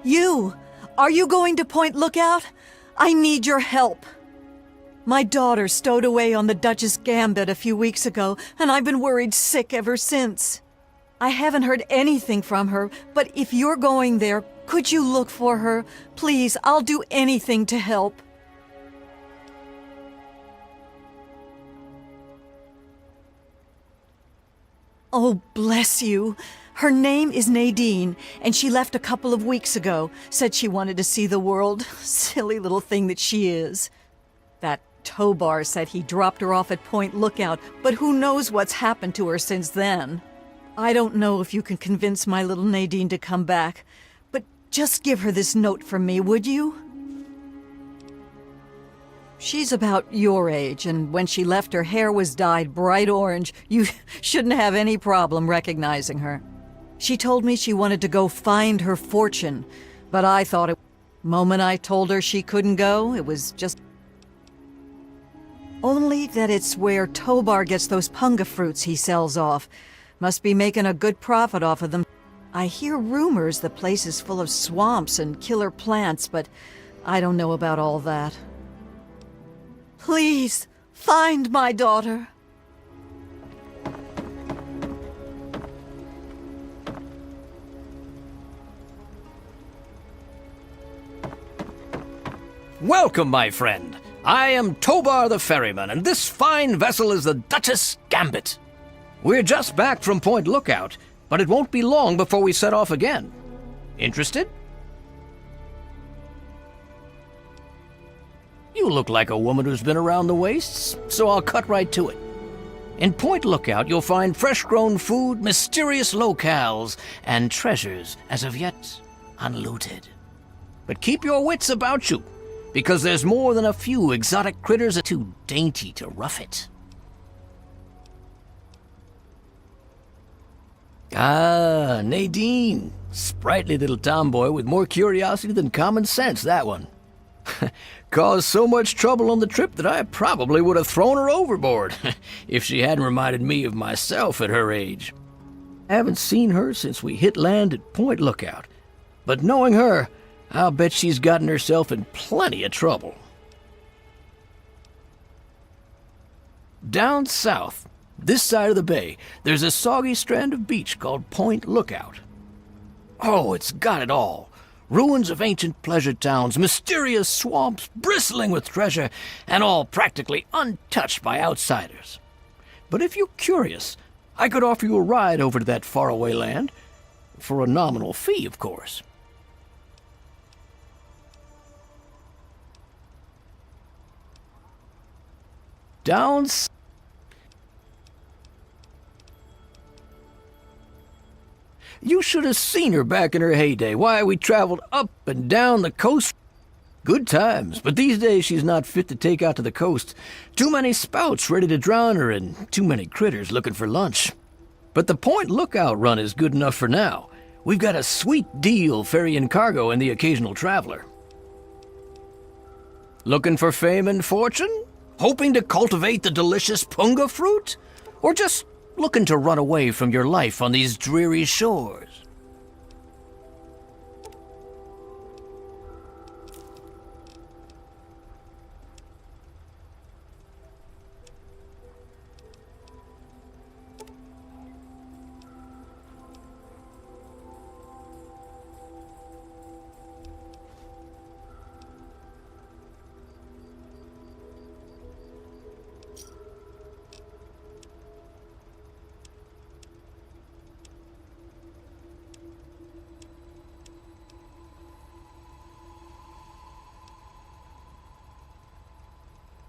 You! Are you going to Point Lookout? I need your help. My daughter stowed away on the Duchess Gambit a few weeks ago, and I've been worried sick ever since. I haven't heard anything from her, but if you're going there, could you look for her? Please, I'll do anything to help. Oh, bless you. Her name is Nadine, and she left a couple of weeks ago. Said she wanted to see the world. Silly little thing that she is. That Tobar said he dropped her off at Point Lookout, but who knows what's happened to her since then. I don't know if you can convince my little Nadine to come back, but just give her this note from me, would you? She's about your age, and when she left, her hair was dyed bright orange. You shouldn't have any problem recognizing her. She told me she wanted to go find her fortune, but I thought it... Moment I told her she couldn't go, it was just... Only that it's where Tobar gets those punga fruits he sells off. Must be making a good profit off of them. I hear rumors the place is full of swamps and killer plants, but I don't know about all that. Please, find my daughter. Welcome, my friend. I am Tobar the Ferryman, and this fine vessel is the Duchess Gambit. We're just back from Point Lookout, but it won't be long before we set off again. Interested? You look like a woman who's been around the wastes, so I'll cut right to it. In Point Lookout, you'll find fresh-grown food, mysterious locales, and treasures as of yet unlooted. But keep your wits about you, because there's more than a few exotic critters too dainty to rough it. Ah, Nadine. Sprightly little tomboy with more curiosity than common sense, that one. Caused so much trouble on the trip that I probably would have thrown her overboard if she hadn't reminded me of myself at her age. I haven't seen her since we hit land at Point Lookout, but knowing her, I'll bet she's gotten herself in plenty of trouble. Down south, this side of the bay, there's a soggy strand of beach called Point Lookout. Oh, it's got it all. Ruins of ancient pleasure towns, mysterious swamps bristling with treasure, and all practically untouched by outsiders. But if you're curious, I could offer you a ride over to that faraway land. For a nominal fee, of course. Down south. You should have seen her back in her heyday. Why, we traveled up and down the coast. Good times, but these days she's not fit to take out to the coast. Too many spouts ready to drown her and too many critters looking for lunch. But the Point Lookout run is good enough for now. We've got a sweet deal ferrying cargo and the occasional traveler. Looking for fame and fortune? Hoping to cultivate the delicious punga fruit? Or just looking to run away from your life on these dreary shores?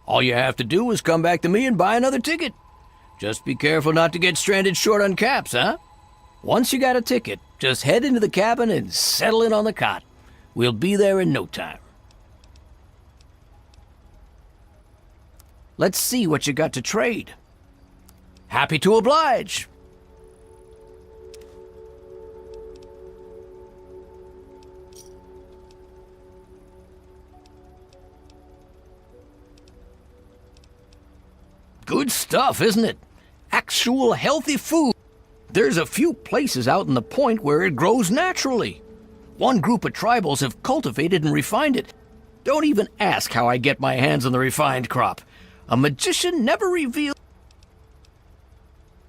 All you have to do is come back to me and buy another ticket. Just be careful not to get stranded short on caps, huh? Once you got a ticket, just head into the cabin and settle in on the cot. We'll be there in no time. Let's see what you got to trade. Happy to oblige. Good stuff, isn't it? Actual healthy food. There's a few places out in the point where it grows naturally. One group of tribals have cultivated and refined it. Don't even ask how I get my hands on the refined crop. A magician never reveals.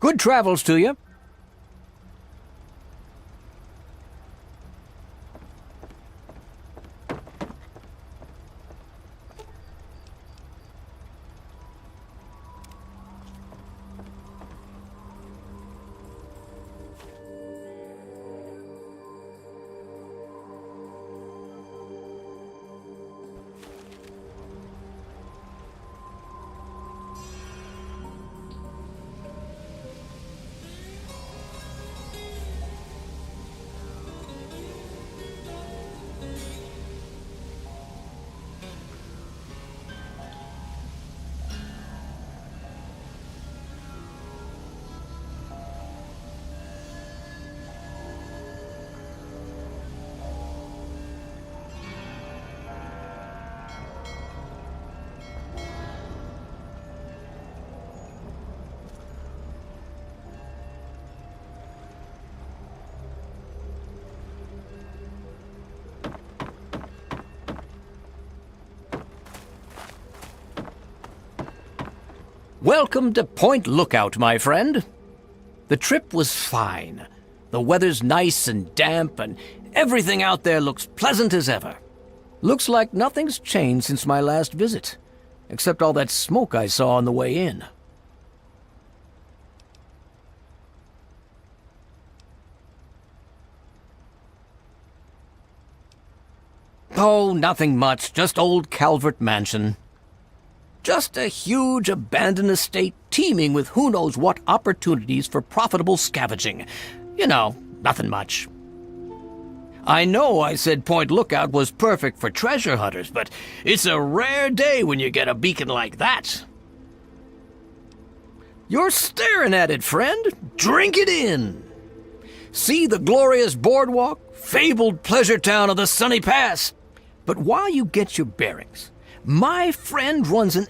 Good travels to you. Welcome to Point Lookout, my friend. The trip was fine. The weather's nice and damp, and everything out there looks pleasant as ever. Looks like nothing's changed since my last visit, except all that smoke I saw on the way in. Oh, nothing much, just old Calvert Mansion. Just a huge abandoned estate teeming with who knows what opportunities for profitable scavenging. You know, nothing much. I know I said Point Lookout was perfect for treasure hunters, but it's a rare day when you get a beacon like that. You're staring at it, friend. Drink it in. See the glorious boardwalk, fabled pleasure town of the Sunny Pass. But while you get your bearings, my friend runs an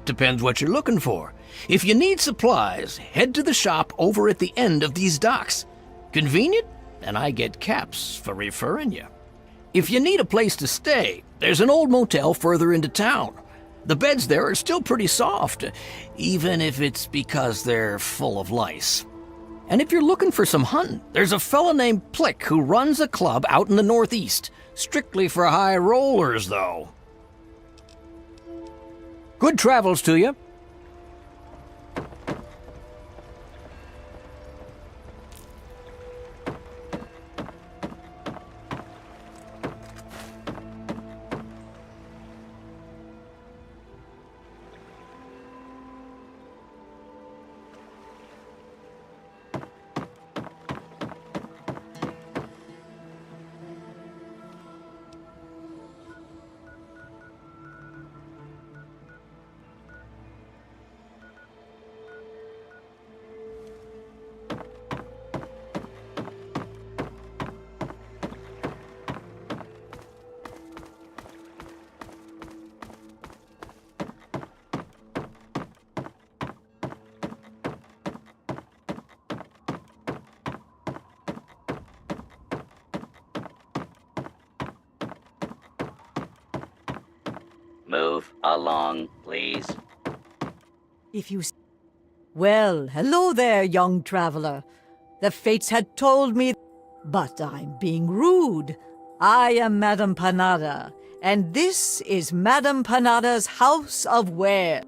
Depends what you're looking for. If you need supplies, head to the shop over at the end of these docks. Convenient, and I get caps for referring you. If you need a place to stay, there's an old motel further into town. The beds there are still pretty soft, even if it's because they're full of lice. And if you're looking for some hunting, there's a fella named Plick who runs a club out in the northeast. Strictly for high rollers, though. Good travels to you. Move along, please. If you... Well, hello there, young traveler. The fates had told me... But I'm being rude. I am Madame Panada, and this is Madame Panada's House of Wear.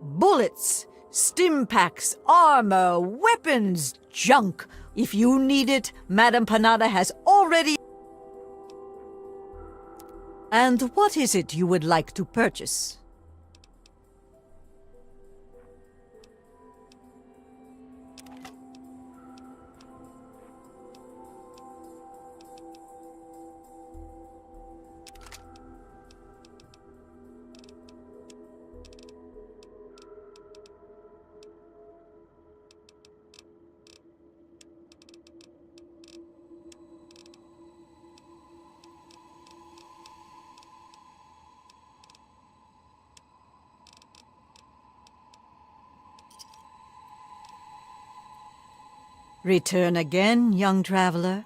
Bullets, stim packs, armor, weapons, junk. If you need it, Madame Panada has already... And what is it you would like to purchase? Return again, young traveler.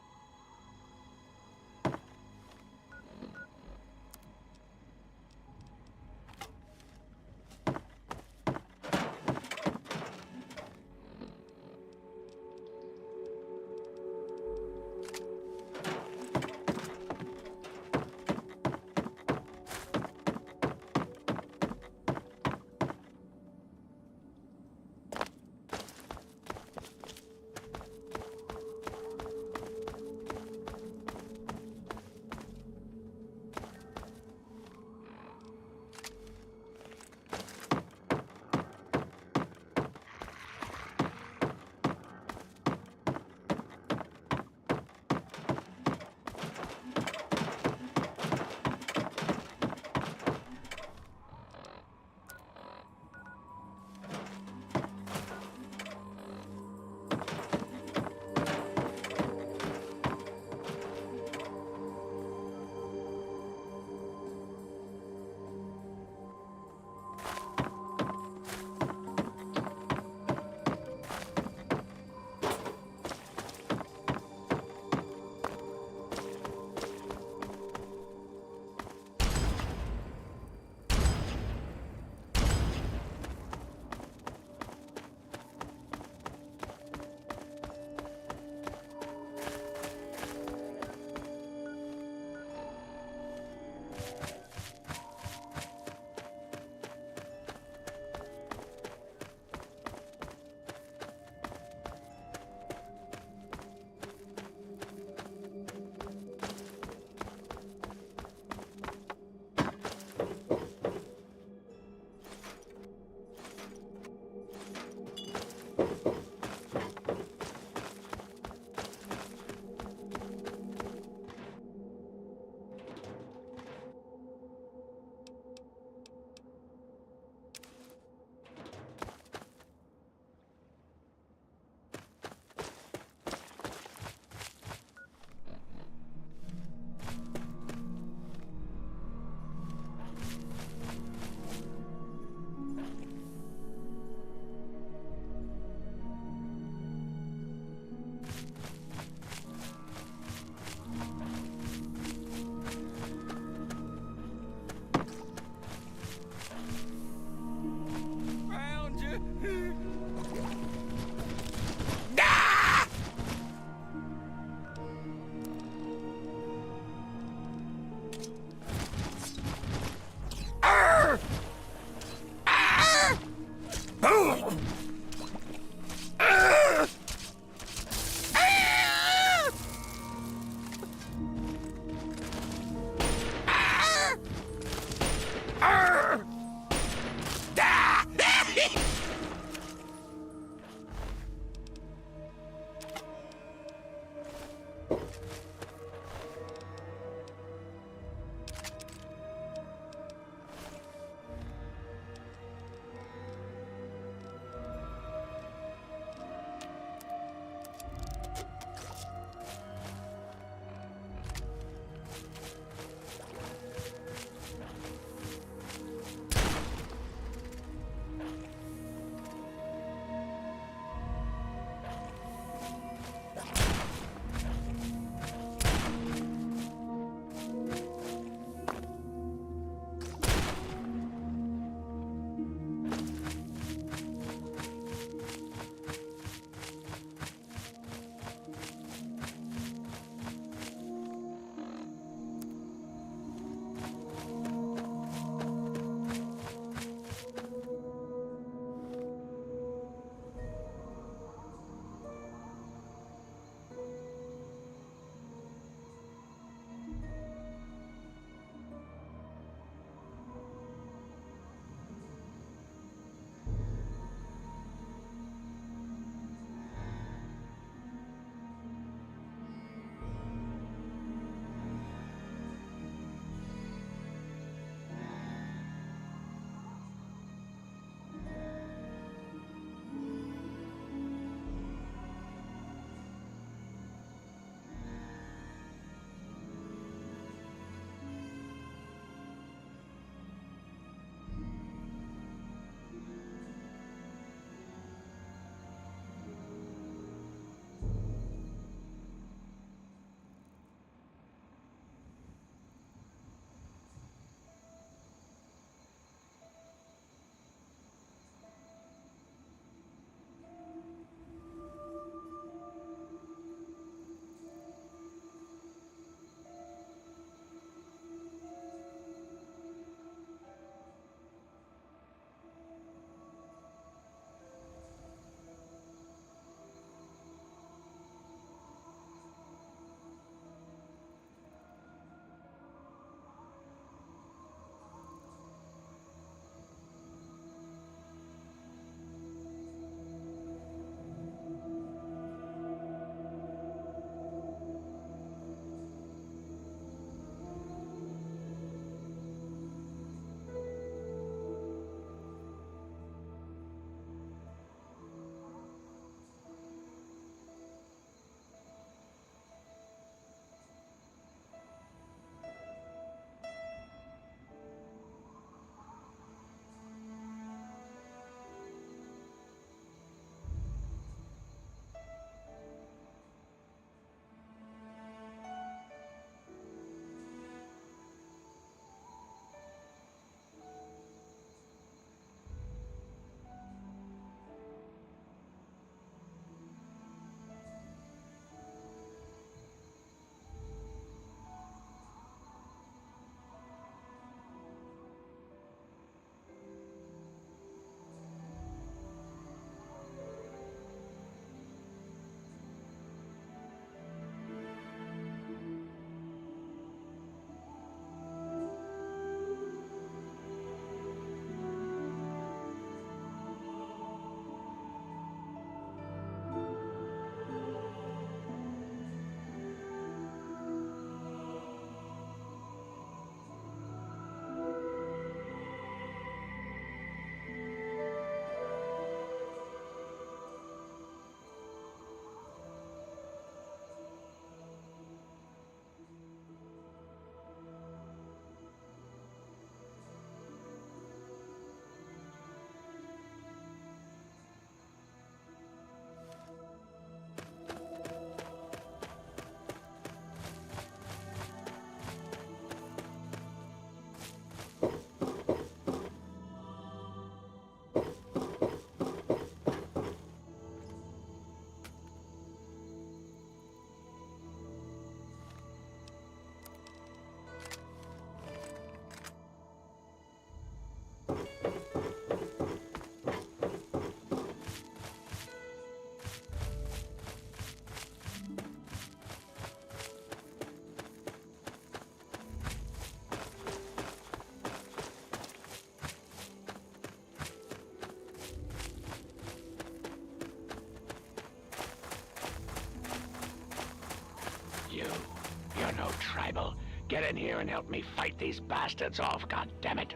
no tribal. Get in here and help me fight these bastards off, goddammit.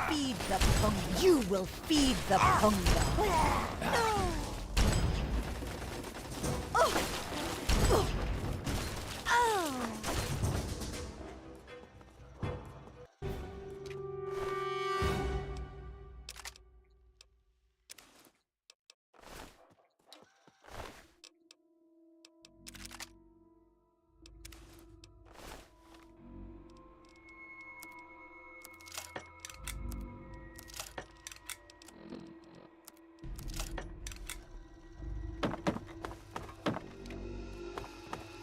Feed the Punga. You will feed the Punga.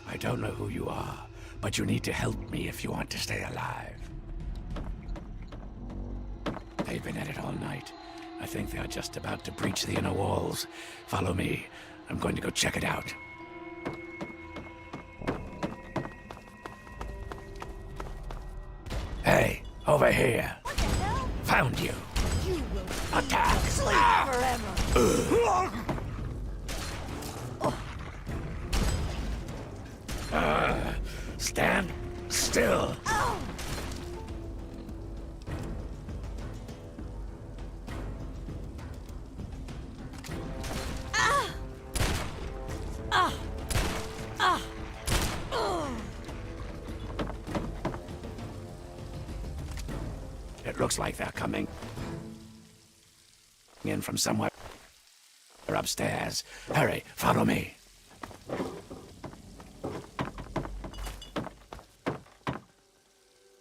I don't know who you are, but you need to help me if you want to stay alive. They've been at it all night. I think they are just about to breach the inner walls. Follow me. I'm going to go check it out. Hey, over here. What the hell? Found you. You will Attack. sleep forever. Stand still. It looks like they're coming in from somewhere upstairs. Hurry, follow me.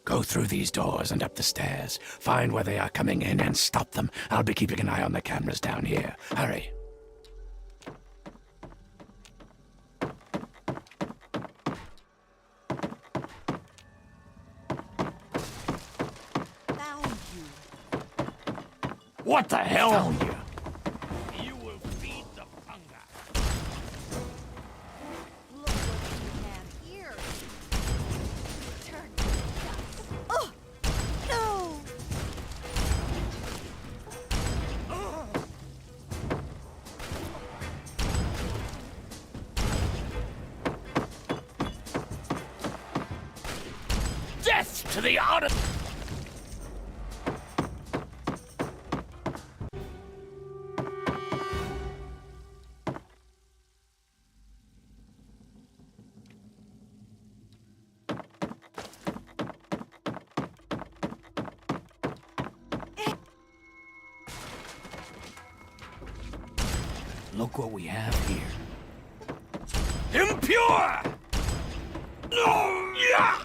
Go through these doors and up the stairs. Find where they are coming in and stop them. I'll be keeping an eye on the cameras down here. Hurry. Found you. What the hell? Found you. You will feed the Punga. Look what we have here. Turn it. Oh no! Death to the honor. Look what we have here. Impure! No! Yeah!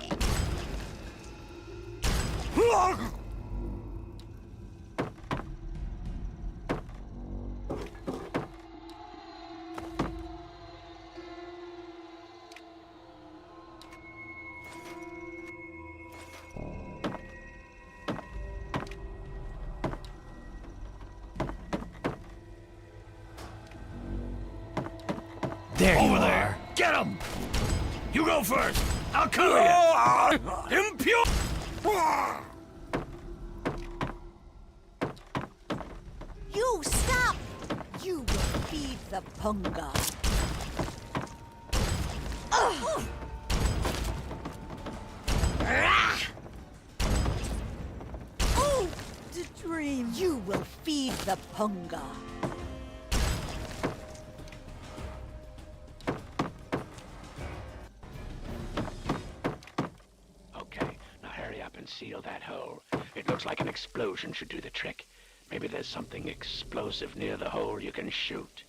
There you Over are. there! Get him! You go first! I'll cover you! Impure! You stop! You will feed the Punga. Oh, the dream. You will feed the Punga. Okay, now hurry up and seal that hole. It looks like an explosion should do the trick. Maybe there's something explosive near the hole you can shoot.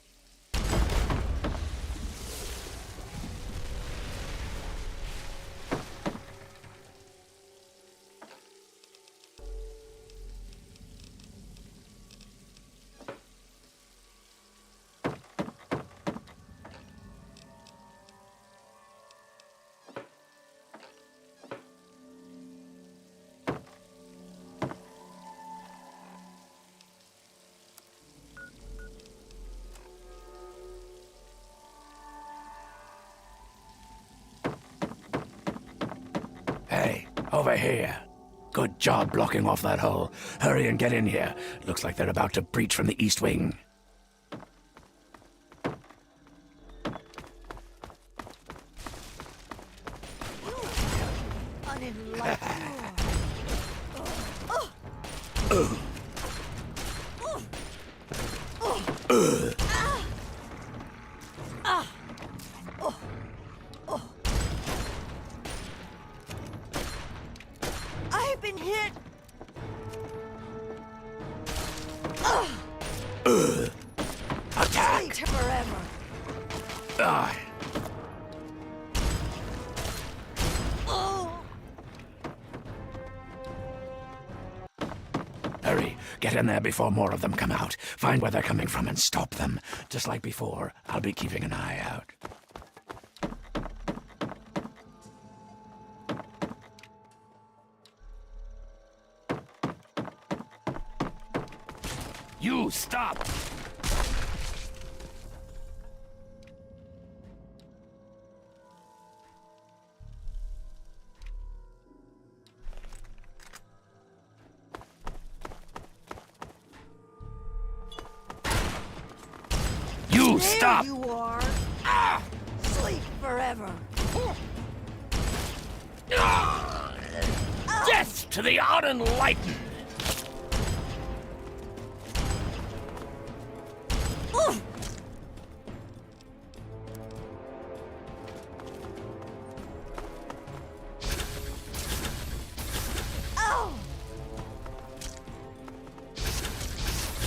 Hey, over here. Good job blocking off that hole. Hurry and get in here. Looks like they're about to breach from the east wing. I've been hit. Attack! Sleep forever. Ah, hurry, get in there before more of them come out. Find where they're coming from and stop them. Just like before, I'll be keeping an eye out. You stop! You There stop! you are. Sleep forever. Death to the unenlightened! Oh.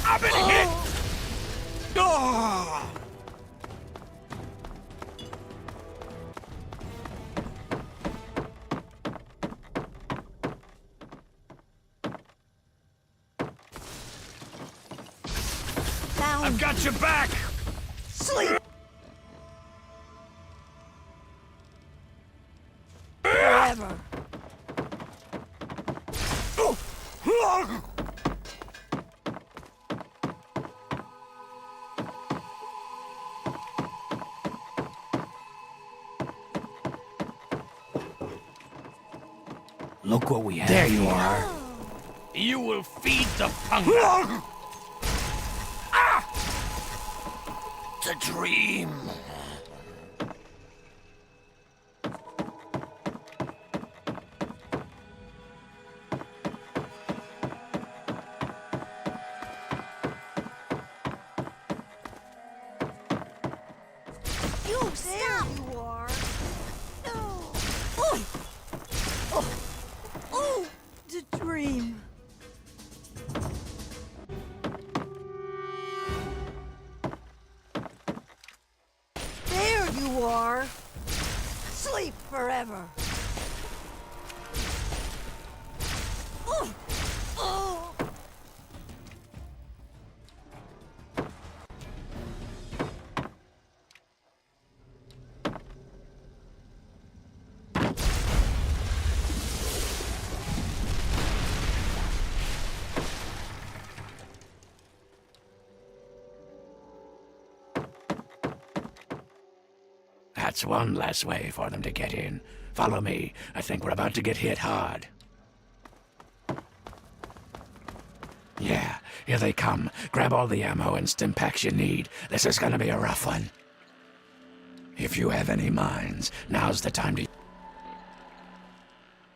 I've been hit! Ah! Down. I've got your back! Sleep. Forever. Look what we have. There you are. You will feed the hunger. The dream. You stop. You are. No. Oh. Oh. Oh. The dream. There you are. Sleep forever. Oh. Oh. That's one less way for them to get in. Follow me. I think we're about to get hit hard. Yeah, here they come. Grab all the ammo and stim packs you need. This is gonna be a rough one. If you have any mines, now's the time to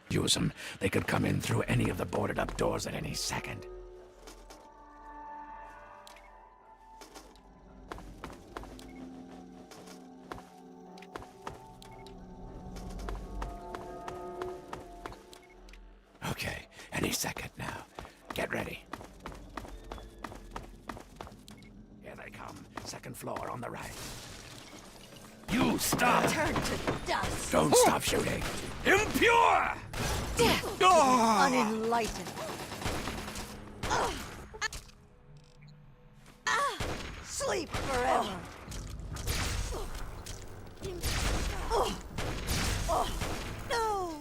use them. They could come in through any of the boarded up doors at any second. Okay, any second now. Get ready. Here they come. Second floor on the right. You stop! Turn to dust. Don't stop shooting. Impure! Death. Ah! Unenlightened. Sleep forever. No.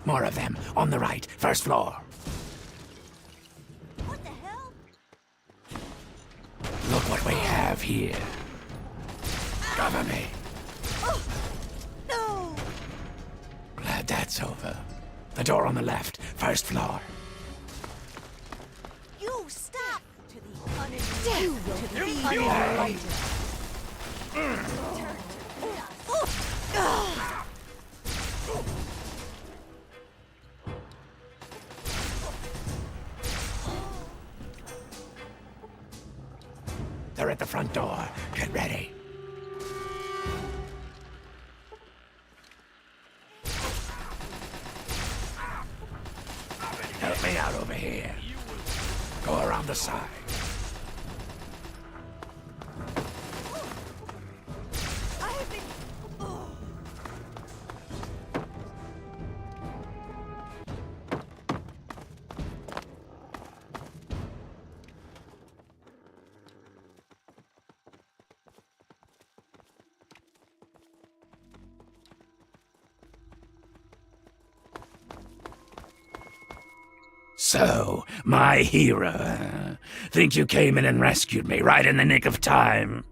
More of them. On the right. First floor. What the hell? Look what we have here. Cover me. No. Glad Glad that's over. The door on the left, first floor. You stop! To the uninvited. They're at the front door. Get ready. Help me out over here. Go around the side. So, my hero. Think you came in and rescued me right in the nick of time?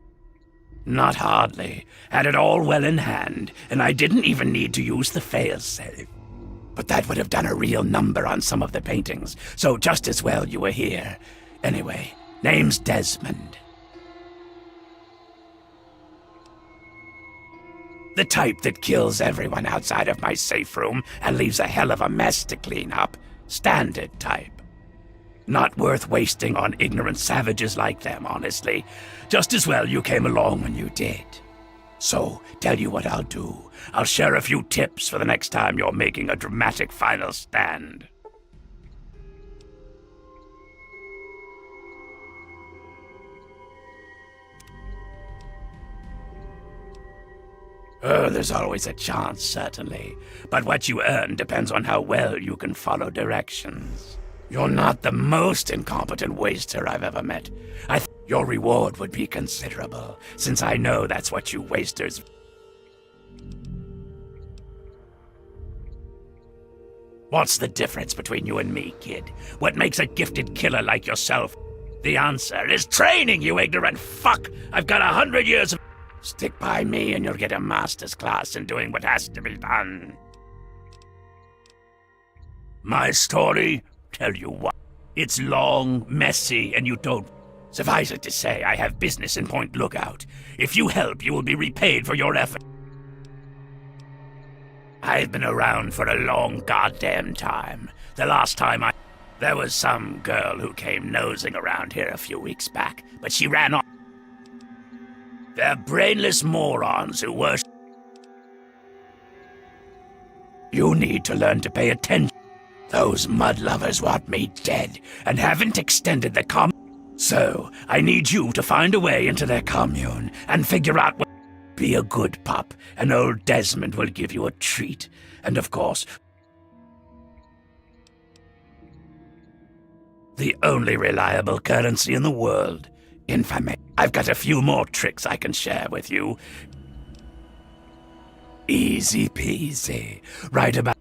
Not hardly. Had it all well in hand, and I didn't even need to use the failsafe. But that would have done a real number on some of the paintings, so just as well you were here. Anyway, name's Desmond. The type that kills everyone outside of my safe room and leaves a hell of a mess to clean up. Standard type. Not worth wasting on ignorant savages like them, honestly. Just as well you came along when you did. So, tell you what I'll do. I'll share a few tips for the next time you're making a dramatic final stand. Oh, there's always a chance, certainly. But what you earn depends on how well you can follow directions. You're not the most incompetent waster I've ever met. Your reward would be considerable, since I know that's what you wasters... What's the difference between you and me, kid? What makes a gifted killer like yourself? The answer is training, you ignorant fuck! I've got 100 years of... Stick by me and you'll get a master's class in doing what has to be done. My story? Tell you what. It's long, messy, and you don't... Suffice it to say, I have business in Point Lookout. If you help, you will be repaid for your effort. I've been around for a long goddamn time. The last time There was some girl who came nosing around here a few weeks back, but she ran off. They're brainless morons who worship. You need to learn to pay attention. Those mud lovers want me dead and haven't extended the So, I need you to find a way into their commune and figure out what... Be a good pup, and old Desmond will give you a treat. And of course... the only reliable currency in the world. Infamy. I've got a few more tricks I can share with you. Easy peasy. Right about...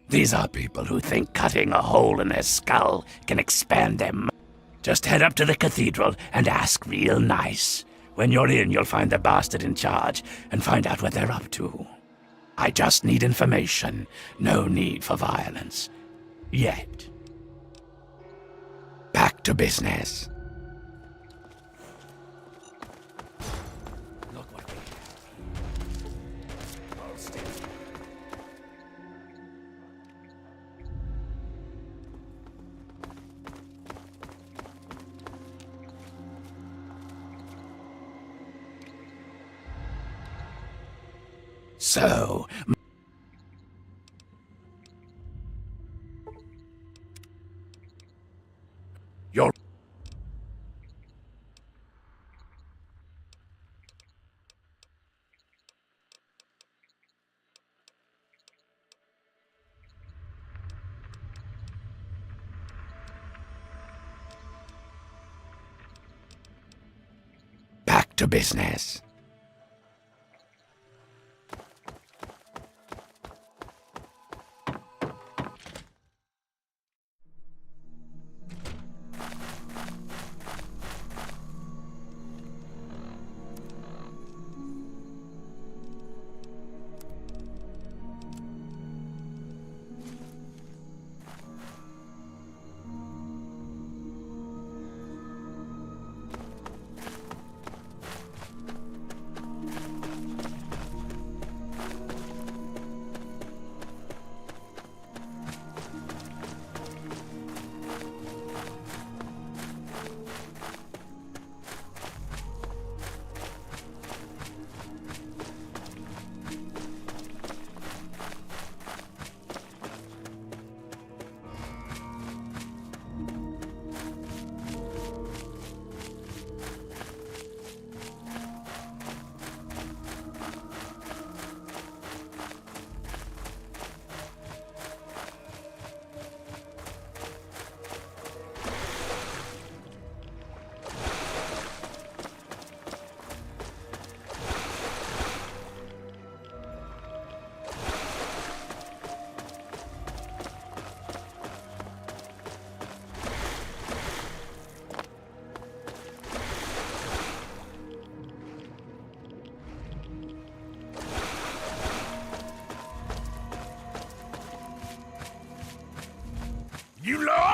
These are people who think cutting a hole in their skull can expand them. Just head up to the cathedral and ask real nice. When you're in, you'll find the bastard in charge and find out what they're up to. I just need information. No need for violence. Yet. Back to business. Look what we have. Hold still. So, you're... Back to business.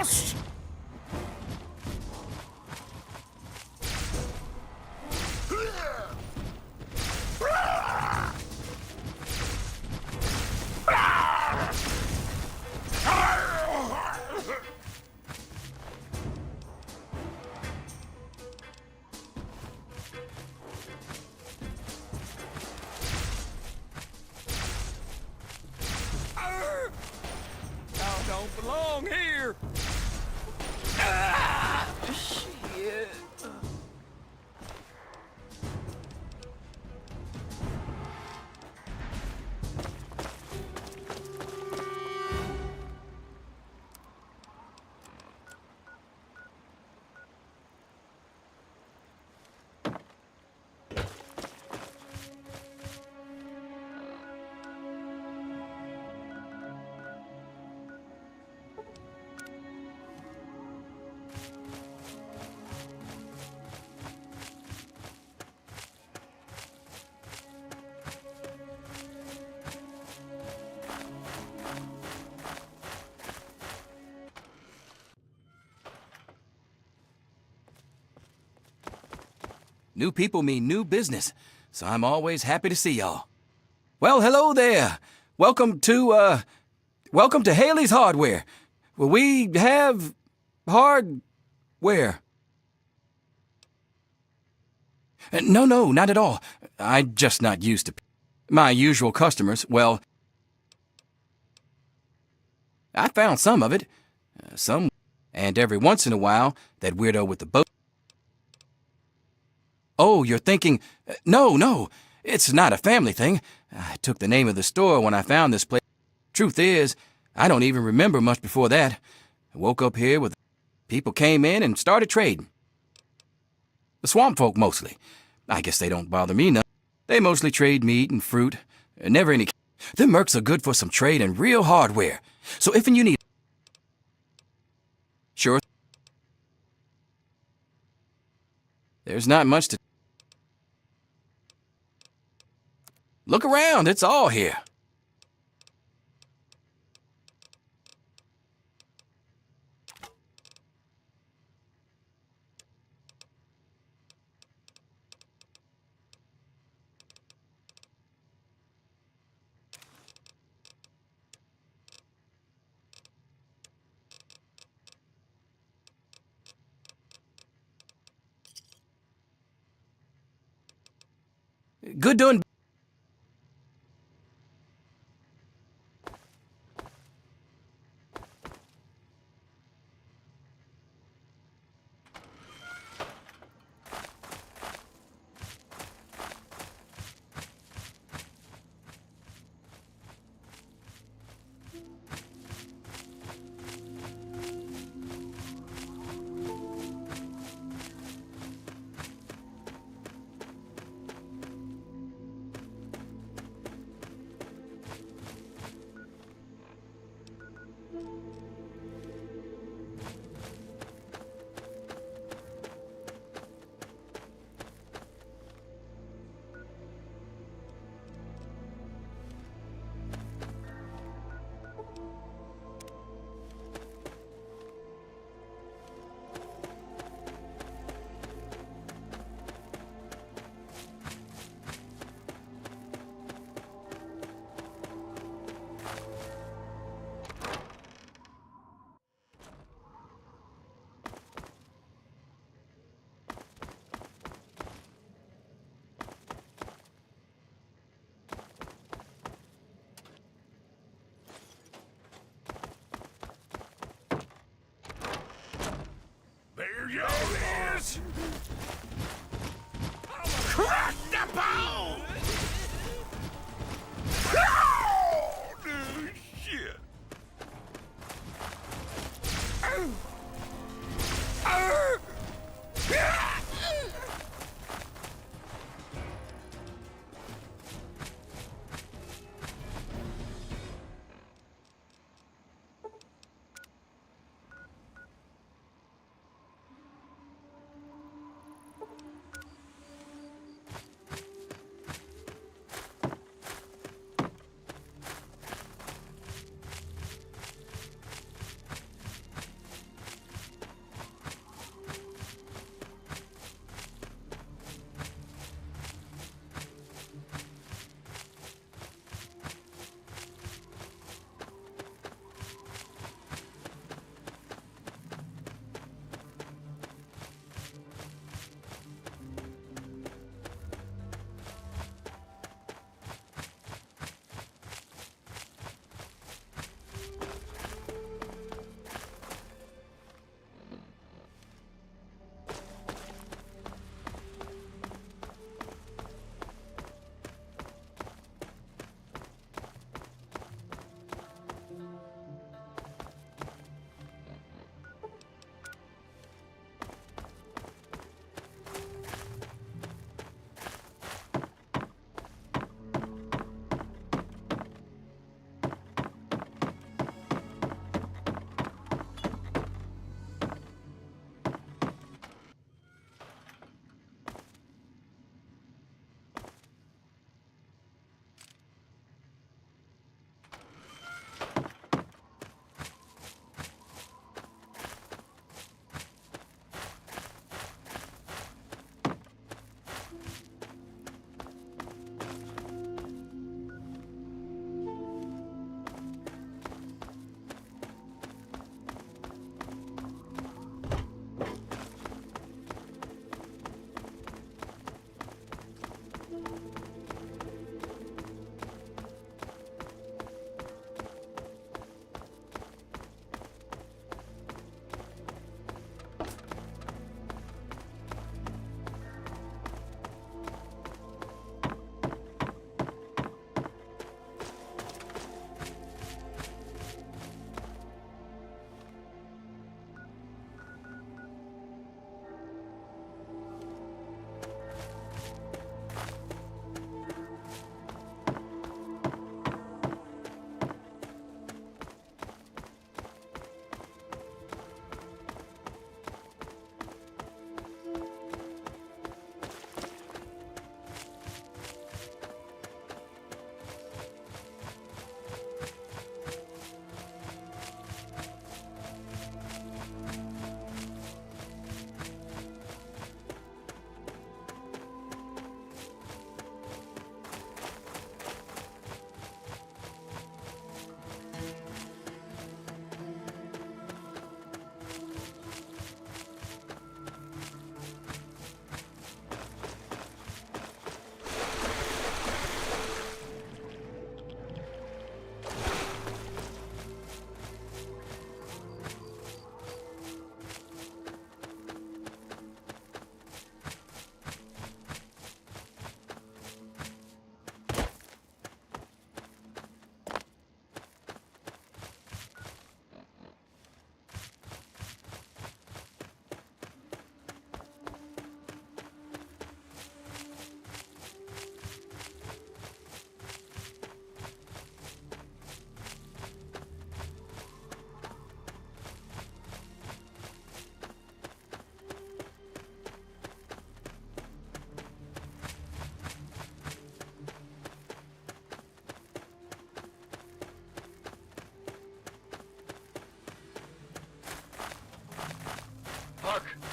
lost! I don't belong here. Shit. New people mean new business, so I'm always happy to see y'all. Well, hello there. Welcome to Haley's Hardware. Well, we have hardware. No, not at all. I'm just not used to my usual customers. Well, I found some of it. And every once in a while, that weirdo with the boat. Oh, you're thinking, no, it's not a family thing. I took the name of the store when I found this place. Truth is, I don't even remember much before that. I woke up here with people came in and started trading. The swamp folk mostly. I guess they don't bother me none. They mostly trade meat and fruit. Never any. Them mercs are good for some trade and real hardware. So if you need. Sure. There's not much to. Look around, it's all here. Good doing.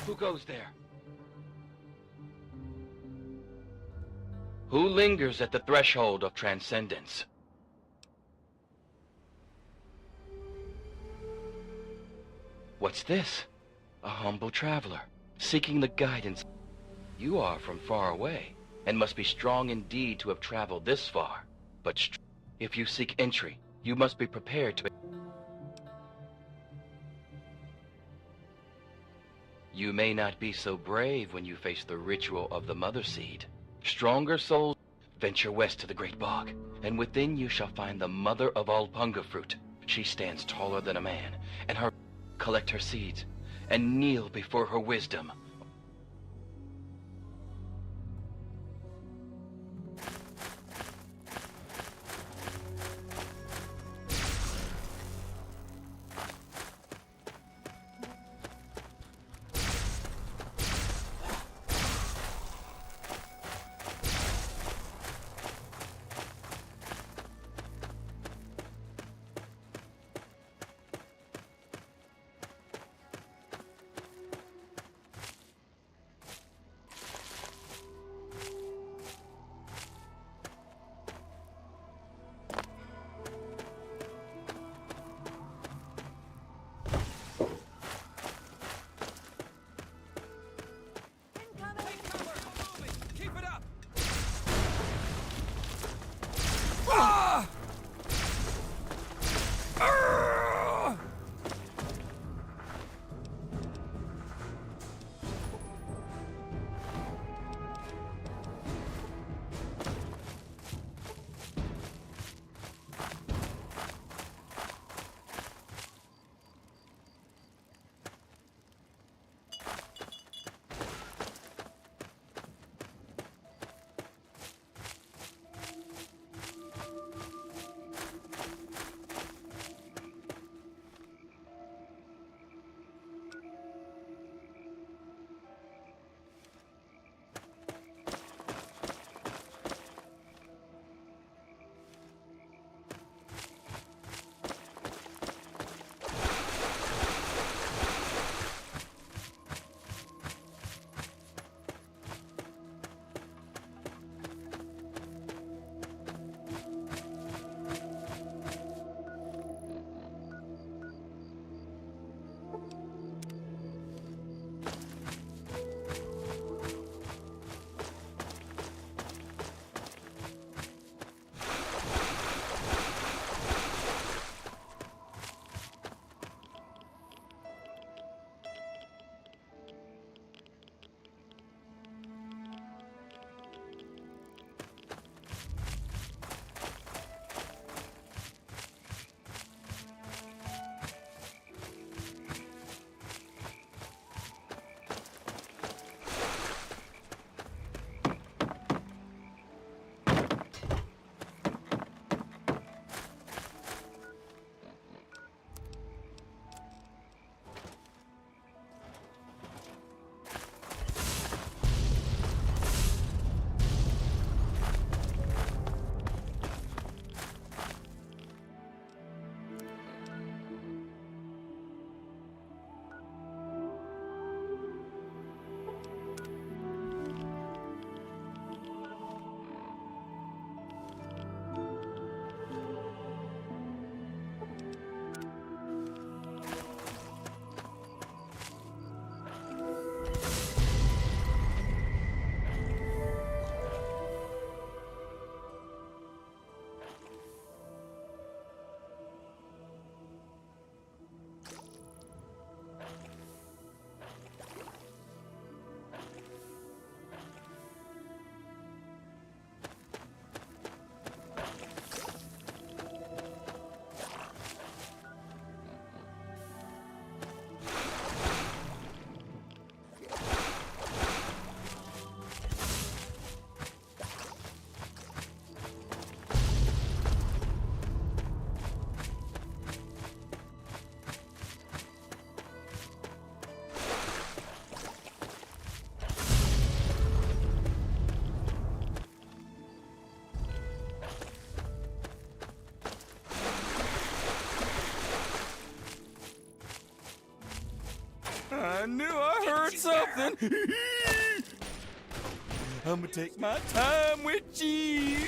Who goes there? Who lingers at the threshold of transcendence? What's this? A humble traveler, seeking the guidance. You are from far away, and must be strong indeed to have traveled this far. But if you seek entry, you must be prepared to... You may not be so brave when you face the ritual of the Mother Seed. Stronger souls venture west to the Great Bog, and within you shall find the Mother of all Punga fruit. She stands taller than a man, and her collect her seeds, and kneel before her wisdom. Keep it up! I knew I heard heard something. I'm gonna take my time with you.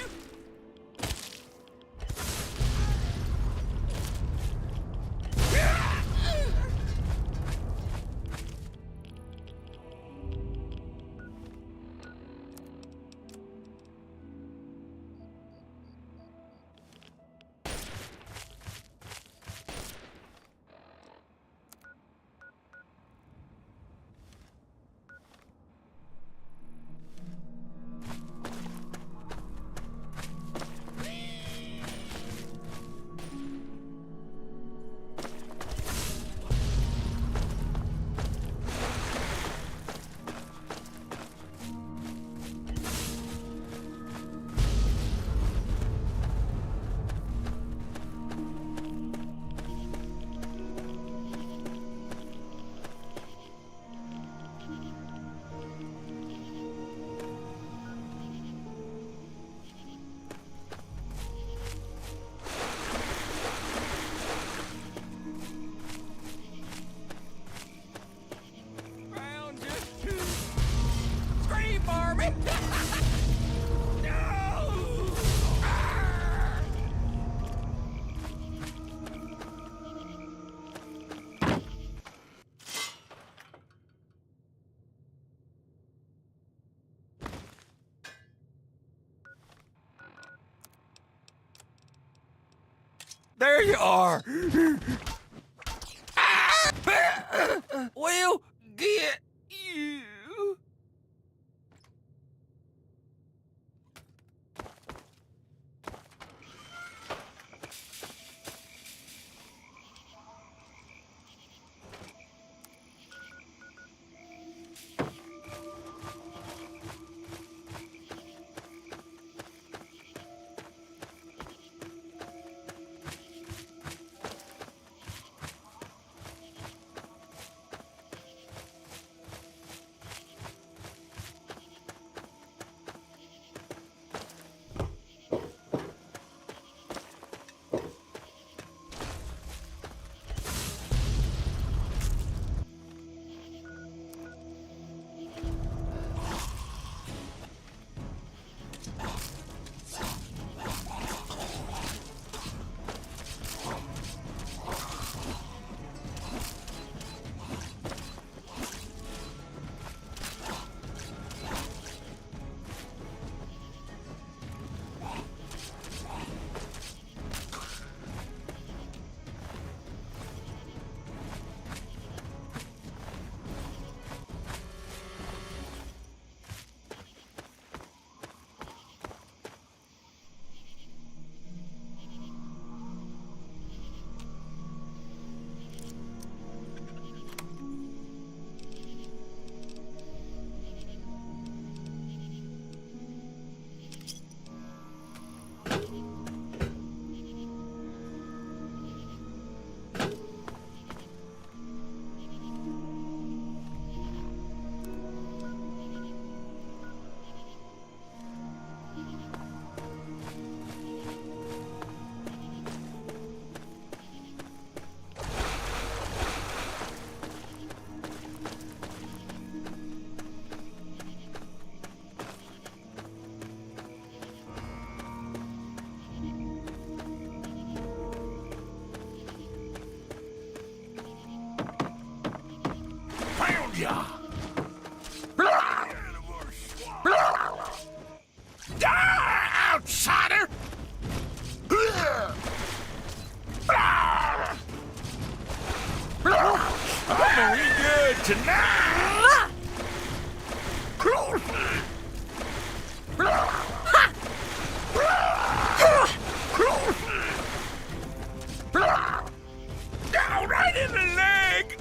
Scream for me! No! There you are! We'll get you! ya! Die, outsider! I'm gonna eat good tonight! Down right in the leg!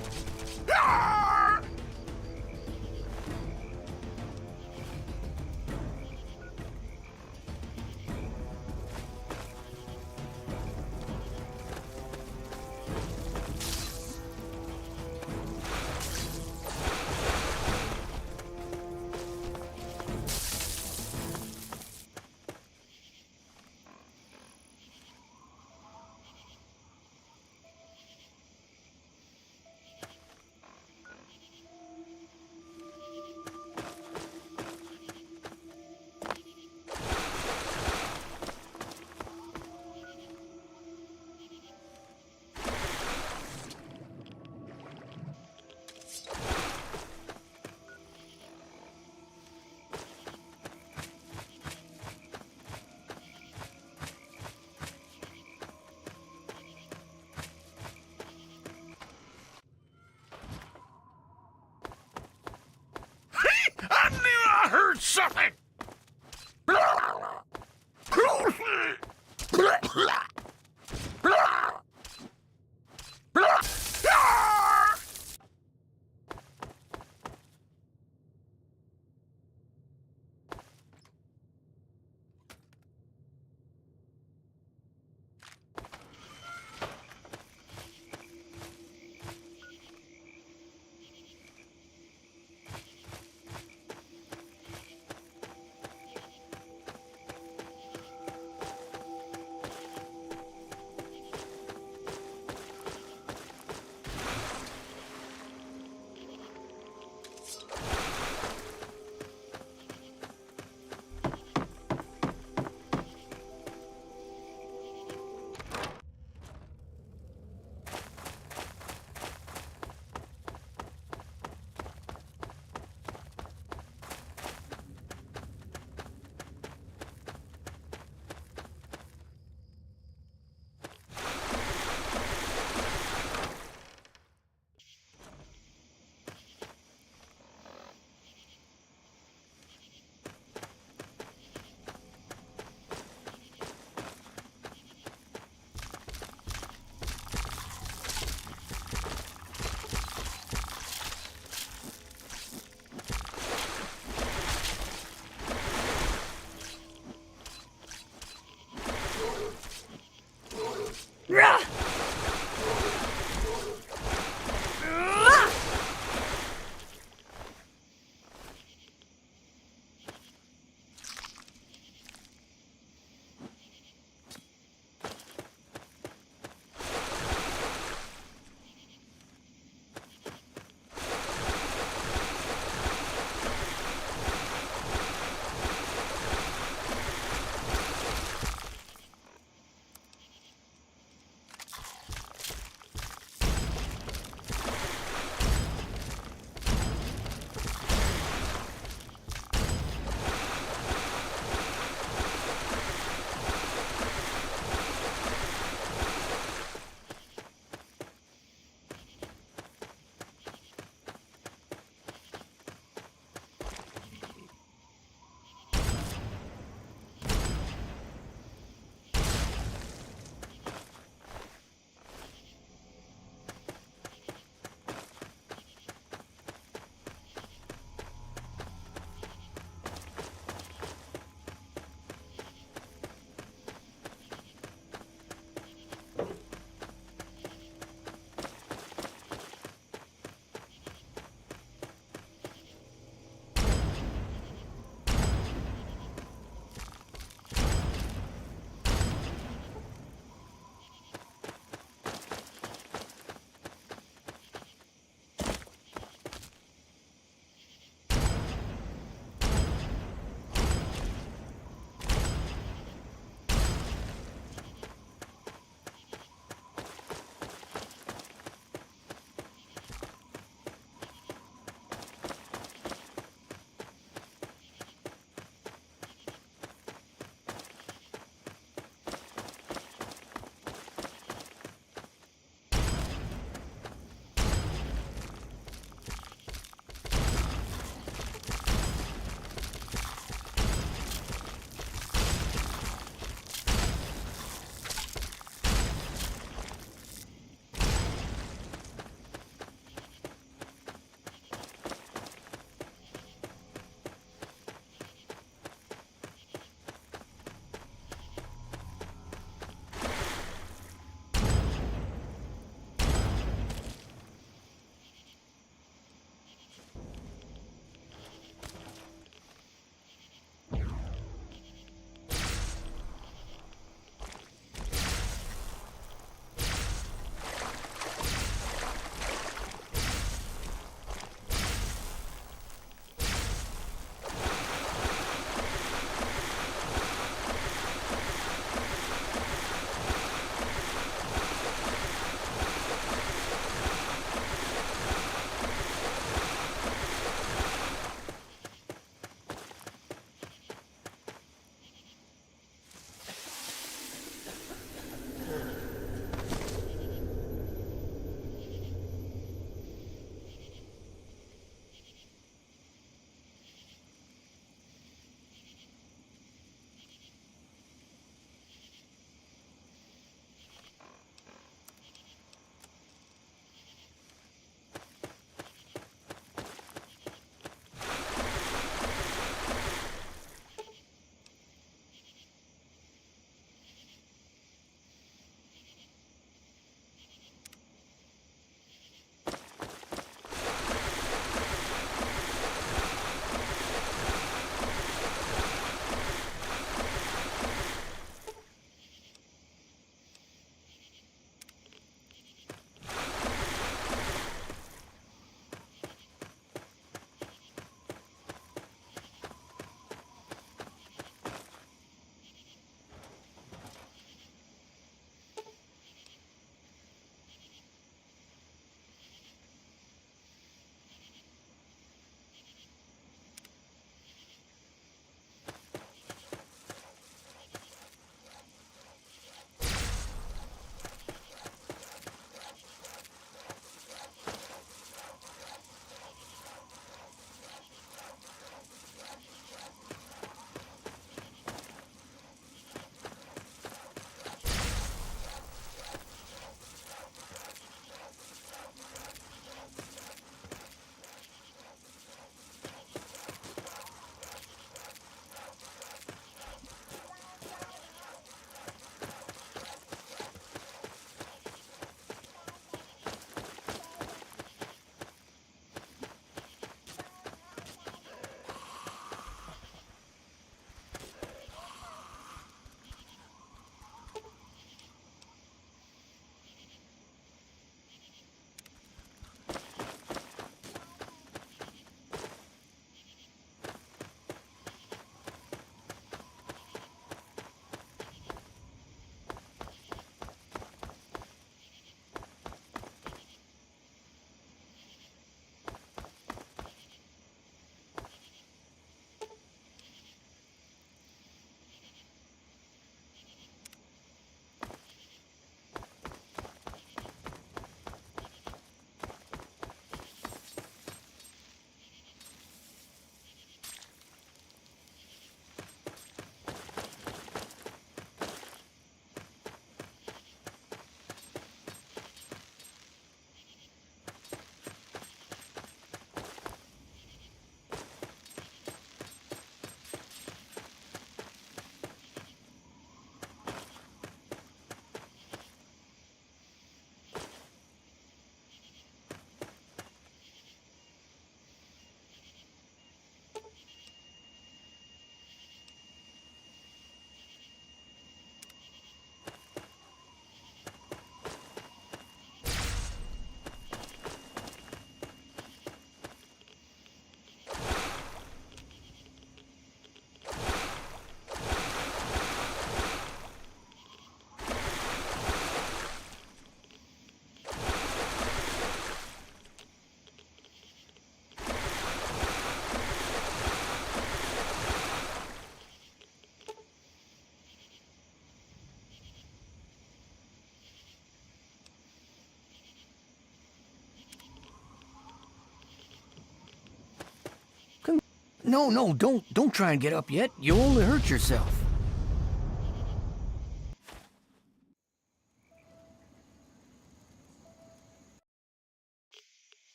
No, don't try and get up yet. You'll only hurt yourself.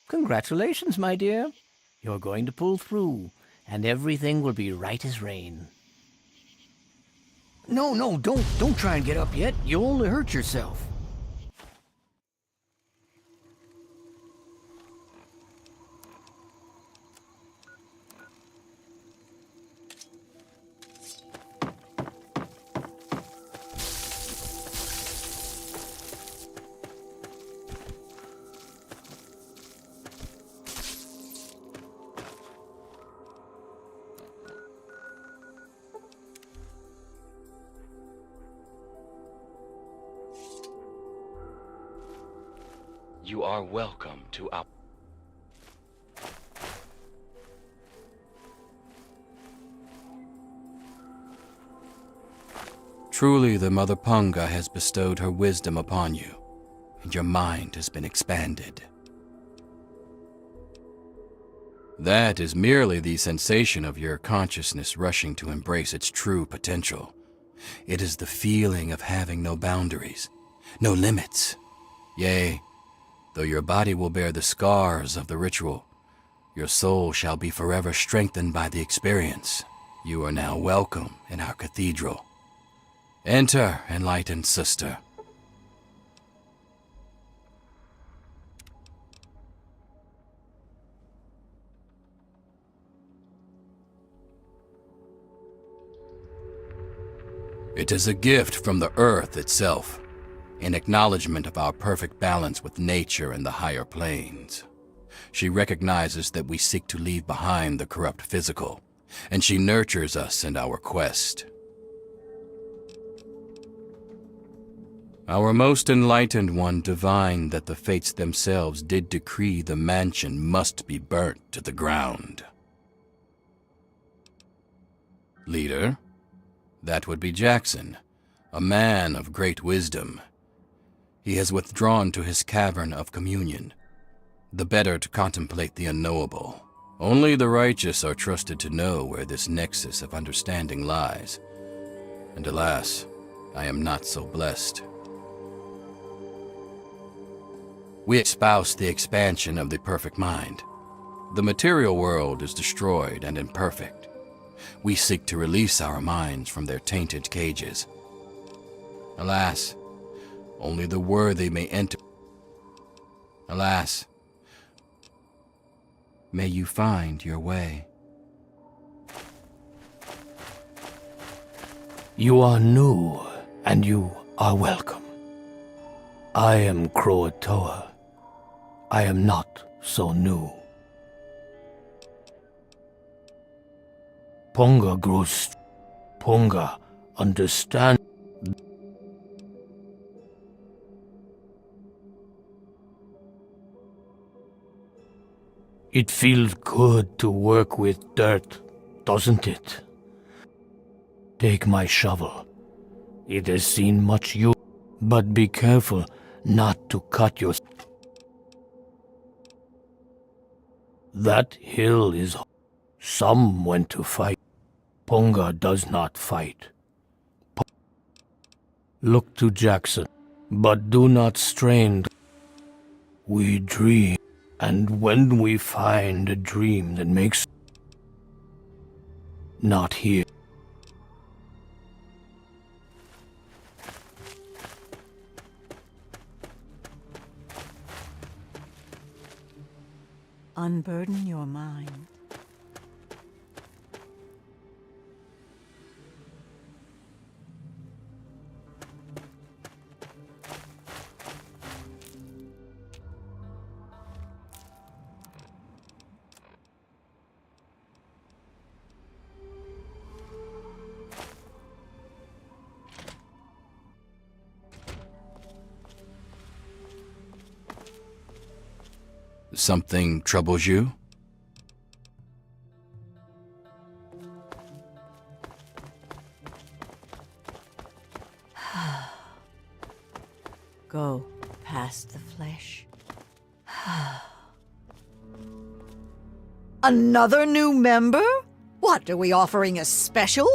Congratulations, my dear. You're going to pull through, and everything will be right as rain. No, don't try and get up yet. You'll only hurt yourself. You are welcome to our... Truly, the Mother Punga has bestowed her wisdom upon you, and your mind has been expanded. That is merely the sensation of your consciousness rushing to embrace its true potential. It is the feeling of having no boundaries, no limits. Yea, though your body will bear the scars of the ritual, your soul shall be forever strengthened by the experience. You are now welcome in our cathedral. Enter, enlightened sister. It is a gift from the earth itself, in acknowledgement of our perfect balance with nature and the higher planes. She recognizes that we seek to leave behind the corrupt physical, and she nurtures us in our quest. Our most enlightened one divined that the fates themselves did decree the mansion must be burnt to the ground. Leader, that would be Jackson, a man of great wisdom. He has withdrawn to his cavern of communion, the better to contemplate the unknowable. Only the righteous are trusted to know where this nexus of understanding lies. And alas, I am not so blessed. We espouse the expansion of the perfect mind. The material world is destroyed and imperfect. We seek to release our minds from their tainted cages. Alas, only the worthy may enter. Alas, may you find your way. You are new, and you are welcome. I am Croatoa. I am not so new. Punga grows. Punga understand. It feels good to work with dirt, doesn't it? Take my shovel. It has seen much use, but be careful not to cut your... That hill is... Some went to fight. Punga does not fight. Look to Jackson, but do not strain. We dream, and when we find a dream that makes... Not here. Unburden your mind. Something troubles you? Go past the flesh. Another new member? What, are we offering a special?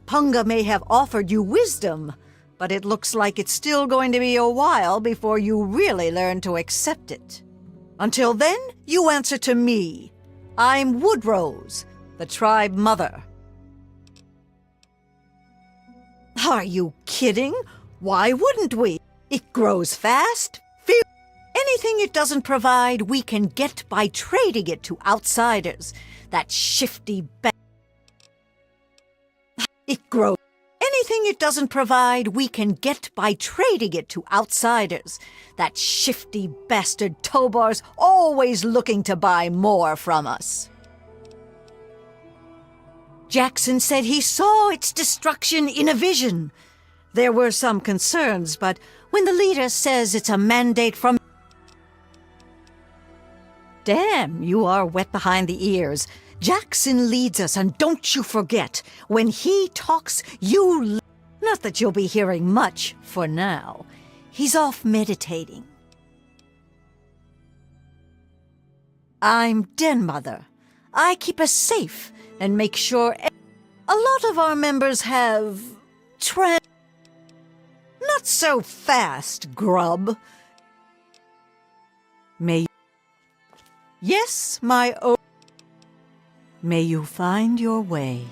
Punga may have offered you wisdom, but it looks like it's still going to be a while before you really learn to accept it. Until then, you answer to me. I'm Woodrose, the tribe mother. Are you kidding? Why wouldn't we? It grows fast. Anything it doesn't provide, we can get by trading it to outsiders. That shifty It grows. Anything it doesn't provide, we can get by trading it to outsiders. That shifty bastard Tobar's always looking to buy more from us. Jackson said he saw its destruction in a vision. There were some concerns, but when the leader says it's a mandate from... Damn, you are wet behind the ears. Jackson leads us, and don't you forget, when he talks, you... Not that you'll be hearing much for now. He's off meditating. I'm Den Mother. I keep us safe and make sure a lot of our members have... Not so fast, grub. May... Yes, my own... May you find your way.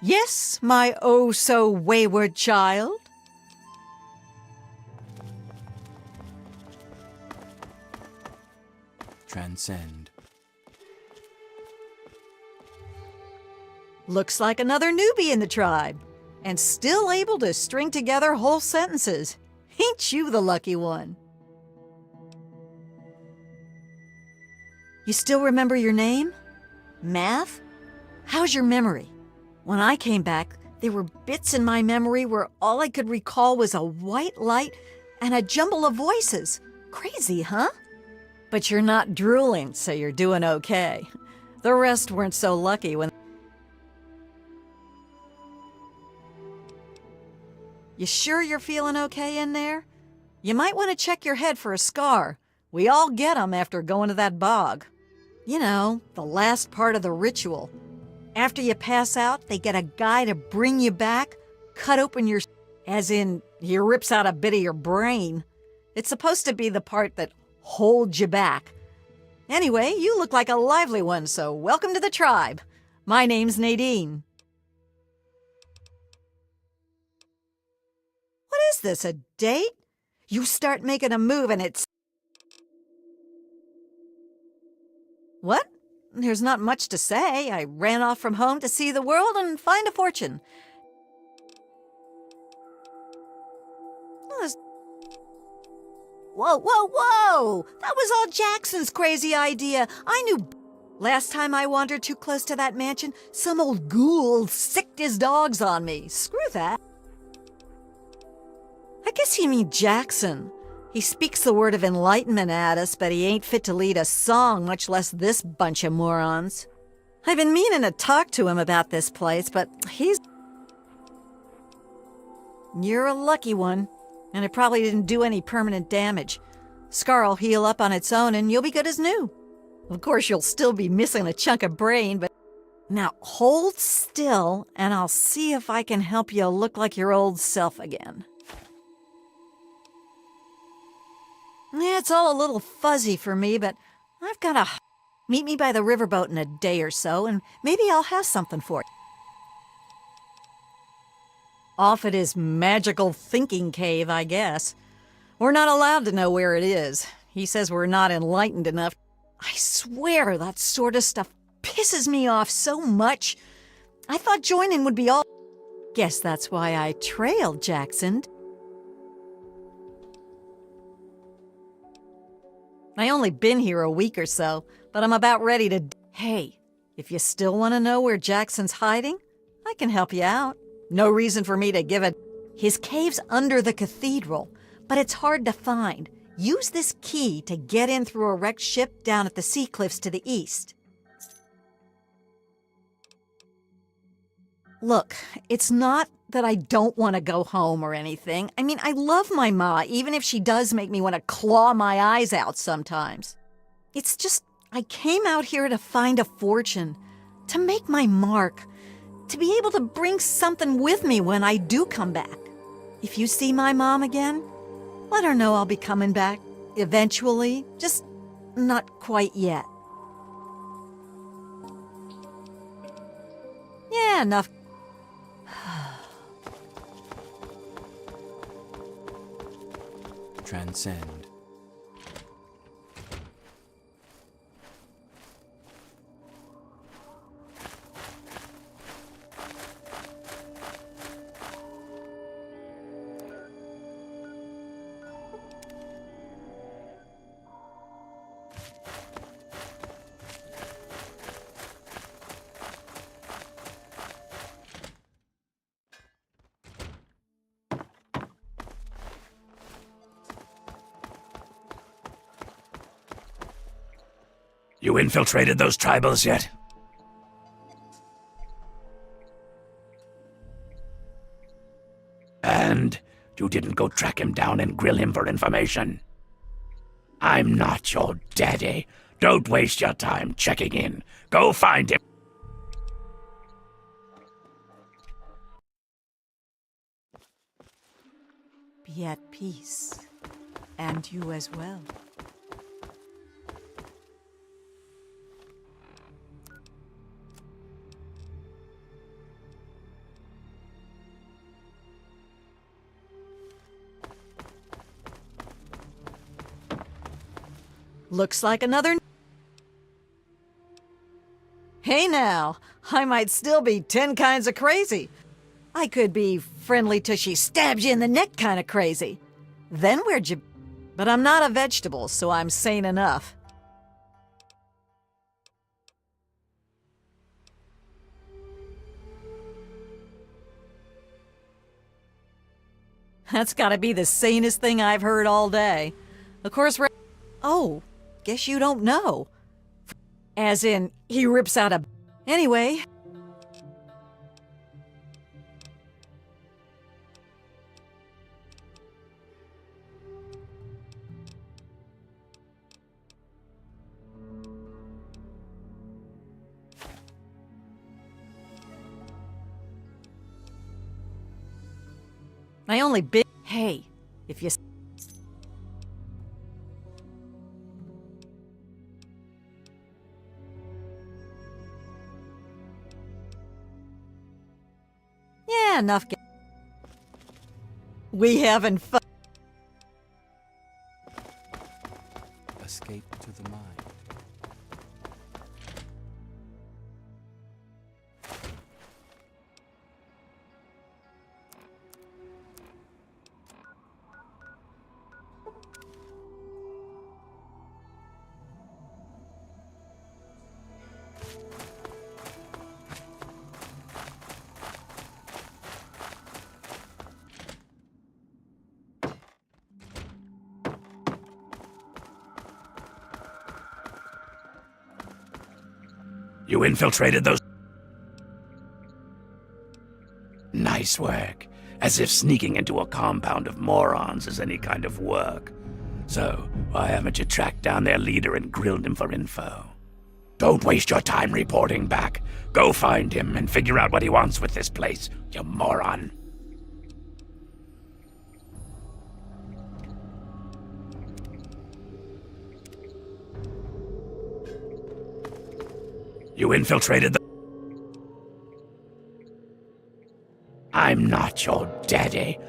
Yes, my oh-so-wayward child. Transcend. Looks like another newbie in the tribe, and still able to string together whole sentences. Ain't you the lucky one? You still remember your name? Math? How's your memory? When I came back, there were bits in my memory where all I could recall was a white light and a jumble of voices. Crazy, huh? But you're not drooling, so you're doing okay. The rest weren't so lucky when... You sure you're feeling okay in there? You might want to check your head for a scar. We all get 'em after going to that bog. You know, the last part of the ritual. After you pass out, they get a guy to bring you back, cut open your... As in, he rips out a bit of your brain. It's supposed to be the part that holds you back. Anyway, you look like a lively one, so welcome to the tribe. My name's Nadine. What is this, a date? You start making a move and it's... What? There's not much to say. I ran off from home to see the world and find a fortune. Whoa, whoa, whoa! That was all Jackson's crazy idea. I knew... Last time I wandered too close to that mansion, some old ghoul sicked his dogs on me. Screw that. I guess you mean Jackson. He speaks the word of enlightenment at us, but he ain't fit to lead a song, much less this bunch of morons. I've been meaning to talk to him about this place, but he's... You're a lucky one, and it probably didn't do any permanent damage. Scar'll heal up on its own, and you'll be good as new. Of course, you'll still be missing a chunk of brain, but... Now, hold still, and I'll see if I can help you look like your old self again. Yeah, it's all a little fuzzy for me, but I've got a... Meet me by the riverboat in a day or so, and maybe I'll have something for you. Off at his magical thinking cave, I guess. We're not allowed to know where it is. He says we're not enlightened enough. I swear that sort of stuff pisses me off so much. I thought joining would be all... Guess that's why I trailed Jackson. I only been here a week or so, but I'm about ready to... Hey, if you still want to know where Jackson's hiding, I can help you out. No reason for me to give it... His cave's under the cathedral, but it's hard to find. Use this key to get in through a wrecked ship down at the sea cliffs to the east. Look, it's not that I don't want to go home or anything. I mean, I love my ma, even if she does make me want to claw my eyes out sometimes. It's just, I came out here to find a fortune, to make my mark, to be able to bring something with me when I do come back. If you see my mom again, let her know I'll be coming back eventually, just not quite yet. Yeah, enough. Transcend. You infiltrated those tribals yet? And you didn't go track him down and grill him for information? I'm not your daddy. Don't waste your time checking in. Go find him. Be at peace. And you as well. Looks like another... Hey now, I might still be 10 kinds of crazy. I could be friendly till she stabs you in the neck kind of crazy. Then where'd you... But I'm not a vegetable, so I'm sane enough. That's gotta be the sanest thing I've heard all day. Of course, oh, guess you don't know. As in, he rips out a... Anyway. My only big... Hey, if you... Yeah, enough. We having fun. Escape to the mind. You infiltrated those... Nice work. As if sneaking into a compound of morons is any kind of work. So, why haven't you tracked down their leader and grilled him for info? Don't waste your time reporting back. Go find him and figure out what he wants with this place, you moron. You infiltrated the... I'm not your daddy.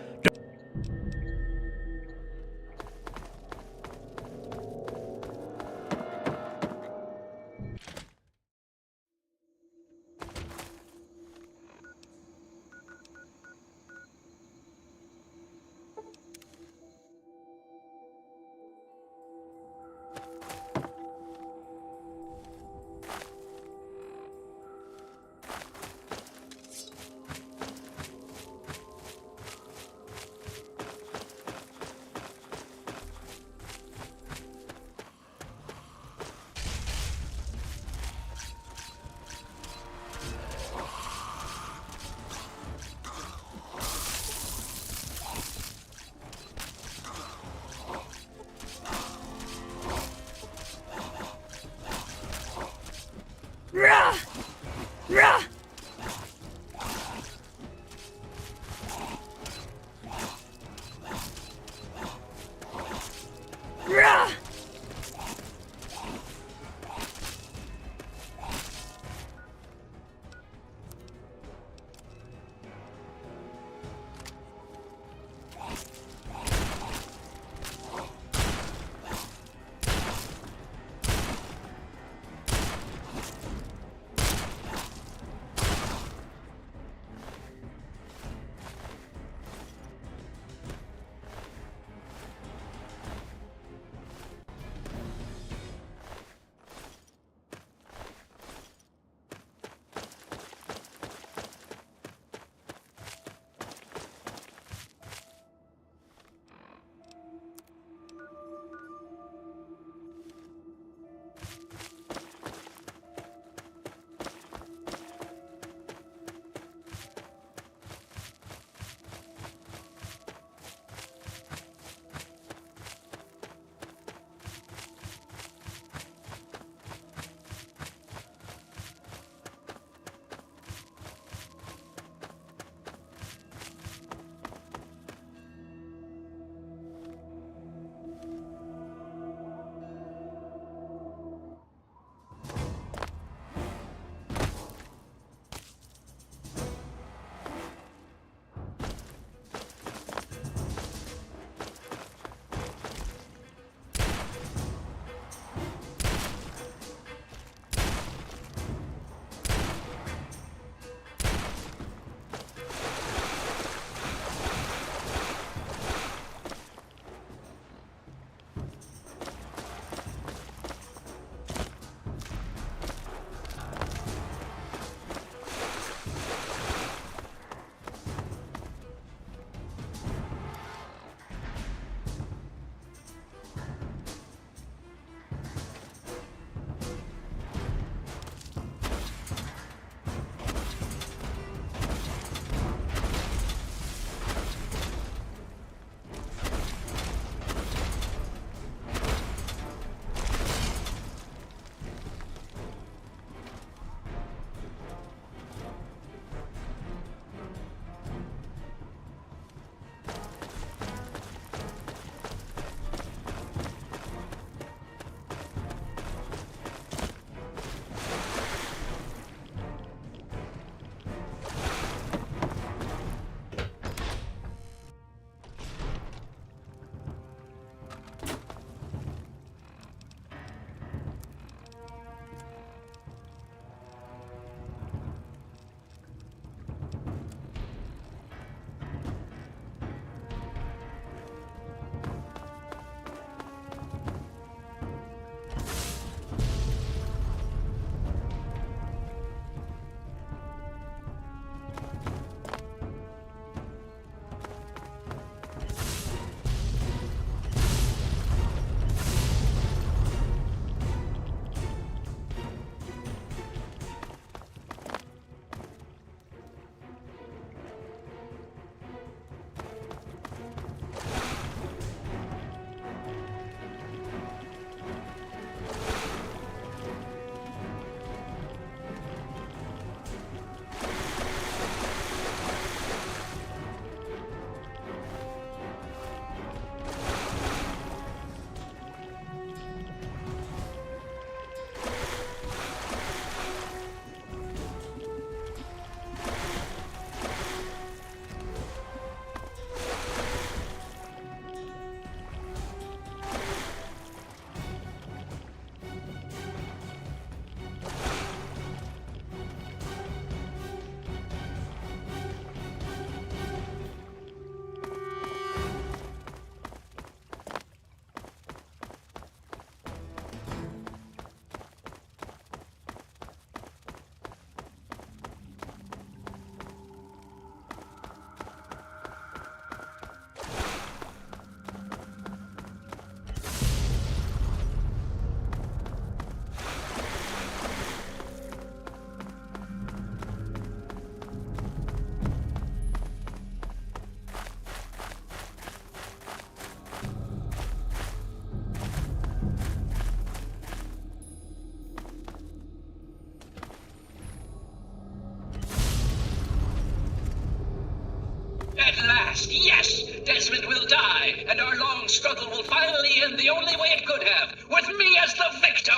At last, yes! Desmond will die, and our long struggle will finally end the only way it could have, with me as the victor!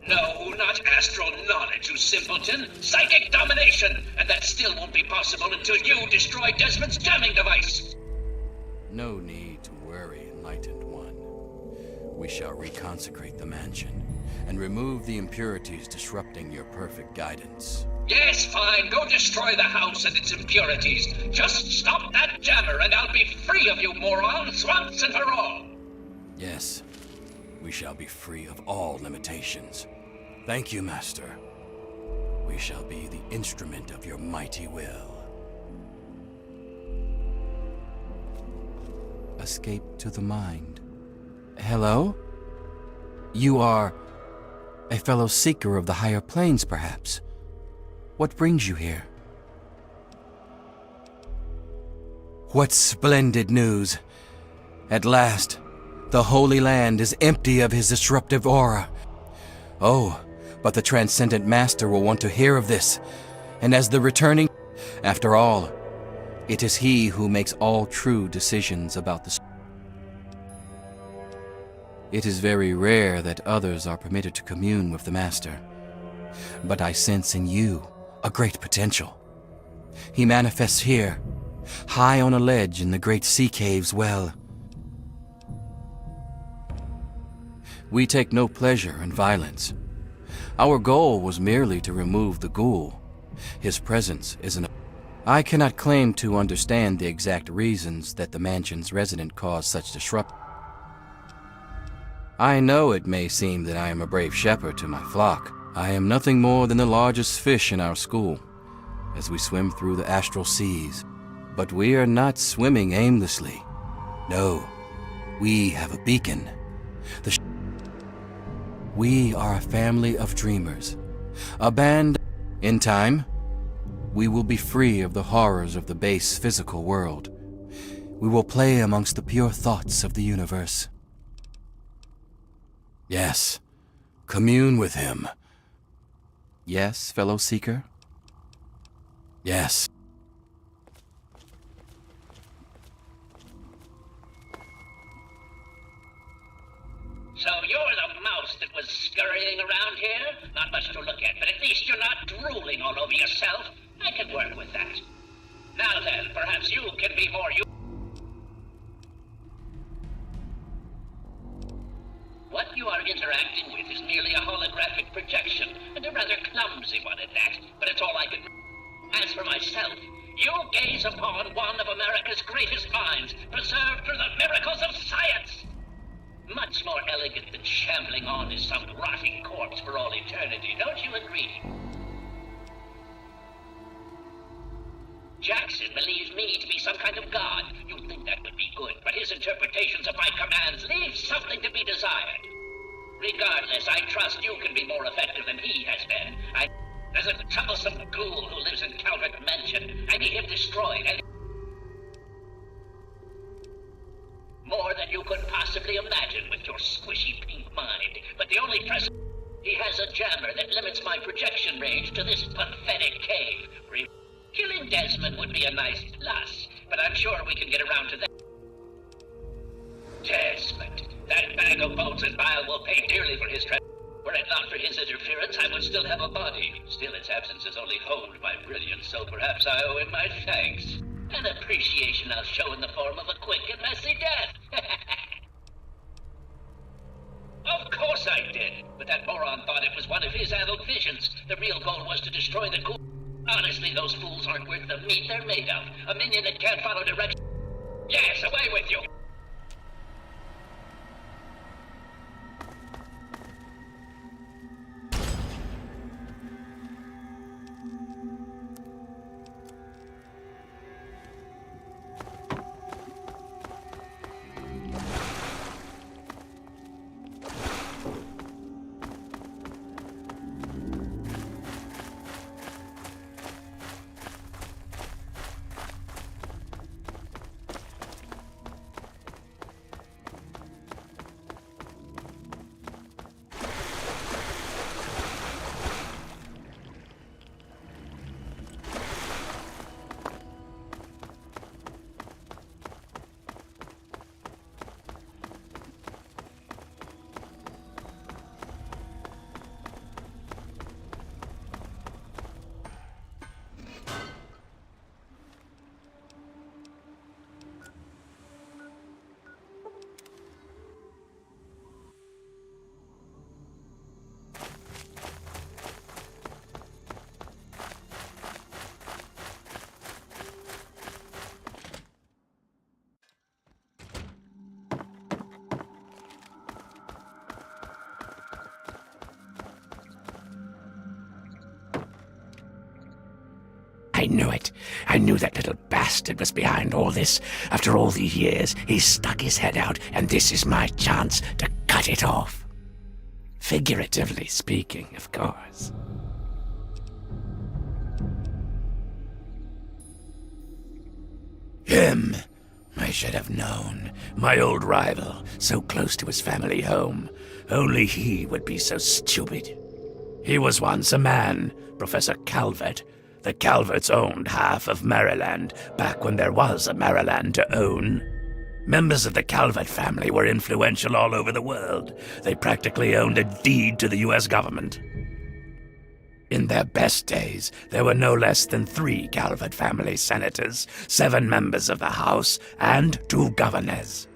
No, not astral knowledge, you simpleton. Psychic domination! And that still won't be possible until you destroy Desmond's jamming device! No need to worry, Enlightened One. We shall reconsecrate the mansion and remove the impurities disrupting your perfect guidance. Yes, fine. Go destroy the house and its impurities. Just stop that jammer and I'll be free of you morons once and for all! Yes, we shall be free of all limitations. Thank you, Master. We shall be the instrument of your mighty will. Escape to the mind. Hello? You are a fellow seeker of the higher planes, perhaps? What brings you here? What splendid news! At last, the Holy Land is empty of his disruptive aura. Oh, but the Transcendent Master will want to hear of this. And as the returning... After all, it is he who makes all true decisions about the... It is very rare that others are permitted to commune with the Master. But I sense in you a great potential. He manifests here, high on a ledge in the great sea cave's well. We take no pleasure in violence. Our goal was merely to remove the ghoul. His presence is an... I cannot claim to understand the exact reasons that the mansion's resident caused such disruption. I know it may seem that I am a brave shepherd to my flock. I am nothing more than the largest fish in our school, as we swim through the astral seas. But we are not swimming aimlessly. No, we have a beacon. We are a family of dreamers, a band. In time, we will be free of the horrors of the base physical world. We will play amongst the pure thoughts of the universe. Yes, commune with him. Yes, fellow seeker? Yes. So you're the mouse that was scurrying around here? Not much to look at, but at least you're not drooling all over yourself. I can work with that. Now then, perhaps you can be more What you are interacting with is merely a holographic projection, and a rather clumsy one at that, but it's all I can... As for myself, you gaze upon one of America's greatest minds, preserved through the miracles of science! Much more elegant than shambling on as some rotting corpse for all eternity, don't you agree? Jackson believes me to be some kind of god. You'd think that would be good, but his interpretations of my commands leave something to be desired. Regardless, I trust you can be more effective than he has been. There's a troublesome ghoul who lives in Calvert Mansion. I need him destroyed, and... More than you could possibly imagine with your squishy pink mind. But the only present... He has a jammer that limits my projection range to this pathetic cave. Killing Desmond would be a nice plus, but I'm sure we can get around to that. Desmond, that bag of bolts and bile will pay dearly for his Were it not for his interference, I would still have a body. Still, its absence has only honed my brilliance, so perhaps I owe him my thanks. An appreciation I'll show in the form of a quick and messy death. Of course I did, but that moron thought it was one of his adult visions. The real goal was to destroy the ghoul. Honestly, those fools aren't worth the meat they're made of. A minion that can't follow directions. Yes, away with you! I knew it. I knew that little bastard was behind all this. After all these years, he's stuck his head out, and this is my chance to cut it off. Figuratively speaking, of course. Him. I should have known. My old rival, so close to his family home. Only he would be so stupid. He was once a man, Professor Calvert. The Calverts owned half of Maryland, back when there was a Maryland to own. Members of the Calvert family were influential all over the world. They practically owned a deed to the U.S. government. In their best days, there were no less than 3 Calvert family senators, 7 members of the House, and 2 governors.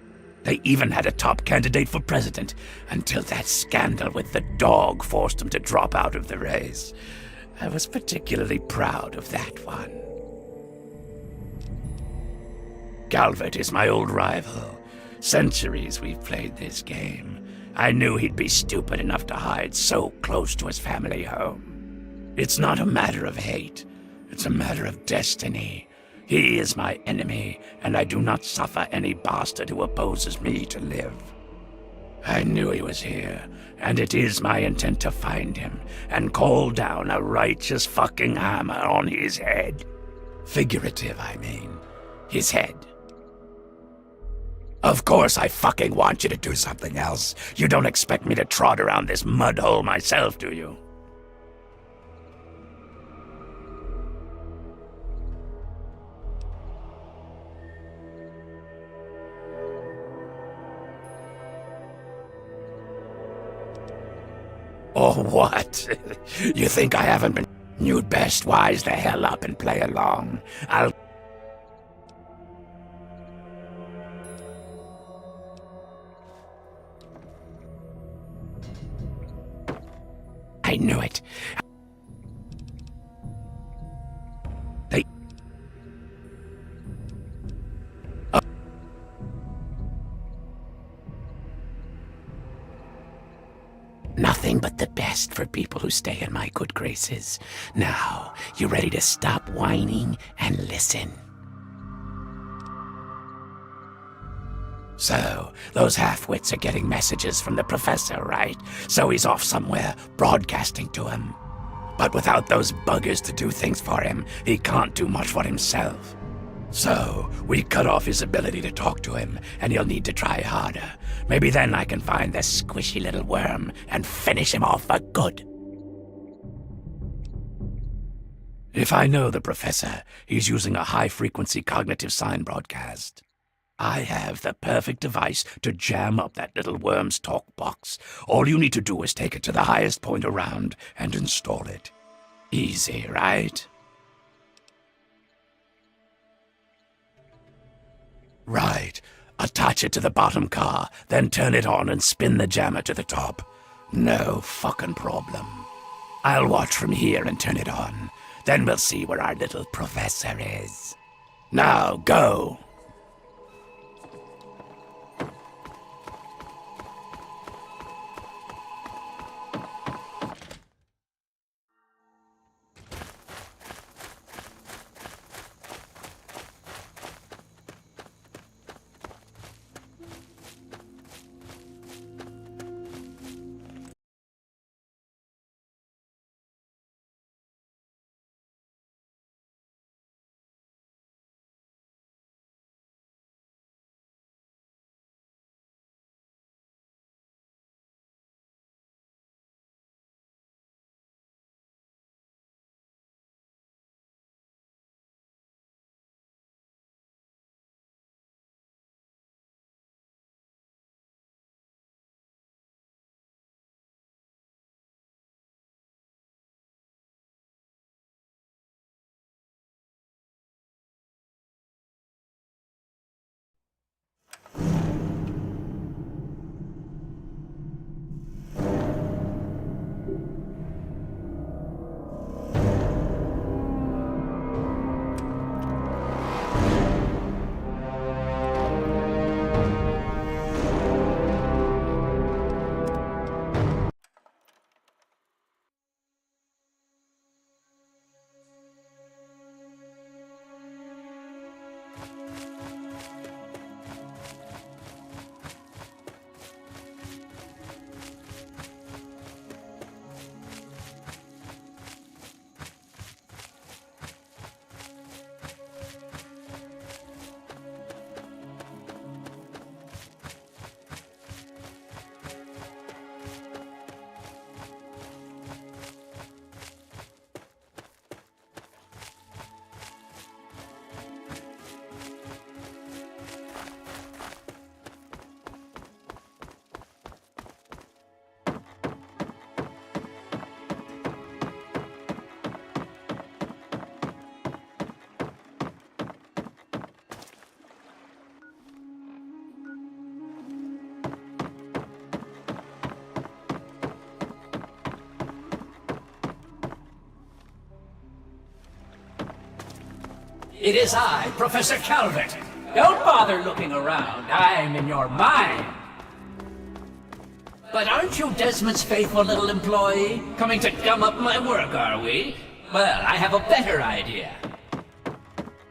They even had a top candidate for president, until that scandal with the dog forced them to drop out of the race. I was particularly proud of that one. Calvert is my old rival. Centuries we've played this game. I knew he'd be stupid enough to hide so close to his family home. It's not a matter of hate. It's a matter of destiny. He is my enemy, and I do not suffer any bastard who opposes me to live. I knew he was here, and it is my intent to find him and call down a righteous fucking hammer on his head. Figurative, I mean. His head. Of course I fucking want you to do something else. You don't expect me to trot around this mud hole myself, do you? Or what? You think I haven't been... You'd best wise the hell up and play along. I knew it. Nothing but the best for people who stay in my good graces. Now, you ready to stop whining and listen? So, those half-wits are getting messages from the professor, right? So he's off somewhere, broadcasting to him. But without those buggers to do things for him, he can't do much for himself. So, we cut off his ability to talk to him, and he'll need to try harder. Maybe then I can find this squishy little worm and finish him off for good. If I know the professor, he's using a high-frequency cognitive sign broadcast. I have the perfect device to jam up that little worm's talk box. All you need to do is take it to the highest point around and install it. Easy, right? Right. Attach it to the bottom car, then turn it on and spin the jammer to the top. No fucking problem. I'll watch from here and turn it on. Then we'll see where our little professor is. Now, go! It is I, Professor Calvert. Don't bother looking around. I'm in your mind. But aren't you Desmond's faithful little employee? Coming to gum up my work, are we? Well, I have a better idea.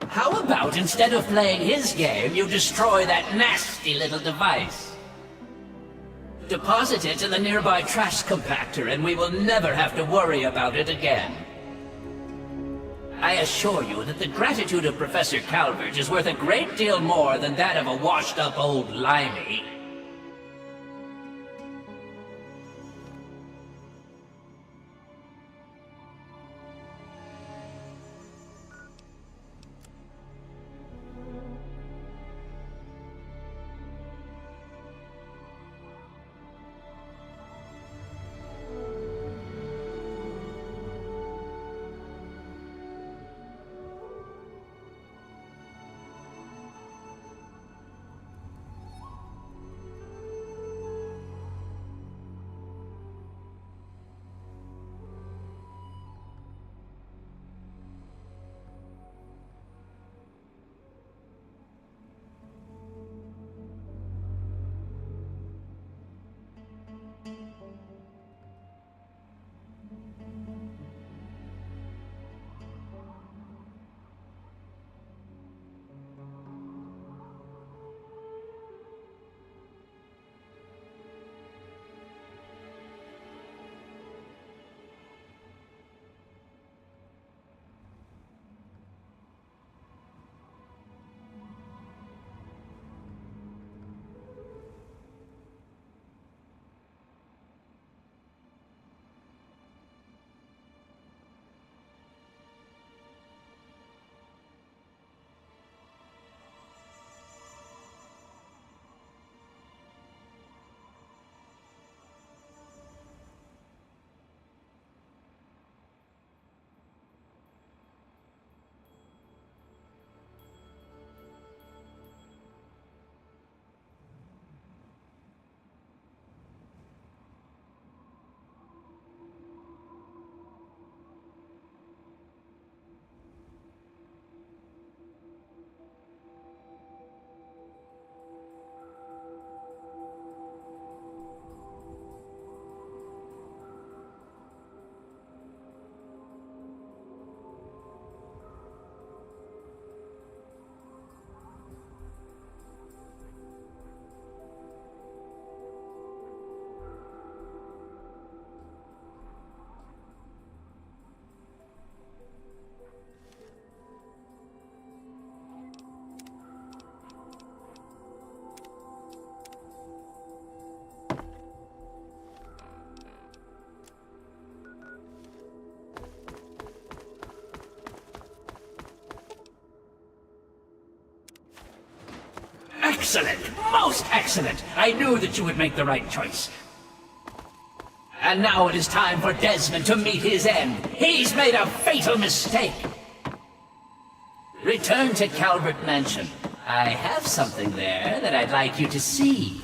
How about instead of playing his game, you destroy that nasty little device? Deposit it in the nearby trash compactor and we will never have to worry about it again. I assure you that the gratitude of Professor Calvert is worth a great deal more than that of a washed-up old limey. Excellent! Most excellent! I knew that you would make the right choice. And now it is time for Desmond to meet his end. He's made a fatal mistake. Return to Calvert Mansion. I have something there that I'd like you to see.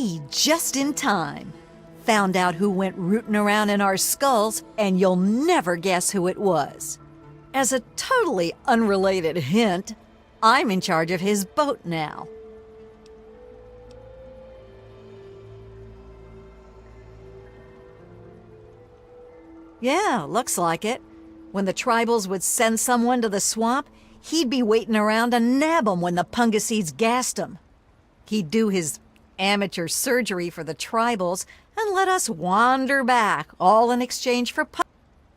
Hey, just in time. Found out who went rooting around in our skulls, and you'll never guess who it was. As a totally unrelated hint, I'm in charge of his boat now. Yeah, looks like it. When the tribals would send someone to the swamp, he'd be waiting around to nab 'em when the Pungasides gassed 'em. He'd do his amateur surgery for the tribals and let us wander back, all in exchange for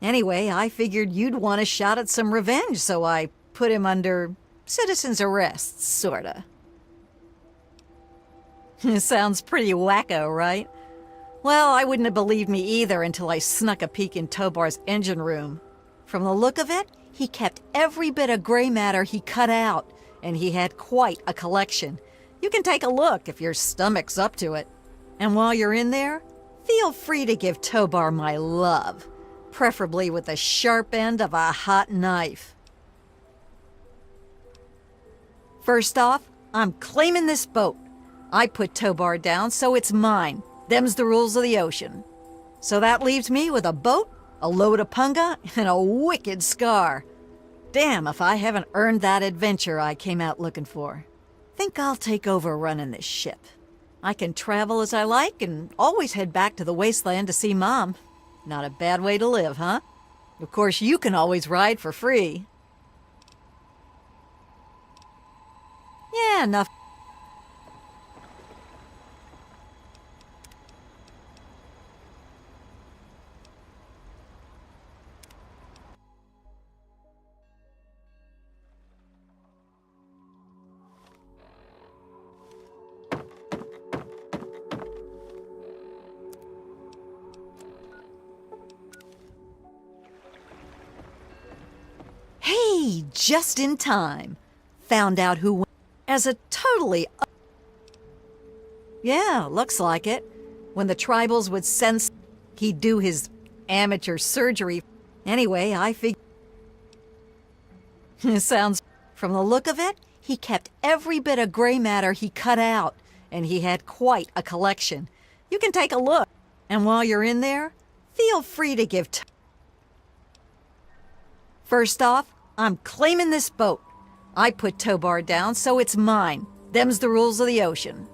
Anyway, I figured you'd want a shot at some revenge, so I put him under citizen's arrest, sorta. Sounds pretty wacko, right? Well, I wouldn't have believed me either until I snuck a peek in Tobar's engine room. From the look of it, he kept every bit of gray matter he cut out, and he had quite a collection. You can take a look if your stomach's up to it. And while you're in there, feel free to give Tobar my love, preferably with the sharp end of a hot knife. First off, I'm claiming this boat. I put Tobar down, so it's mine. Them's the rules of the ocean. So that leaves me with a boat, a load of punga, and a wicked scar. Damn if I haven't earned that adventure I came out looking for. Think I'll take over running this ship. I can travel as I like and always head back to the wasteland to see Mom. Not a bad way to live, huh? Of course, you can always ride for free. Yeah, enough. Hey, just in time. Found out who went as a totally... Yeah, looks like it. When the tribals would send... He'd do his amateur surgery. Anyway, I figured... Sounds... From the look of it, he kept every bit of gray matter he cut out, and he had quite a collection. You can take a look. And while you're in there, feel free to give... First off, I'm claiming this boat. I put Tobar down, so it's mine. Them's the rules of the ocean.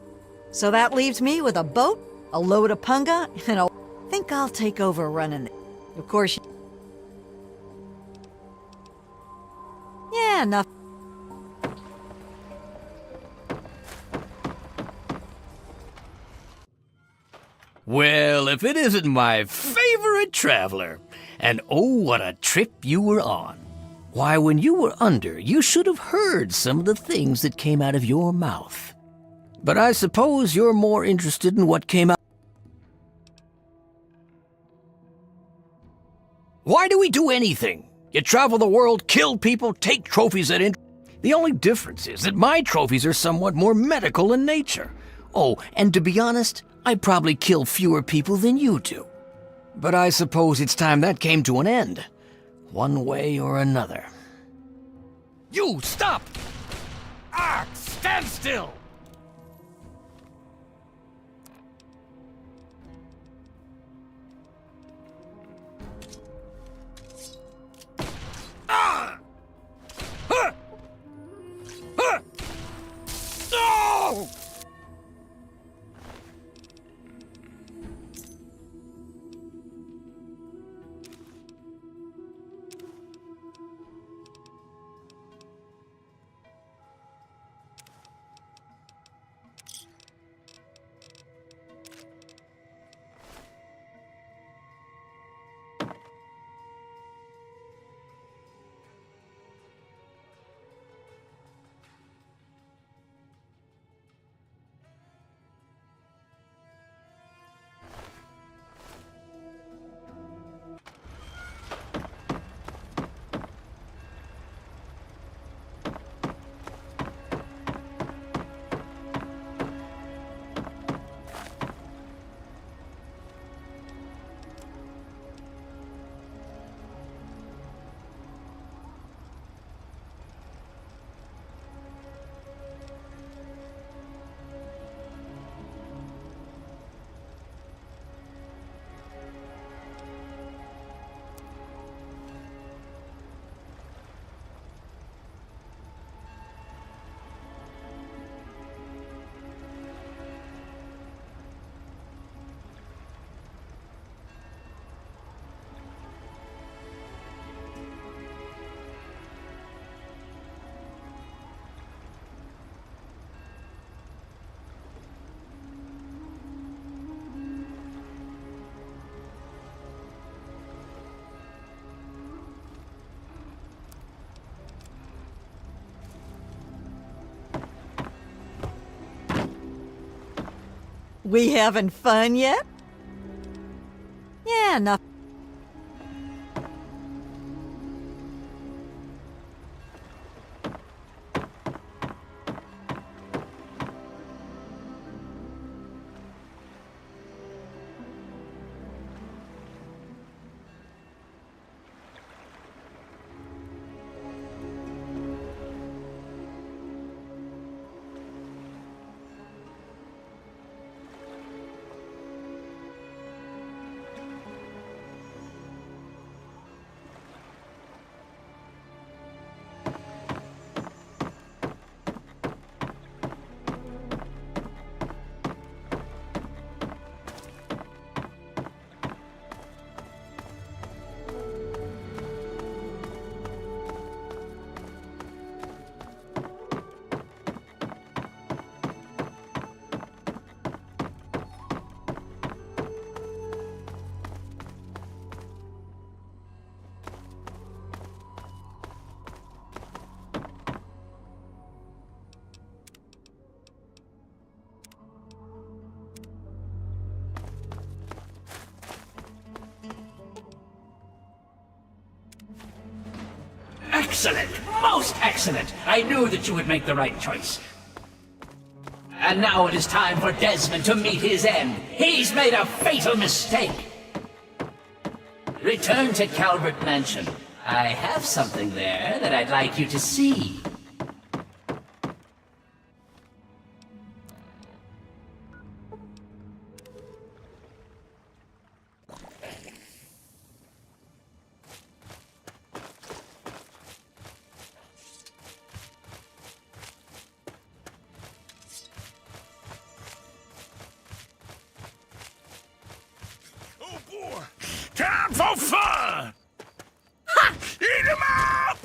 So that leaves me with a boat, a load of punga, and I think I'll take over running it. Of course, yeah, enough. Well, if it isn't my favorite traveler. And oh, what a trip you were on. Why, when you were under, you should have heard some of the things that came out of your mouth. But I suppose you're more interested in what came out. Why do we do anything? You travel the world, kill people, take trophies at The only difference is that my trophies are somewhat more medical in nature. Oh, and to be honest, I probably kill fewer people than you do. But I suppose it's time that came to an end, one way or another. You, stop! Ah, stand still! Ah! Huh! Huh! No! We having fun yet? Yeah, enough. Excellent! Most excellent! I knew that you would make the right choice. And now it is time for Desmond to meet his end. He's made a fatal mistake. Return to Calvert Mansion. I have something there that I'd like you to see. Oh boy! Time for fun! Ha! Eat him up!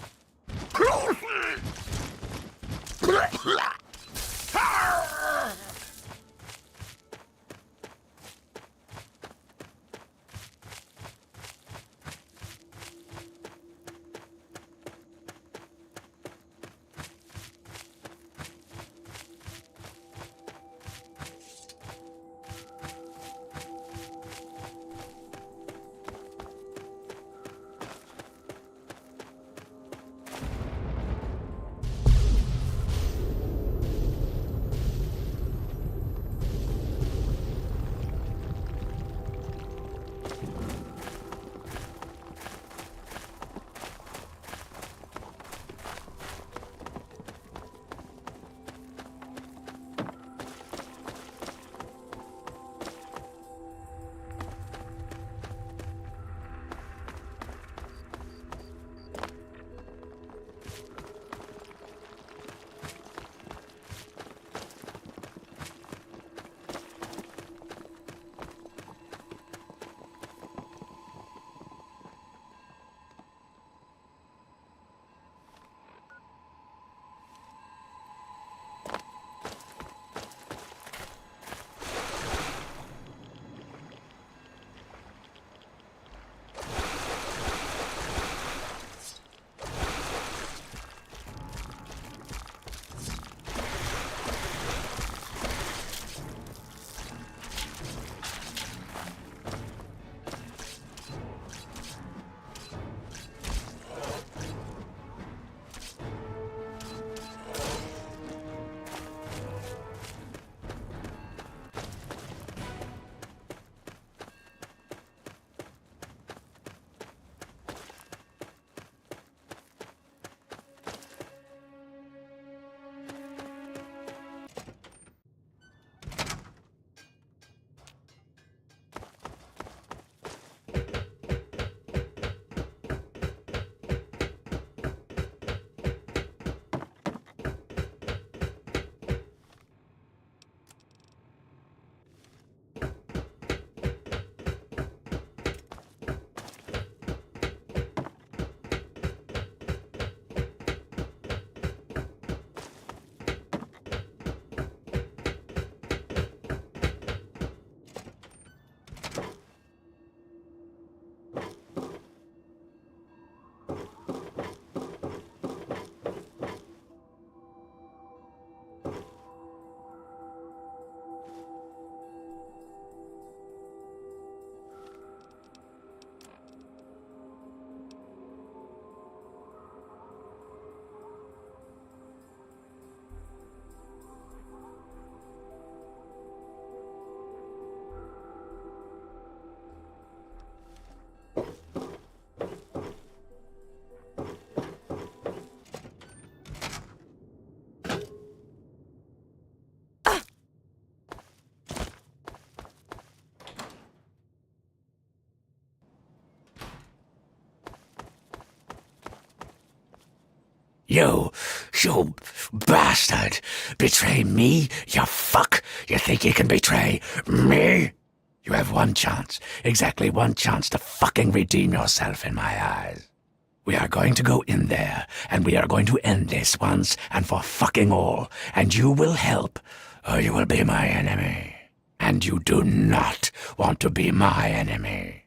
You bastard! Betray me, you fuck! You think you can betray me? You have one chance, exactly one chance to fucking redeem yourself in my eyes. We are going to go in there, and we are going to end this once and for fucking all, and you will help, or you will be my enemy. And you do not want to be my enemy.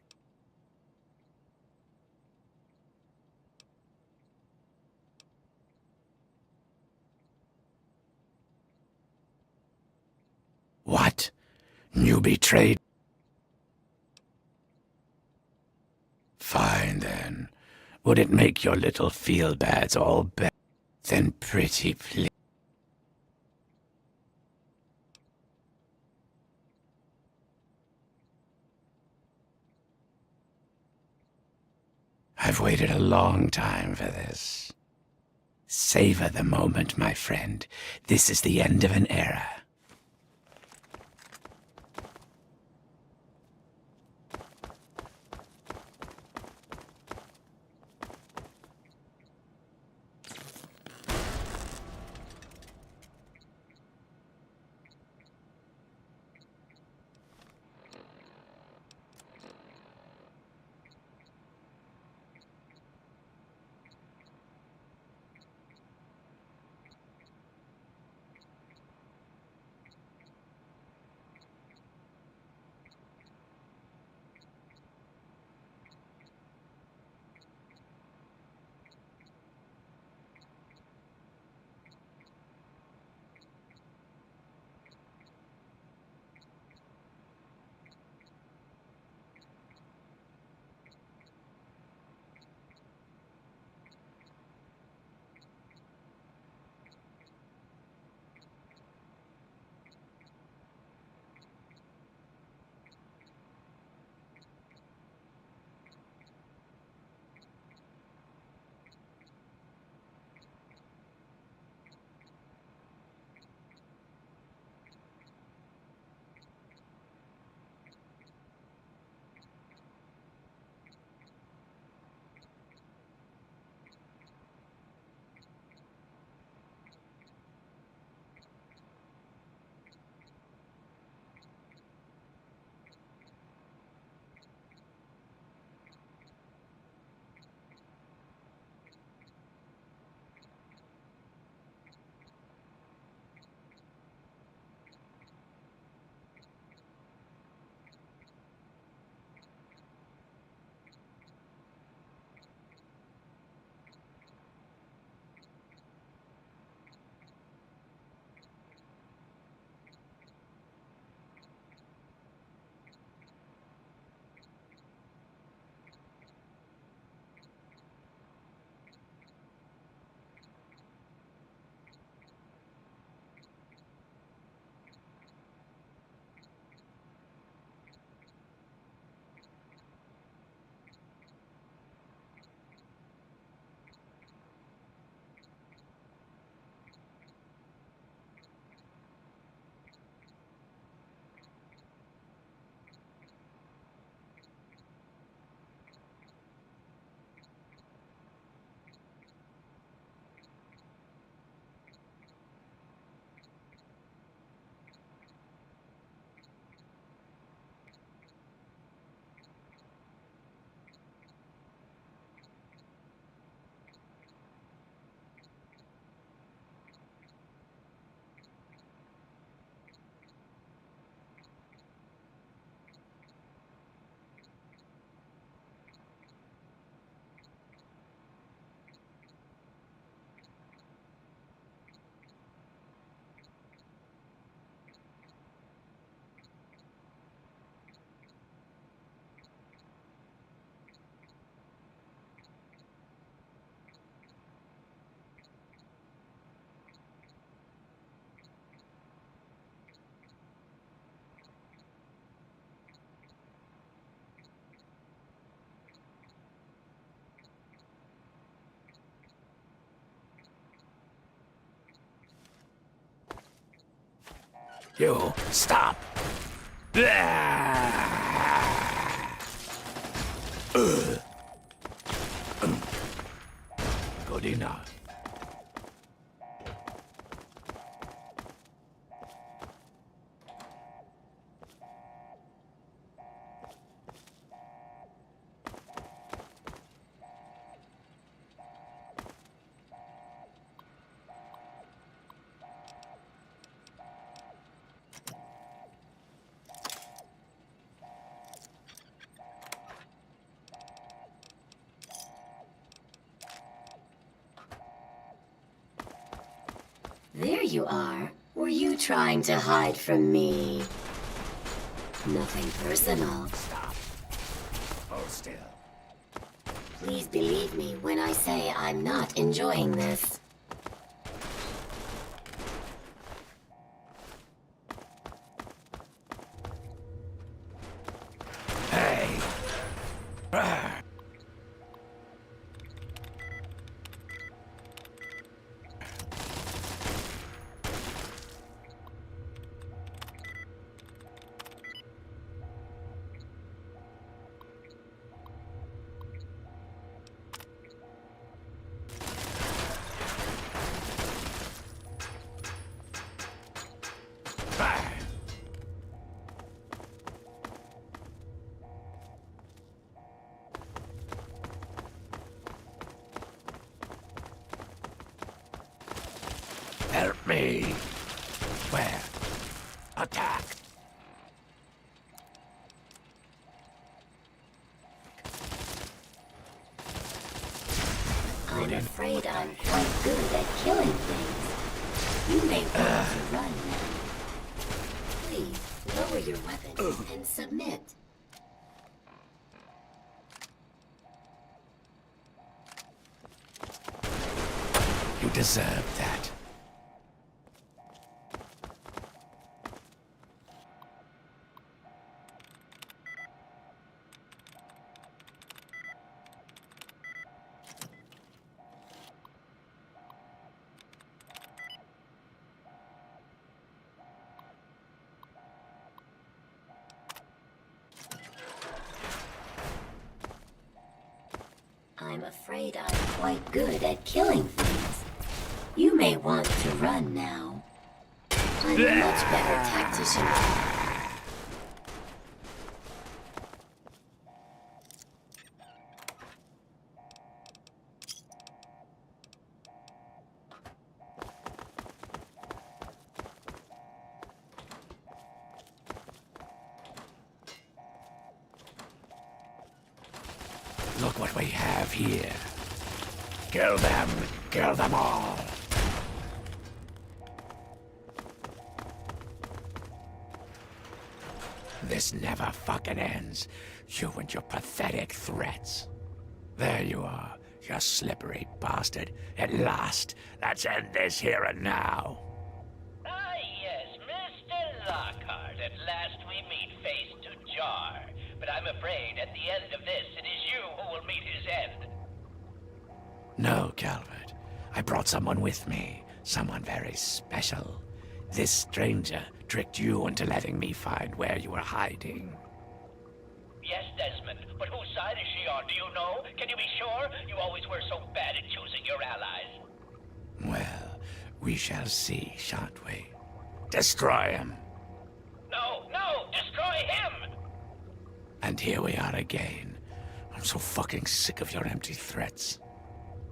What? You betrayed? Fine, then. Would it make your little feel-bads all better? Then pretty please. I've waited a long time for this. Savor the moment, my friend. This is the end of an era. You stop. Good enough. you are. Were you trying to hide from me? Nothing personal. Stop. Hold still. Please believe me when I say I'm not enjoying this. Hey. Help me. Where? Attack. I'm afraid I'm quite good at killing things. You may want to run now. Please, lower your weapon and submit. You deserve that. I'm afraid I'm quite good at killing things. You may want to run now. I'm a much better tactician. Look what we have here. Kill them all. This never fucking ends. You and your pathetic threats. There you are, you slippery bastard. At last, let's end this here and now. Ah, yes, Mr. Lockhart. At last we meet face to jar. But I'm afraid at the end of this, it is you who will meet his end. No, Calvert. I brought someone with me. Someone very special. This stranger tricked you into letting me find where you were hiding. Yes, Desmond, but whose side is she on? Do you know? Can you be sure? You always were so bad at choosing your allies. Well, we shall see, shan't we? Destroy him. No, destroy him! And here we are again. I'm so fucking sick of your empty threats.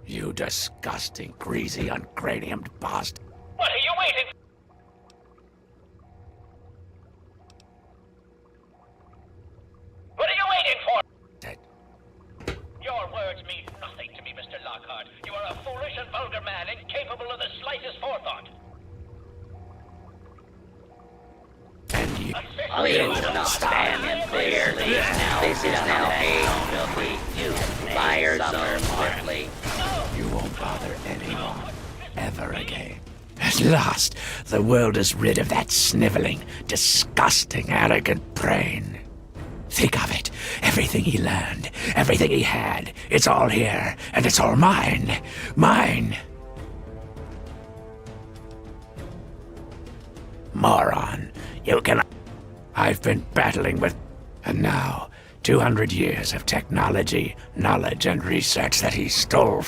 You disgusting, greasy, uncraniumed bastard. What are you waiting for? What are you waiting for? Dead. Your words mean nothing to me, Mr. Lockhart. You are a foolish and vulgar man, incapable of the slightest forethought. And you... Please do not stand in clear. This is now a filthy fire zone swiftly. You won't bother anyone ever again. At last, the world is rid of that sniveling, disgusting, arrogant brain. Think of it. Everything he learned, everything he had, it's all here, and it's all mine. Mine. Moron. You can... I've been battling with... And now, 200 years of technology, knowledge, and research that he stole.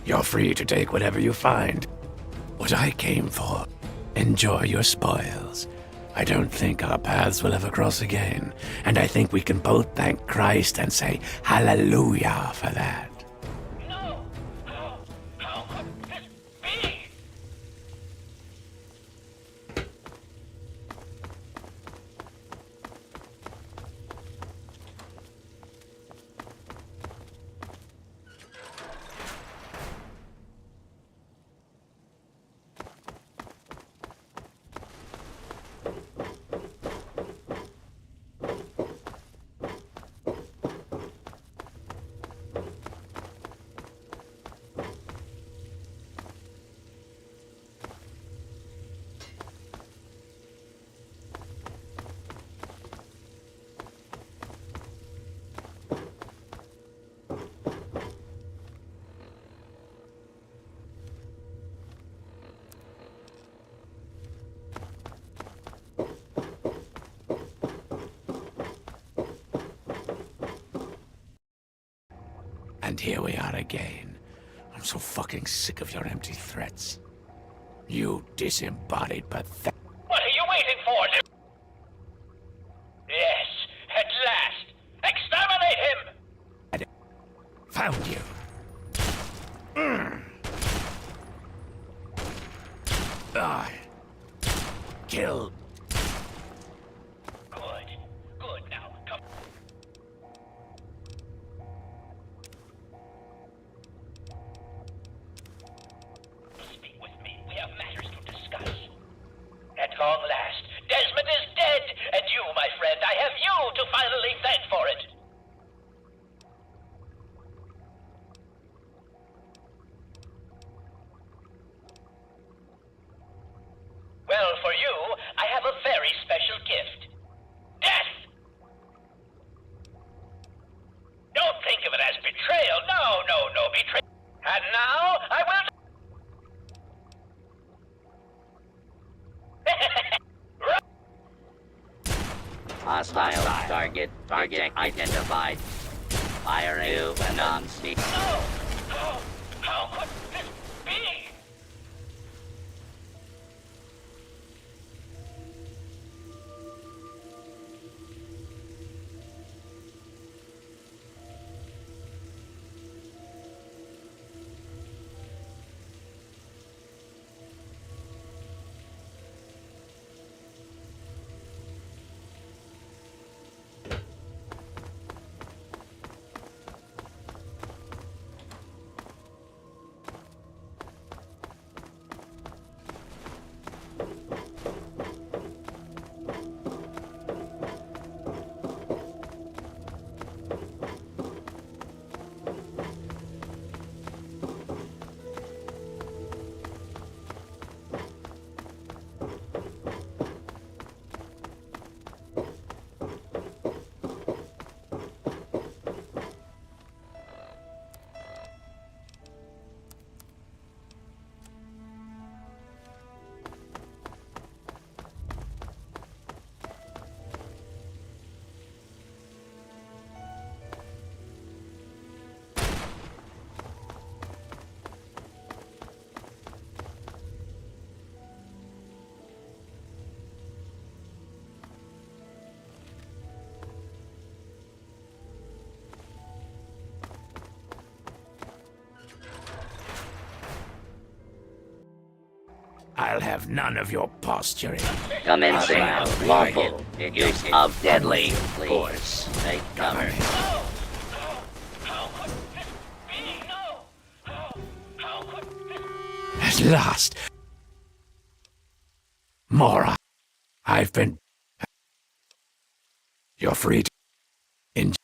You're free to take whatever you find. What I came for. Enjoy your spoils. I don't think our paths will ever cross again, and I think we can both thank Christ and say hallelujah for that. No! How could this be? And here we are again. I'm so fucking sick of your empty threats. You disembodied pathetic. What are you waiting for? Yes, at last. Exterminate him! Found you. Kill. Good. Good. Now, come. Speak with me. We have matters to discuss. At long last, Desmond is dead, and you, my friend, I have you to finally thank for it. Well, for you, I have a very special gift. Death! Don't think of it as betrayal. No, betrayal. And now, I will... Hostile target identified. Firing non-speak. No! How could this be? I'll have none of your posturing. Commencing lawful use of deadly force. Take cover. How could this be? No! How could this... At last. Mora, I've been... You're free to... enjoy.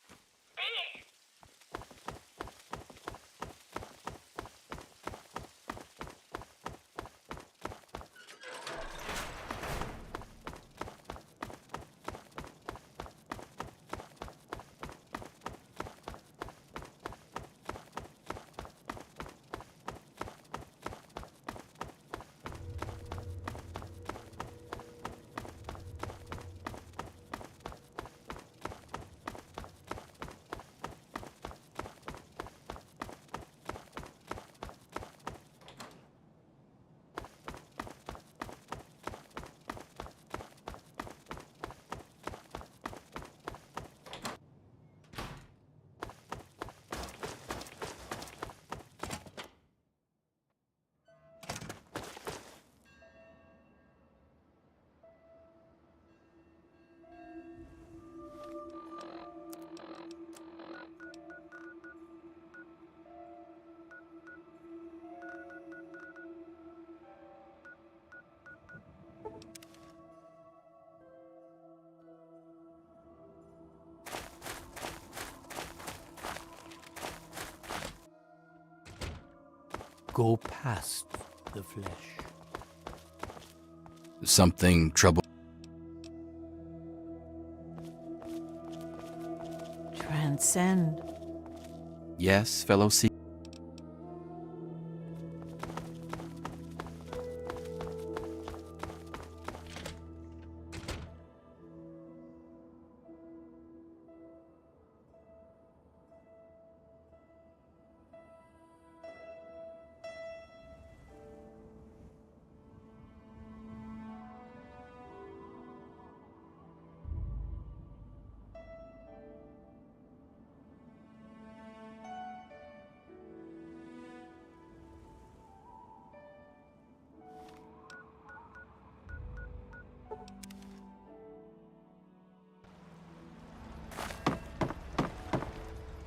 Go past the flesh. Something trouble. Transcend. Yes, fellow seekers.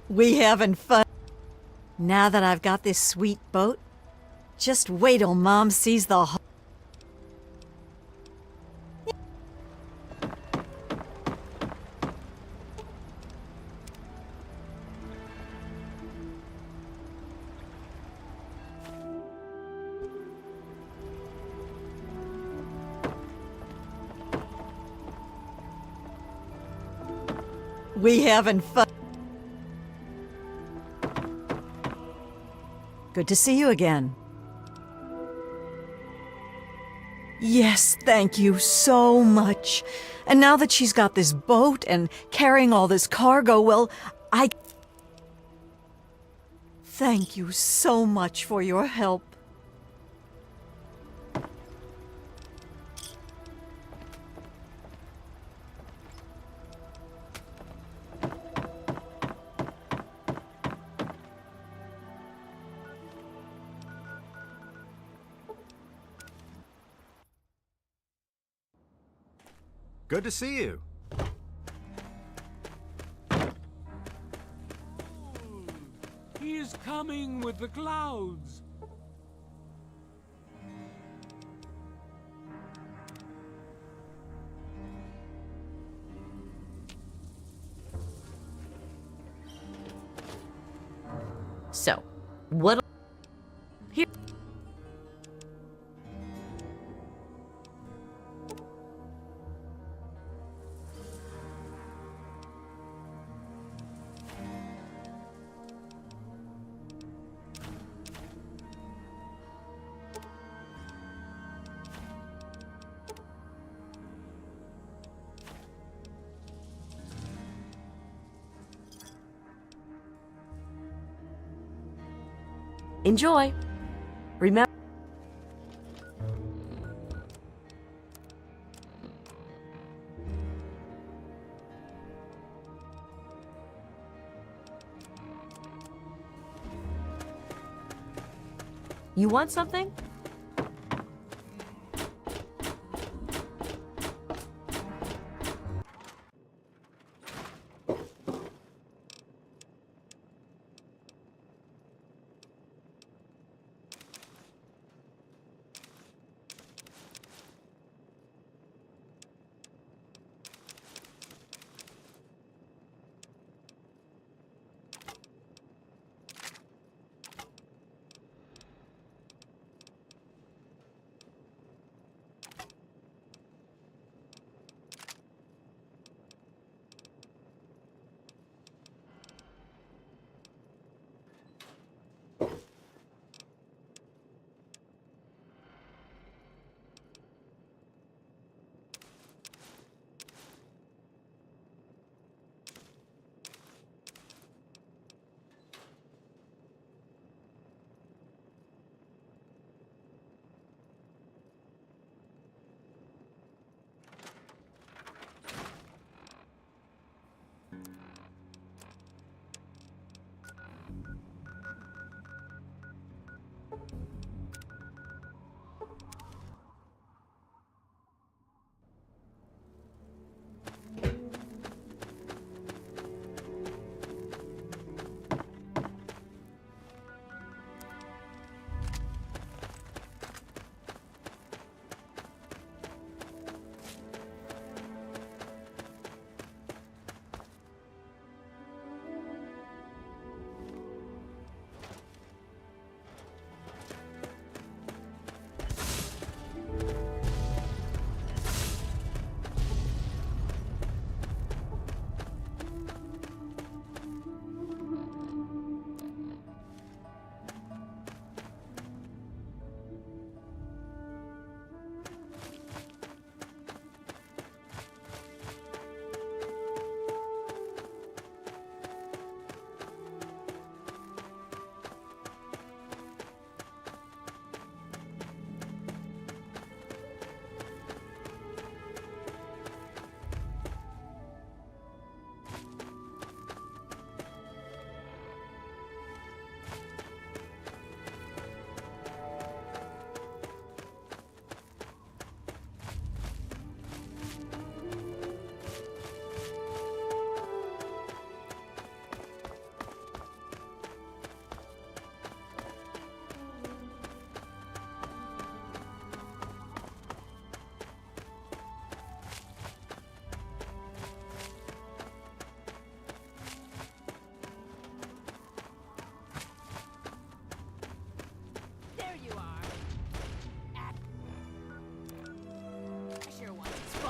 We having fun? Now that I've got this sweet boat, just wait till Mom sees the whole... We having fun? Good to see you again. Yes, thank you so much. And now that she's got this boat and carrying all this cargo, well, I... Thank you so much for your help. Good to see you. He is coming with the clouds. So, what... Here... Enjoy. Remember... You want something?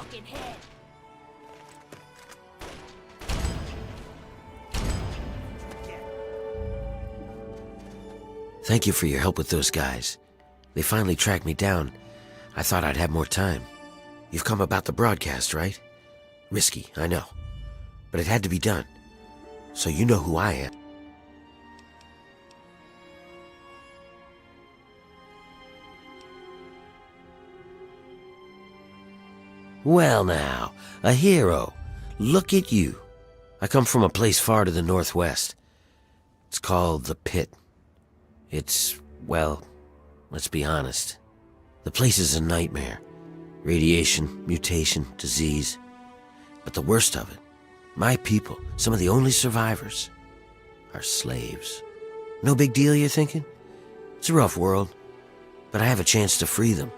fucking head. Thank you for your help with those guys. They finally tracked me down. I thought I'd have more time. You've come about the broadcast, right? Risky, I know. But it had to be done. So you know who I am. Well now, a hero. Look at you. I come from a place far to the northwest. It's called the Pit. It's, well, let's be honest. The place is a nightmare. Radiation, mutation, disease. But the worst of it, my people, some of the only survivors, are slaves. No big deal, you're thinking? It's a rough world, but I have a chance to free them.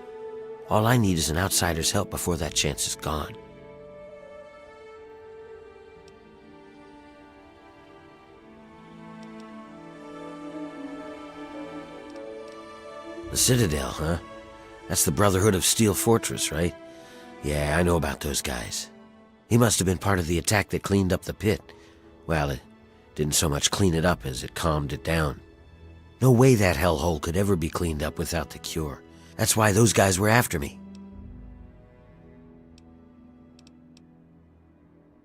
All I need is an outsider's help before that chance is gone. The Citadel, huh? That's the Brotherhood of Steel Fortress, right? Yeah, I know about those guys. He must have been part of the attack that cleaned up the pit. Well, it didn't so much clean it up as it calmed it down. No way that hellhole could ever be cleaned up without the cure. That's why those guys were after me.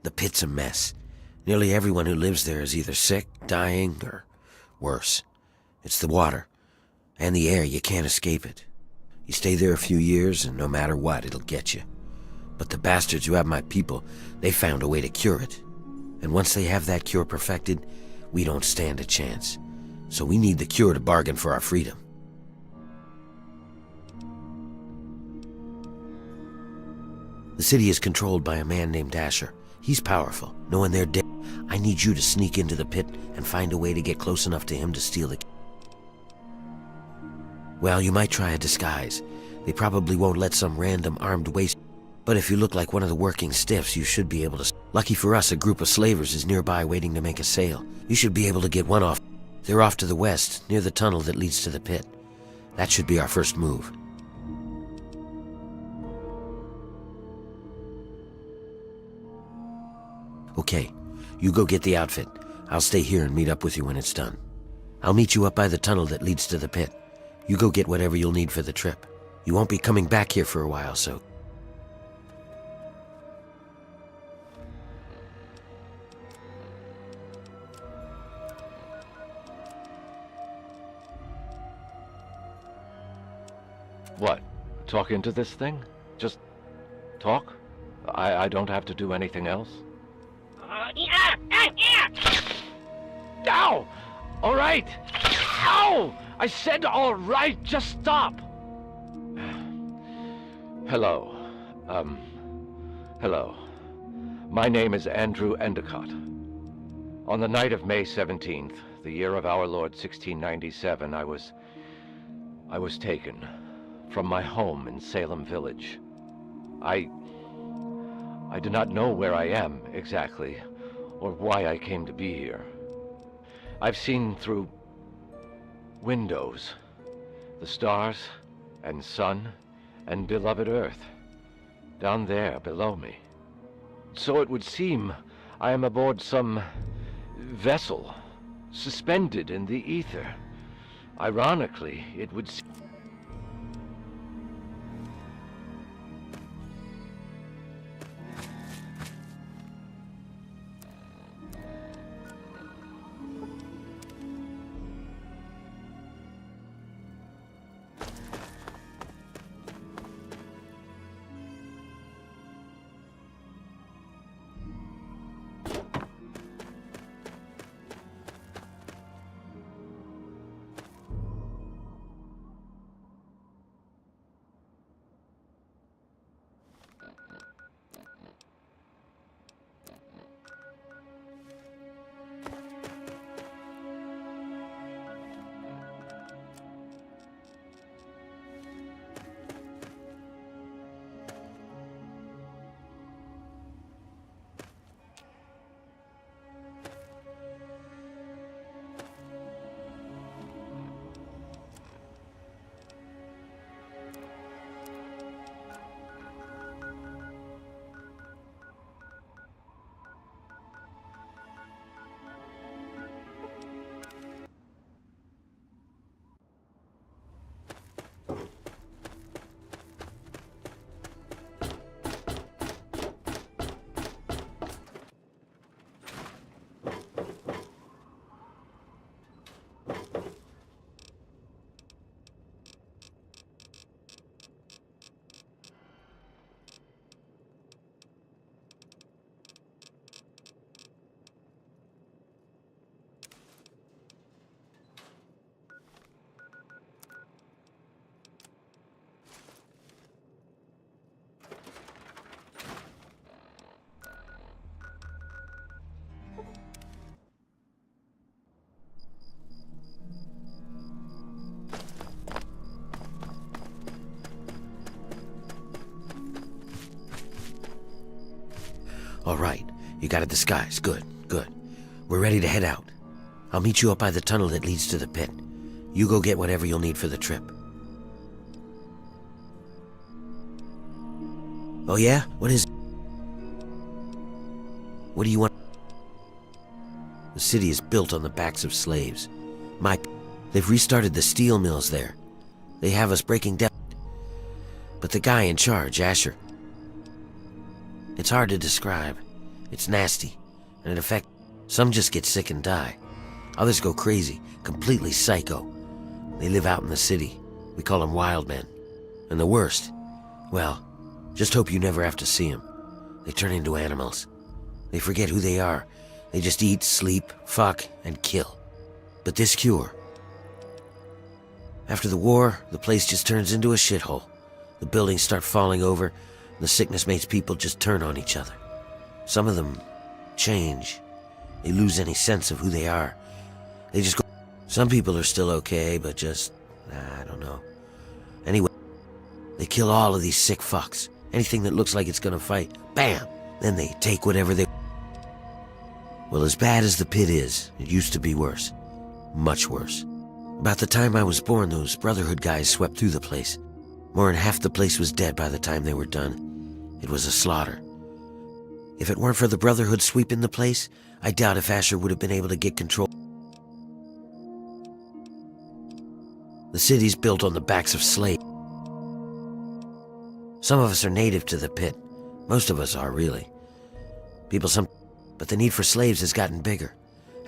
The pit's a mess. Nearly everyone who lives there is either sick, dying, or worse. It's the water. And the air, you can't escape it. You stay there a few years, and no matter what, it'll get you. But the bastards who have my people, they found a way to cure it. And once they have that cure perfected, we don't stand a chance. So we need the cure to bargain for our freedom. The city is controlled by a man named Asher. He's powerful. Knowing they're dead, I need you to sneak into the pit and find a way to get close enough to him to steal the... Well, you might try a disguise. They probably won't let some random armed waste... But if you look like one of the working stiffs, you should be able to... Lucky for us, a group of slavers is nearby waiting to make a sale. You should be able to get one off. They're off to the west, near the tunnel that leads to the pit. That should be our first move. Okay, you go get the outfit. I'll stay here and meet up with you when it's done. I'll meet you up by the tunnel that leads to the pit. You go get whatever you'll need for the trip. You won't be coming back here for a while, so... What? Talk into this thing? Just talk? I don't have to do anything else? Ow! All right! Ow! I said all right, just stop! Hello. Hello. My name is Andrew Endicott. On the night of May 17th, the year of our Lord 1697, I was taken from my home in Salem Village. I do not know where I am exactly, or why I came to be here. I've seen through windows the stars and sun and beloved Earth down there below me. So it would seem I am aboard some vessel suspended in the ether. Ironically, it would seem... All right, you got a disguise. Good, good. We're ready to head out. I'll meet you up by the tunnel that leads to the pit. You go get whatever you'll need for the trip. Oh yeah? What is it? What do you want? The city is built on the backs of slaves. They've restarted the steel mills there. They have us breaking down. But the guy in charge, Asher, it's hard to describe. It's nasty, and it affects. Some just get sick and die. Others go crazy, completely psycho. They live out in the city. We call them wild men. And the worst, well, just hope you never have to see them. They turn into animals. They forget who they are. They just eat, sleep, fuck, and kill. But this cure. After the war, the place just turns into a shithole. The buildings start falling over, and the sickness makes people just turn on each other. Some of them change. They lose any sense of who they are. They just go. Some people are still okay, but just, I don't know. Anyway, they kill all of these sick fucks. Anything that looks like it's gonna fight, bam! Then they take whatever they... Well, as bad as the pit is, it used to be worse. Much worse. About the time I was born, those Brotherhood guys swept through the place. More than half the place was dead by the time they were done. It was a slaughter. If it weren't for the Brotherhood sweeping the place, I doubt if Asher would have been able to get control. The city's built on the backs of slaves. Some of us are native to the pit. Most of us are, really. But the need for slaves has gotten bigger.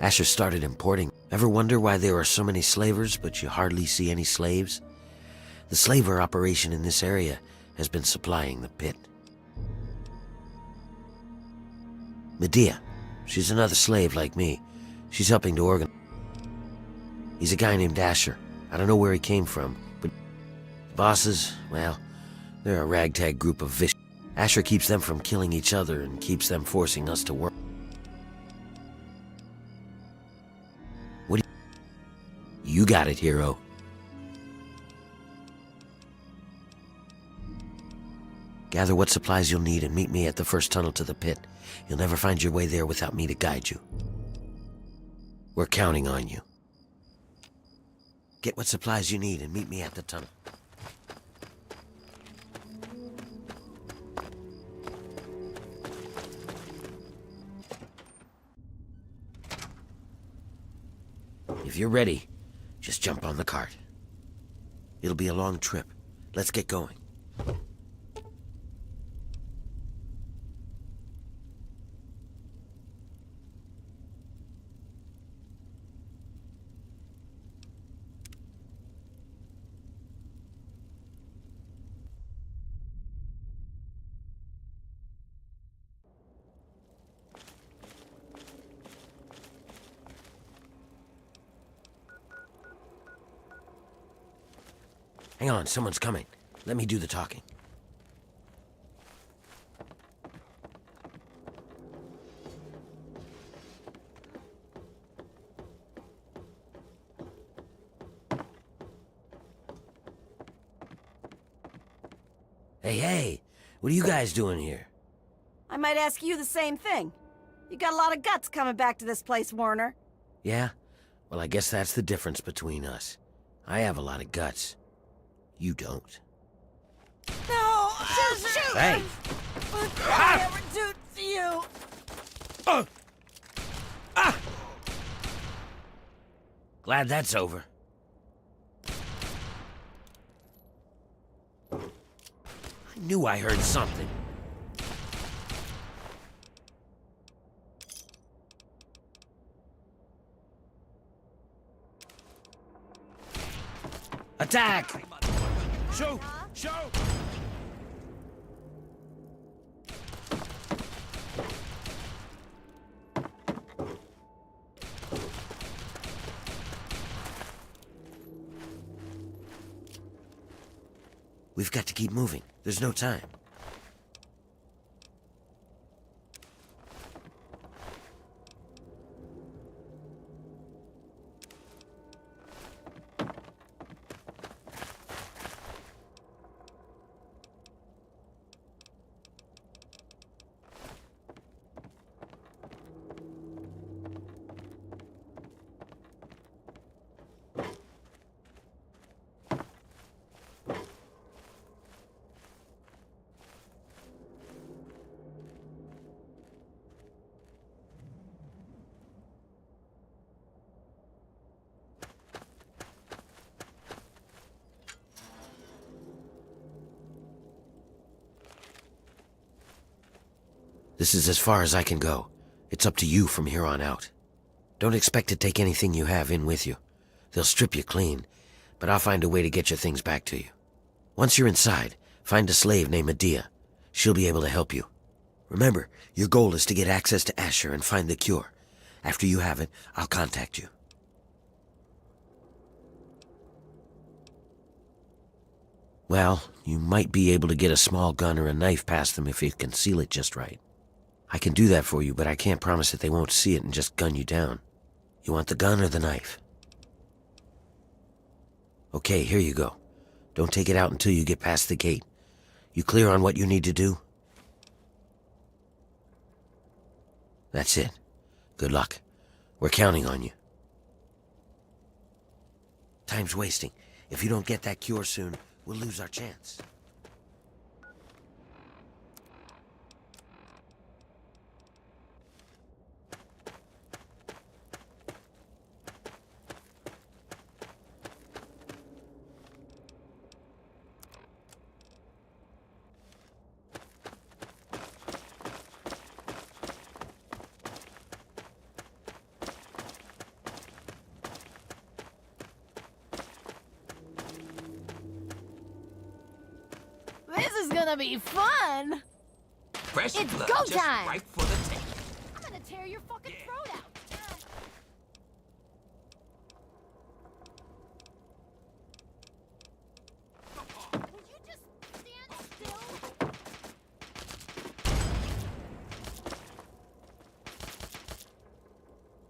Asher started importing. Ever wonder why there are so many slavers, but you hardly see any slaves? The slaver operation in this area has been supplying the pit. Medea, she's another slave like me. She's helping to organize. He's a guy named Asher. I don't know where he came from, but bosses, well, they're a ragtag group of vicious. Asher keeps them from killing each other and keeps them forcing us to work. What do you got it, hero. Gather what supplies you'll need and meet me at the first tunnel to the pit. You'll never find your way there without me to guide you. We're counting on you. Get what supplies you need and meet me at the tunnel. If you're ready, just jump on the cart. It'll be a long trip. Let's get going. Hang on, someone's coming. Let me do the talking. Hey, what are you guys doing here? I might ask you the same thing. You got a lot of guts coming back to this place, Warner. Yeah? Well, I guess that's the difference between us. I have a lot of guts. You don't. No! Shoot! Hey! What did I ever do to you? Glad that's over. I knew I heard something. Attack! Shoot! Shoot! We've got to keep moving. There's no time. This is as far as I can go. It's up to you from here on out. Don't expect to take anything you have in with you. They'll strip you clean, but I'll find a way to get your things back to you. Once you're inside, find a slave named Medea. She'll be able to help you. Remember, your goal is to get access to Asher and find the cure. After you have it, I'll contact you. Well, you might be able to get a small gun or a knife past them if you conceal it just right. I can do that for you, but I can't promise that they won't see it and just gun you down. You want the gun or the knife? Okay, here you go. Don't take it out until you get past the gate. You clear on what you need to do? That's it. Good luck. We're counting on you. Time's wasting. If you don't get that cure soon, we'll lose our chance. This is gonna be fun! Fresh It's blood, go just time! right for the taking. I'm gonna tear your fucking throat out! Will you just stand still?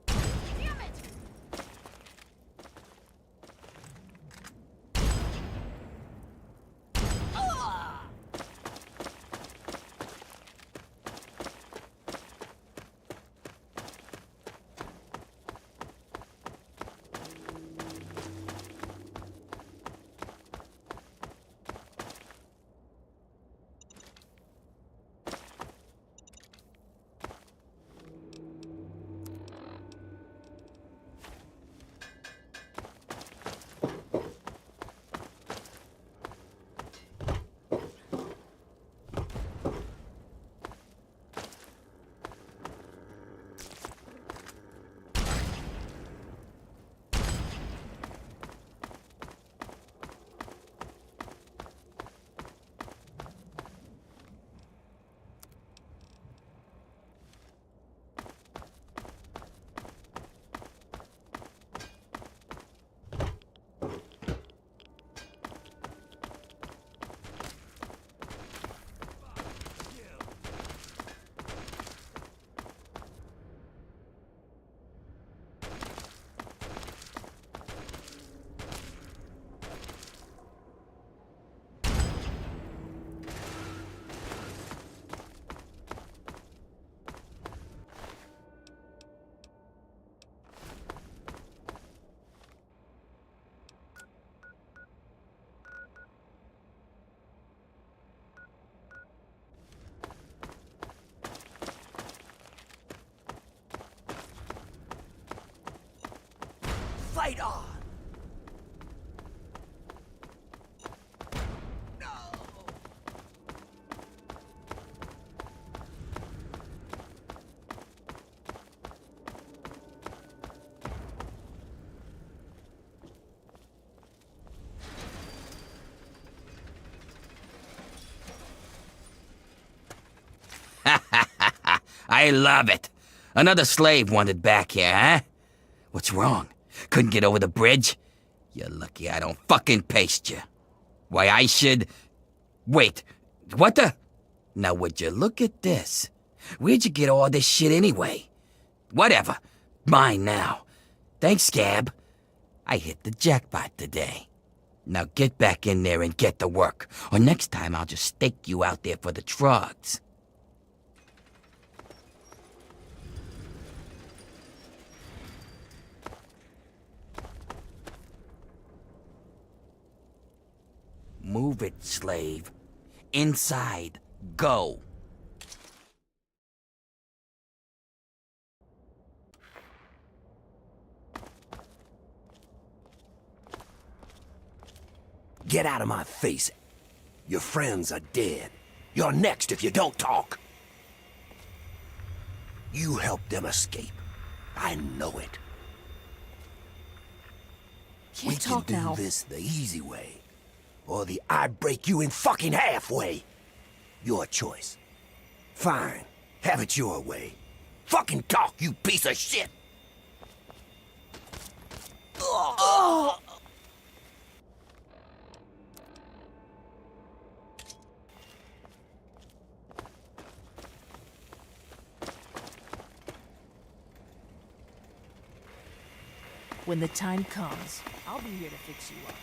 Damn it! Fight on! I love it. Another slave wanted back here, huh? What's wrong? Couldn't get over the bridge? You're lucky I don't fucking paste you. Why, I should... Wait, what the... Now would you look at this? Where'd you get all this shit anyway? Whatever. Mine now. Thanks, Scab. I hit the jackpot today. Now get back in there and get to work, or next time I'll just stake you out there for the drugs. Move it, slave. Inside. Go. Get out of my face. Your friends are dead. You're next if you don't talk. You helped them escape. I know it. Can't We talk can do now. this the easy way, or the I break you in fucking half way. Your choice. Fine. Have it your way. Fucking talk, you piece of shit! Oh. When the time comes, I'll be here to fix you up.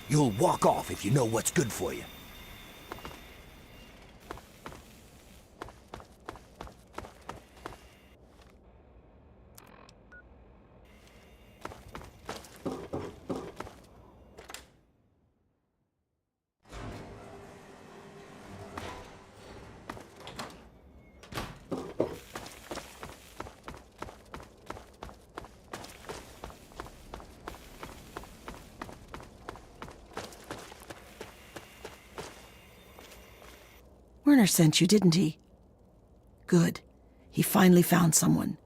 You'll walk off if you know what's good for you. Werner sent you, didn't he? Good. He finally found someone.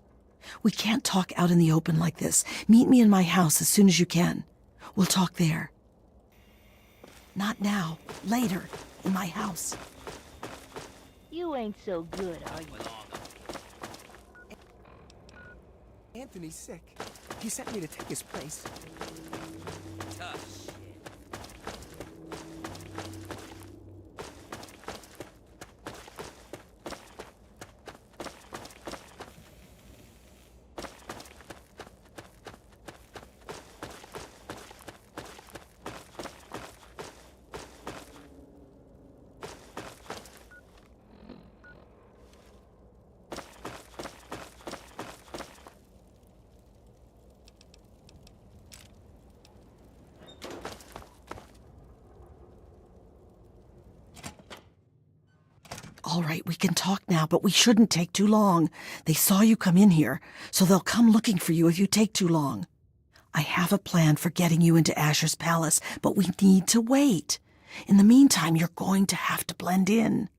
We can't talk out in the open like this. Meet me in my house as soon as you can. We'll talk there. Not now. Later. In my house. You ain't so good, are you? Anthony's sick. He sent me to take his place. All right, we can talk now, but we shouldn't take too long. They saw you come in here, so they'll come looking for you if you take too long. I have a plan for getting you into Asher's palace, but we need to wait. In the meantime, you're going to have to blend in.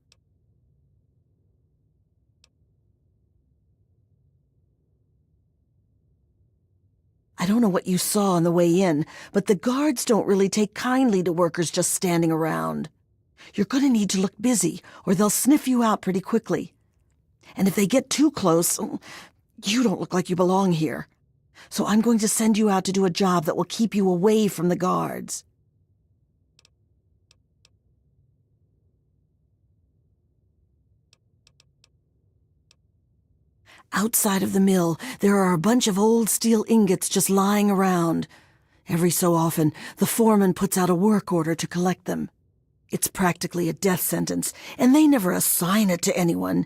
I don't know what you saw on the way in, but the guards don't really take kindly to workers just standing around. You're going to need to look busy, or they'll sniff you out pretty quickly. And if they get too close, you don't look like you belong here. So I'm going to send you out to do a job that will keep you away from the guards. Outside of the mill, there are a bunch of old steel ingots just lying around. Every so often, the foreman puts out a work order to collect them. It's practically a death sentence, and they never assign it to anyone.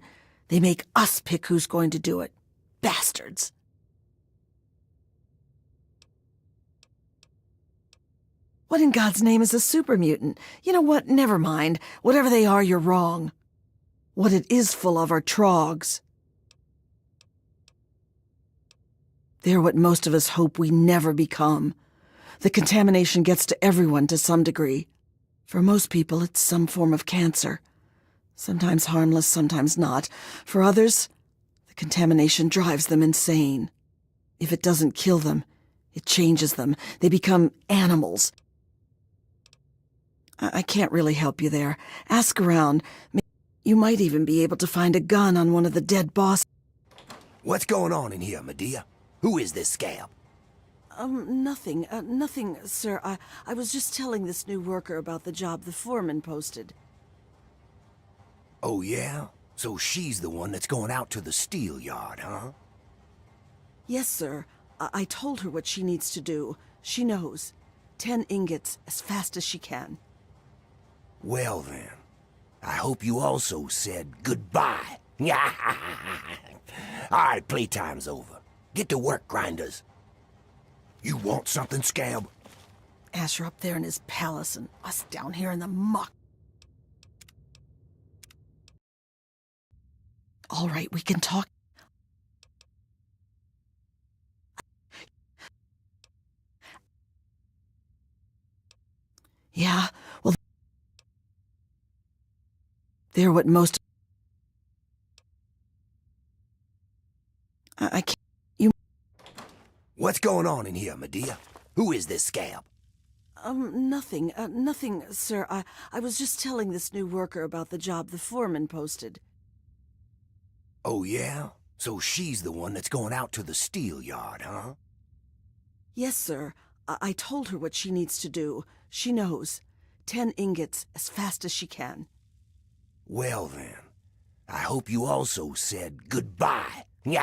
They make us pick who's going to do it. Bastards. What in God's name is a super mutant? You know what? Never mind. Whatever they are, you're wrong. What it is full of are trogs. They're what most of us hope we never become. The contamination gets to everyone to some degree. For most people, it's some form of cancer. Sometimes harmless, sometimes not. For others, the contamination drives them insane. If it doesn't kill them, it changes them. They become animals. I can't really help you there. Ask around. You might even be able to find a gun on one of the dead bosses. What's going on in here, Medea? Who is this scab? Nothing, sir. I was just telling this new worker about the job the foreman posted. Oh, yeah? So she's the one that's going out to the steel yard, huh? Yes, sir. I told her what she needs to do. She knows. 10 ingots as fast as she can. Well, then. I hope you also said goodbye. All right, playtime's over. Get to work, grinders. You want something, scab? Asher up there in his palace and us down here in the muck. All right, we can talk. Yeah, well, They're what most... I can't... You... What's going on in here, Medea? Who is this scab? Nothing. Nothing, sir. I was just telling this new worker about the job the foreman posted. Oh, yeah? So she's the one that's going out to the steel yard, huh? Yes, sir. I told her what she needs to do. She knows. 10 ingots as fast as she can. Well, then. I hope you also said goodbye. All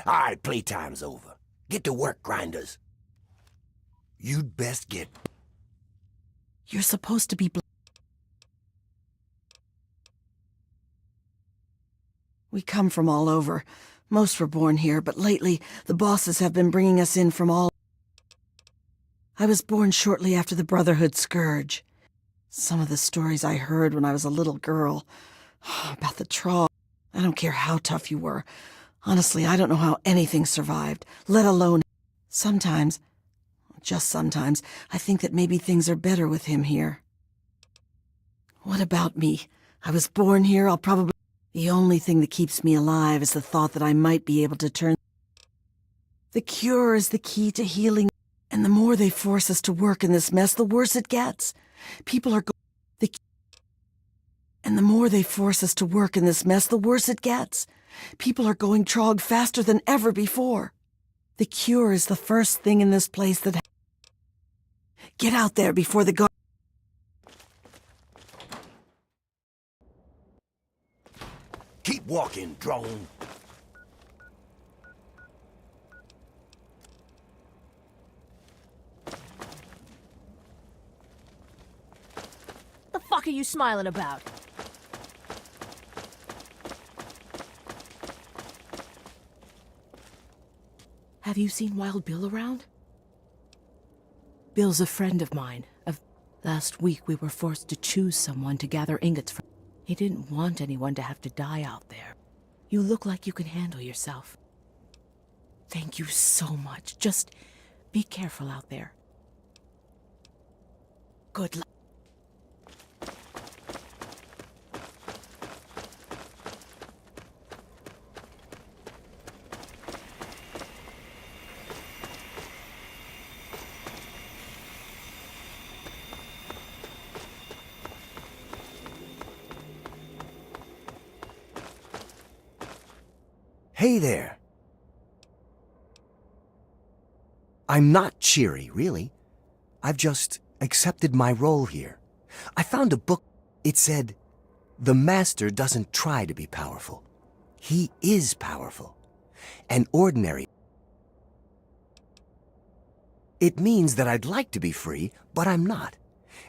right, playtime's over. Get to work, grinders. You'd best get... You're supposed to be... We come from all over. Most were born here, but lately the bosses have been bringing us in from all... I was born shortly after the Brotherhood Scourge. Some of the stories I heard when I was a little girl about the Traw. I don't care how tough you were. Honestly, I don't know how anything survived, let alone... Sometimes, just sometimes, I think that maybe things are better with him here. What about me? I was born here, I'll probably... The only thing that keeps me alive is the thought that I might be able to turn... The cure is the key to healing, and the more they force us to work in this mess, the worse it gets. People are And the more they force us to work in this mess, the worse it gets. People are going trog faster than ever before. The cure is the first thing in this place that... Get out there before the guard... Keep walking, drone. The fuck are you smiling about? Have you seen Wild Bill around? Bill's a friend of mine. Last week we were forced to choose someone to gather ingots from. He didn't want anyone to have to die out there. You look like you can handle yourself. Thank you so much. Just be careful out there. Good luck. Hey there. I'm not cheery, really. I've just accepted my role here. I found a book. It said, "The Master doesn't try to be powerful. He is powerful. And ordinary. It means that I'd like to be free, but I'm not.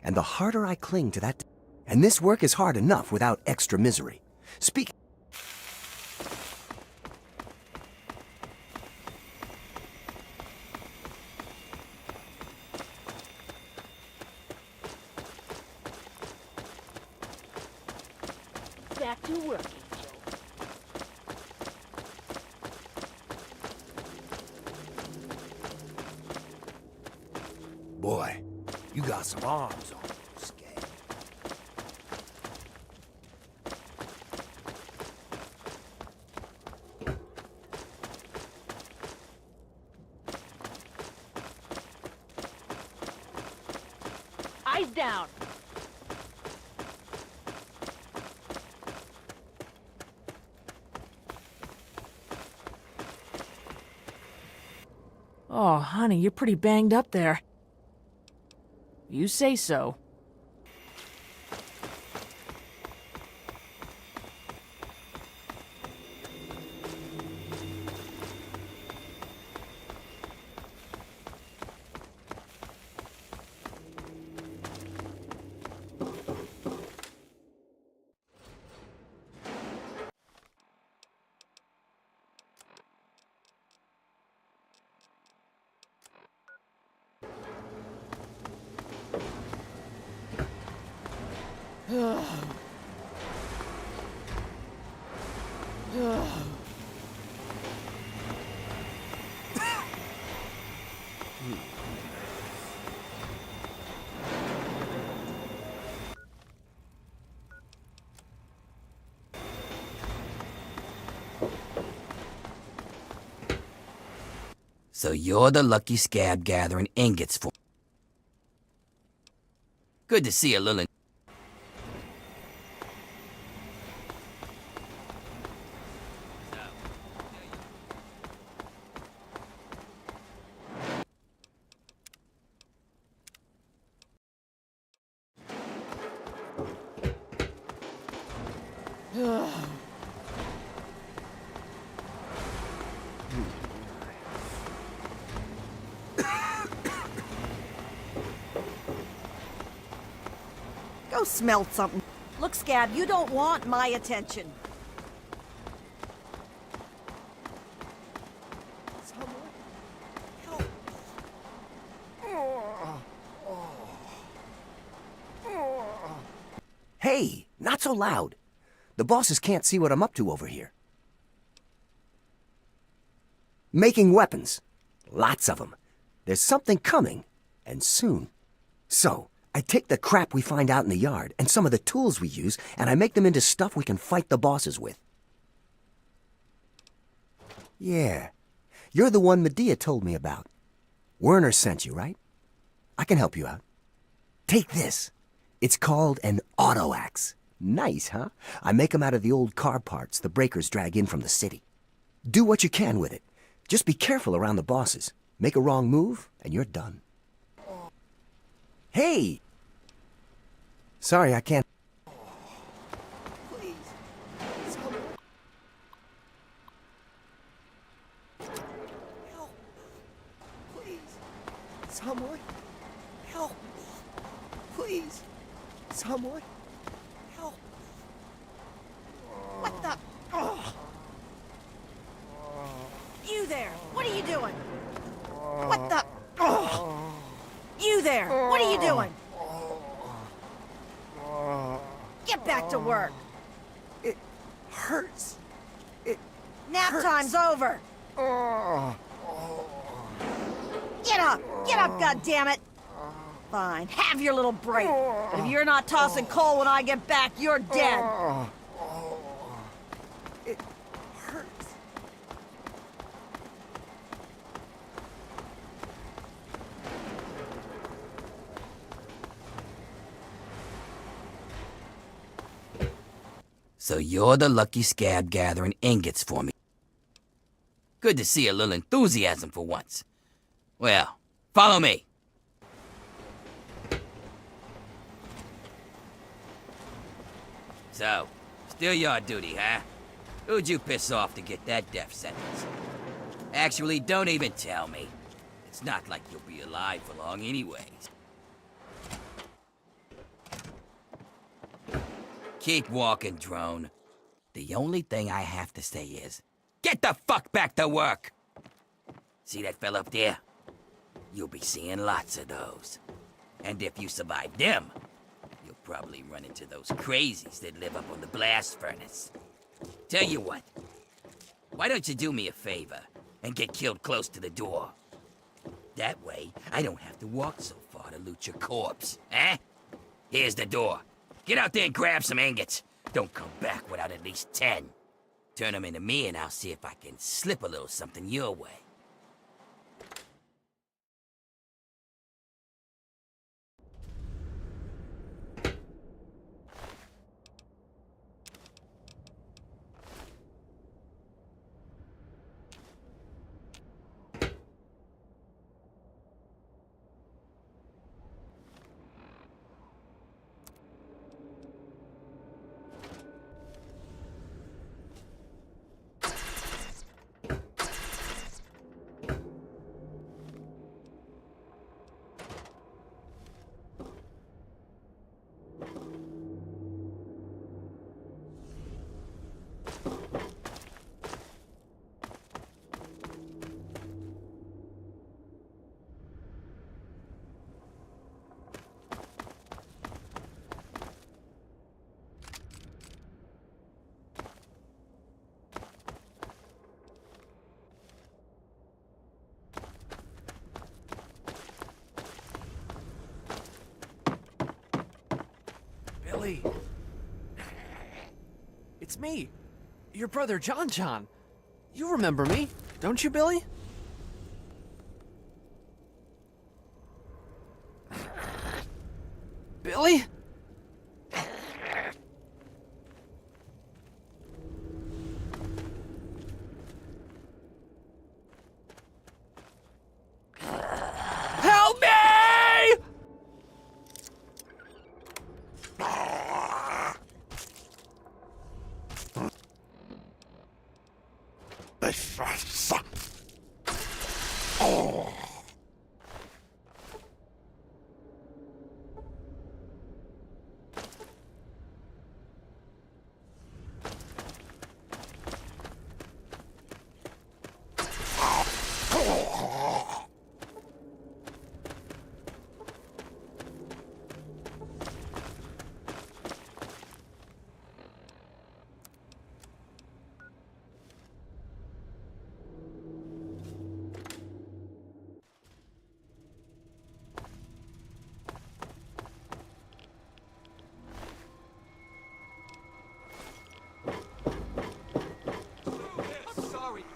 And the harder I cling to that... And this work is hard enough without extra misery. Speak... Back to working, Joe. Boy, you got some arms on you, Scab. Eyes down. Oh, honey, you're pretty banged up there. You say so. So you're the lucky scab gathering ingots for... Good to see you, Lillian. Go smell something. Look, Scab, you don't want my attention. Hey, not so loud. The bosses can't see what I'm up to over here. Making weapons. Lots of them. There's something coming, and soon. So, I take the crap we find out in the yard and some of the tools we use, and I make them into stuff we can fight the bosses with. Yeah, you're the one Medea told me about. Werner sent you, right? I can help you out. Take this. It's called an auto axe. Nice, huh? I make them out of the old car parts the breakers drag in from the city. Do what you can with it. Just be careful around the bosses. Make a wrong move, and you're done. Hey! Sorry, I can't... Please. Someone. Help. Please. Someone. Help. Please. Someone. Help. What the... Oh. You there! What are you doing? What the... Oh. You there! What are you doing? Get back to work! It hurts. Nap time's over! Get up! Get up, goddammit! Fine, have your little break. But if you're not tossing coal when I get back, you're dead! It hurts. So you're the lucky scab gathering ingots for me. Good to see a little enthusiasm for once. Well, follow me. So, still your duty, huh? Who'd you piss off to get that death sentence? Actually, don't even tell me. It's not like you'll be alive for long anyways. Keep walking, drone. The only thing I have to say is, get the fuck back to work! See that fella up there? You'll be seeing lots of those. And if you survive them, you'll probably run into those crazies that live up on the blast furnace. Tell you what, why don't you do me a favor and get killed close to the door? That way, I don't have to walk so far to loot your corpse, eh? Here's the door. Get out there and grab some ingots. Don't come back without at least 10. Turn them into me and I'll see if I can slip a little something your way. Billy! It's me, your brother John. You remember me, don't you, Billy? Billy? Help me!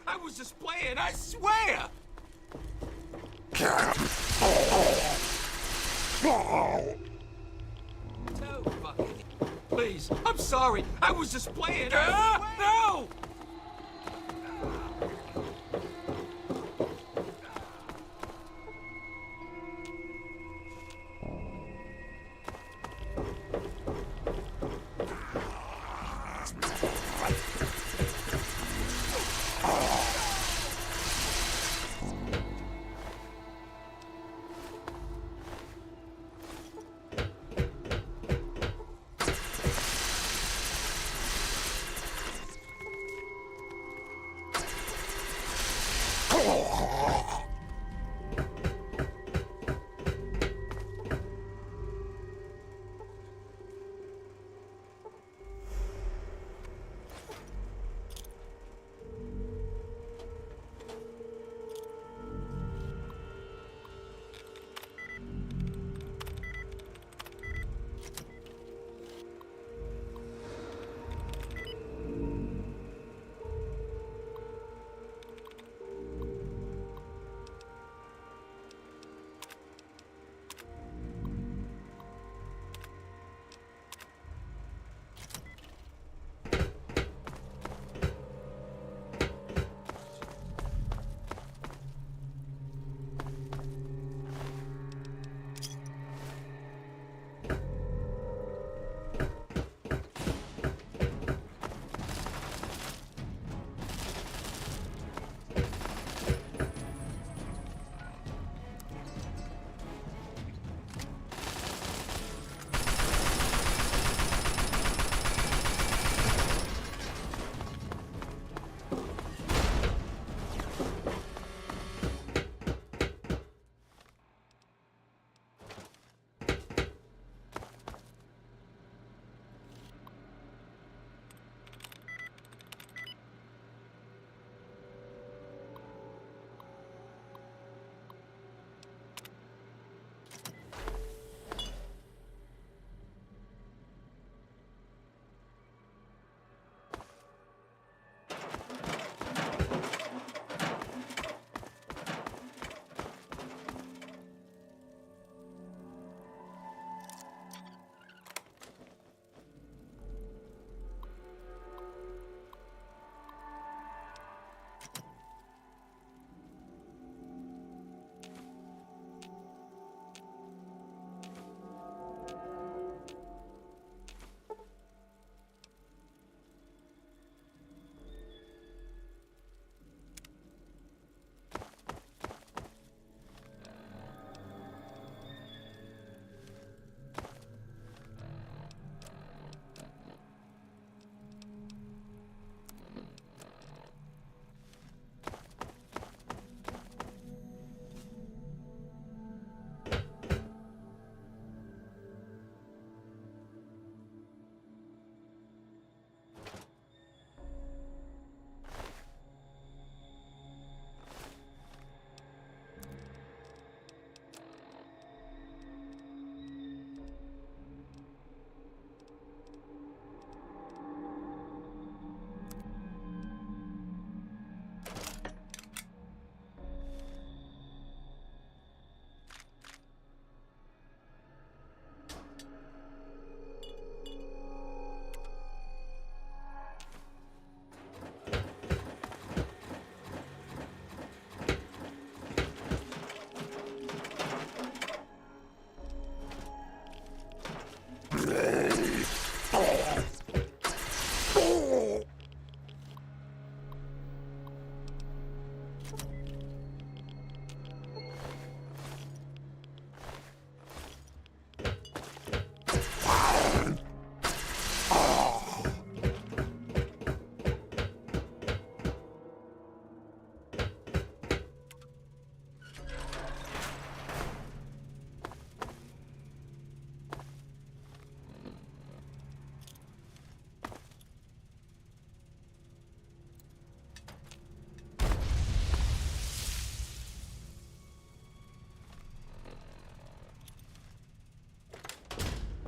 I was just playing, I swear! No, fucking... Please, I'm sorry. I was just playing. No!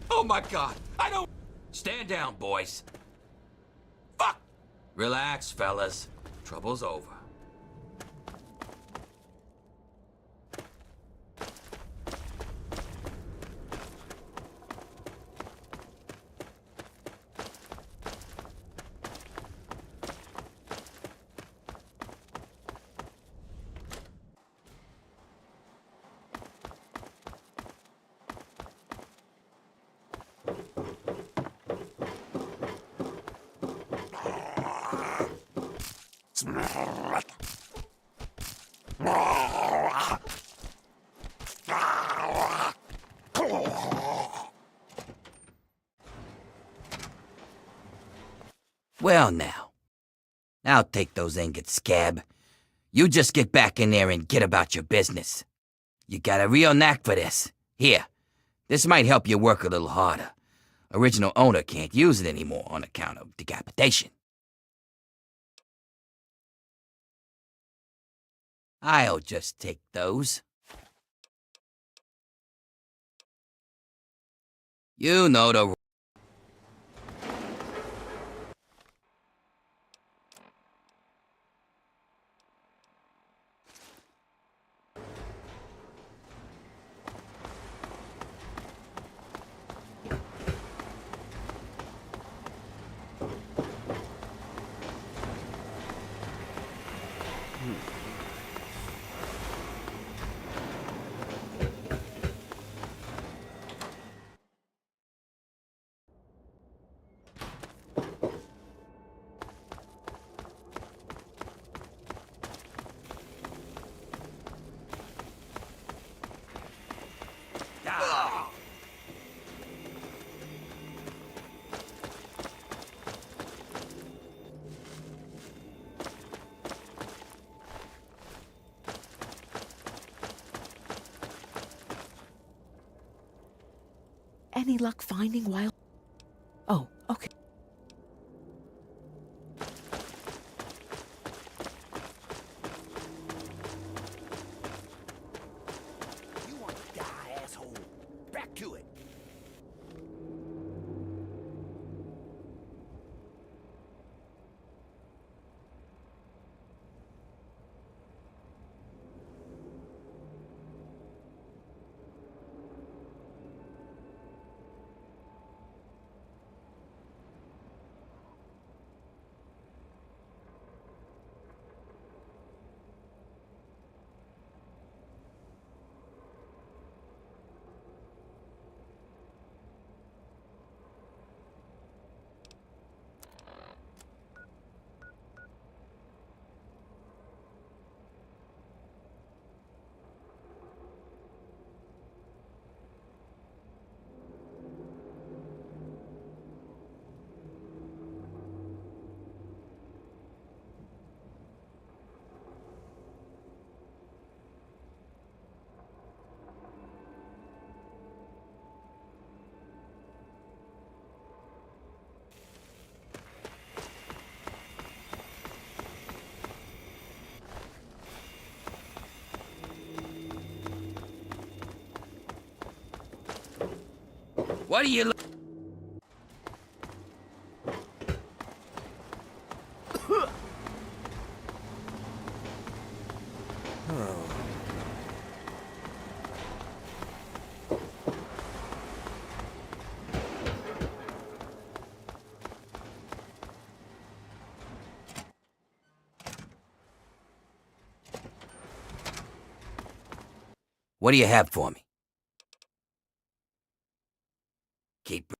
Oh my God! I don't. Stand down, boys. Fuck! Relax, fellas. Trouble's over. Well now. I'll take those ingots, Scab. You just get back in there and get about your business. You got a real knack for this. Here, this might help you work a little harder. Original owner can't use it anymore on account of decapitation. I'll just take those. You know the... Any luck finding wild... Oh, okay. You want to die, asshole? Back to it. What are you... What do you have for me? Keep...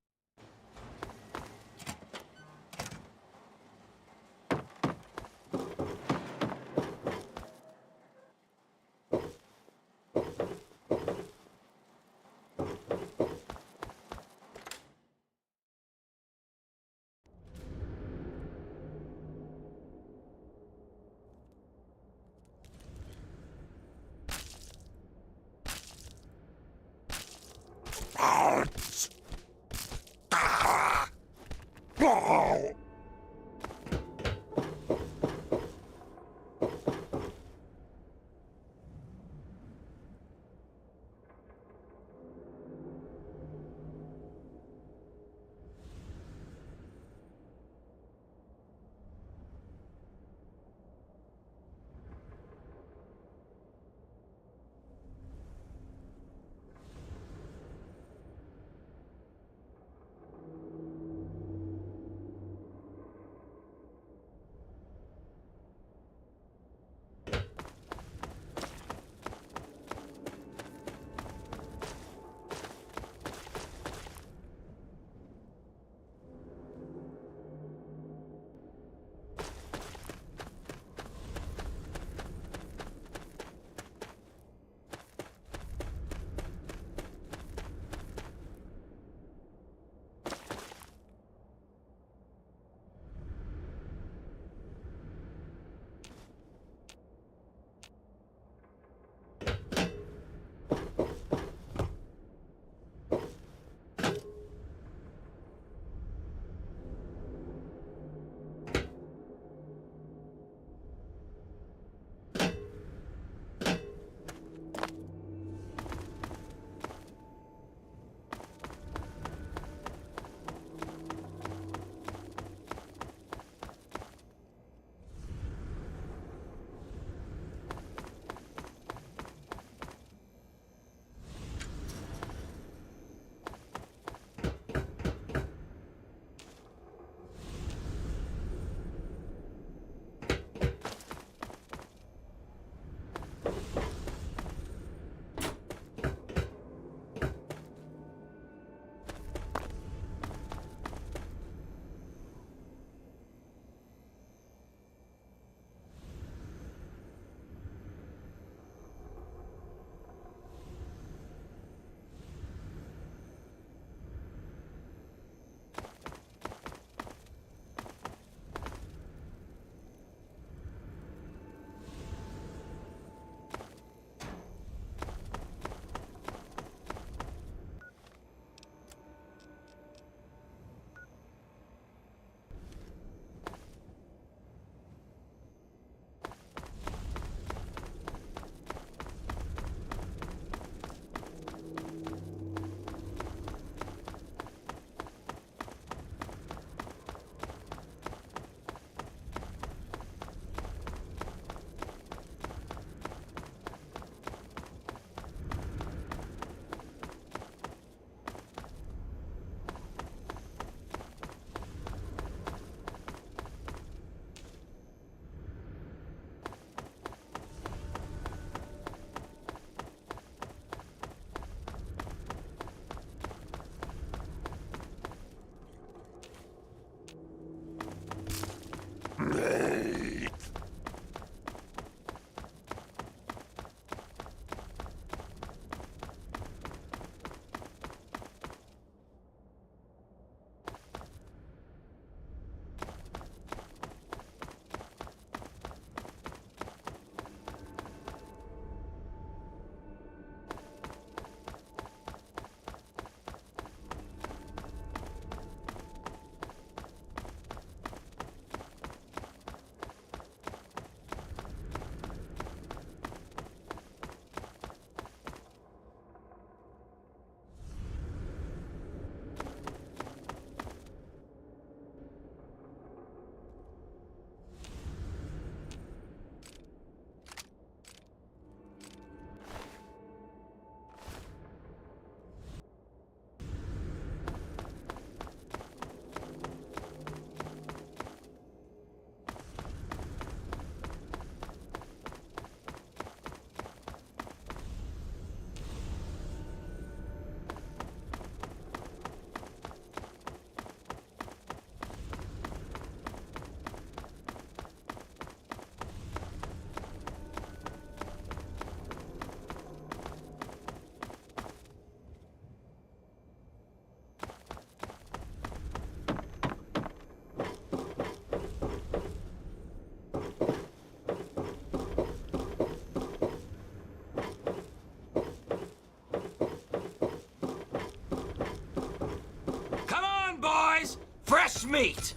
Smeat!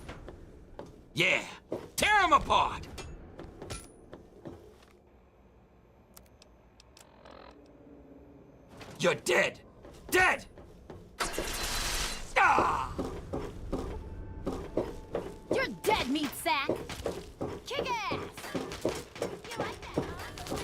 Yeah, tear him apart! You're dead! Dead! Ah! You're dead, meat sack! Kick ass! You like that, huh?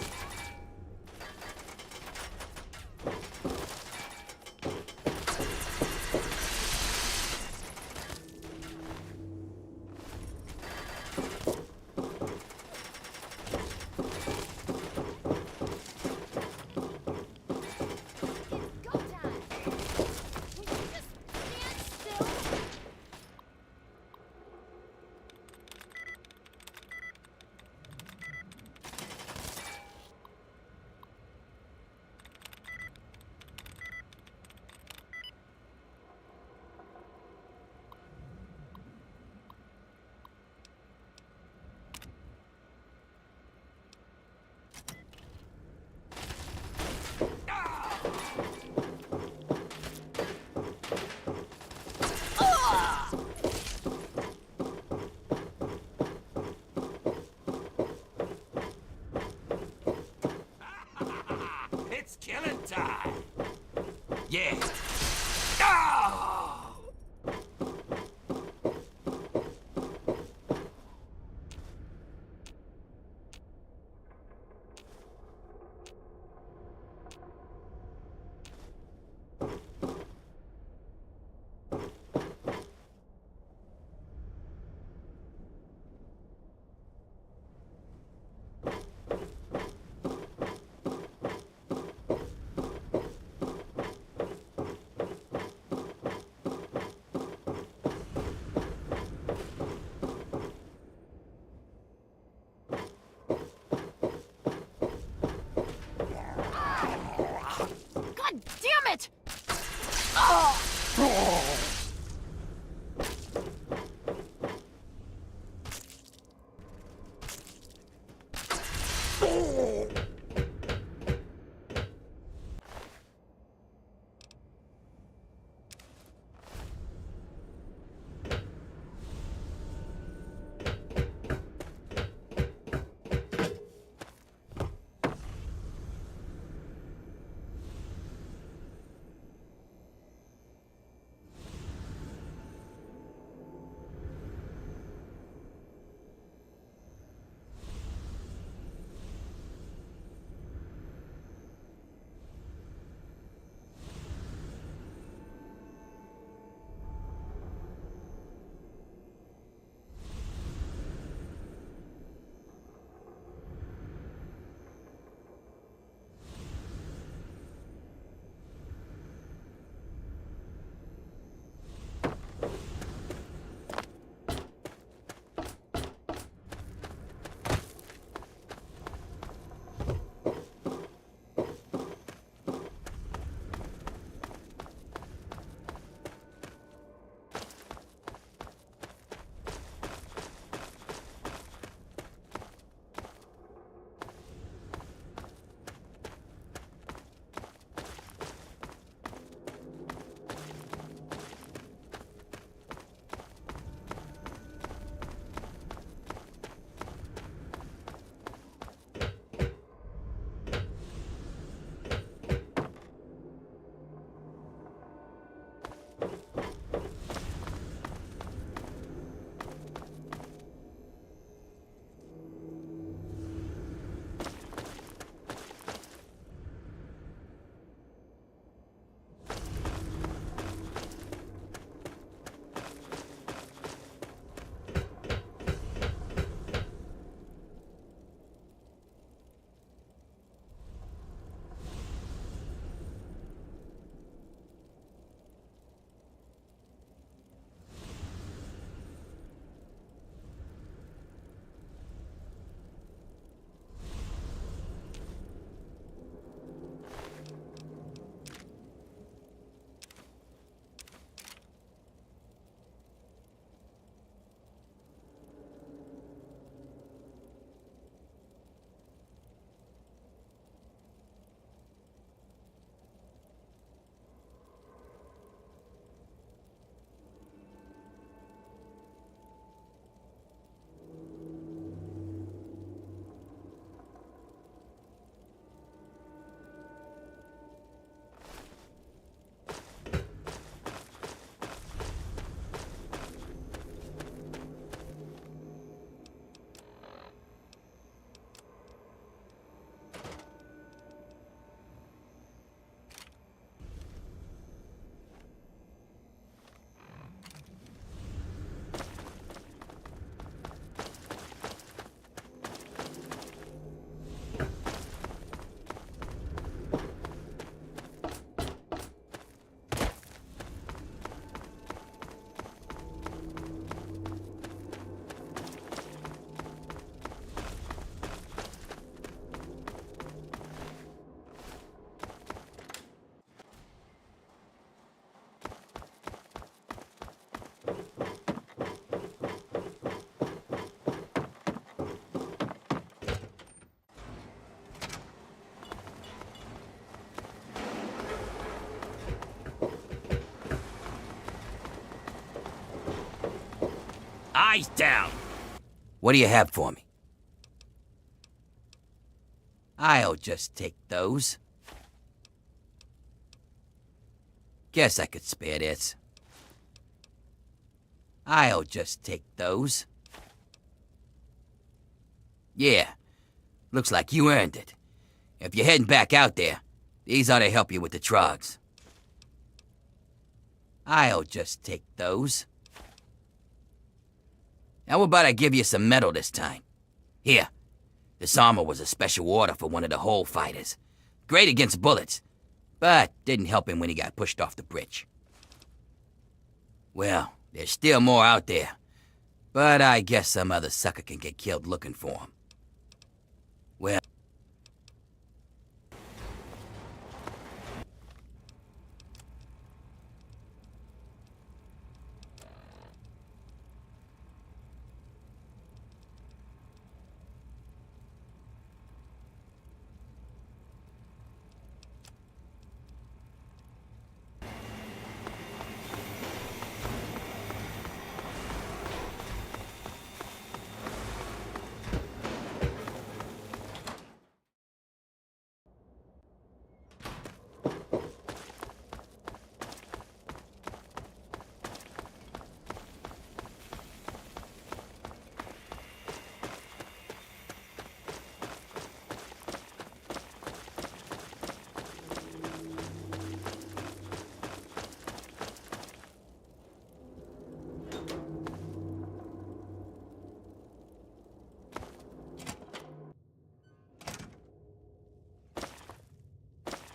Eyes down! What do you have for me? I'll just take those. Guess I could spare this. I'll just take those. Yeah, looks like you earned it. If you're heading back out there, these ought to help you with the trogs. I'll just take those. How about I give you some metal this time? Here, this armor was a special order for one of the Hole fighters. Great against bullets, but didn't help him when he got pushed off the bridge. Well, there's still more out there, but I guess some other sucker can get killed looking for him. Well...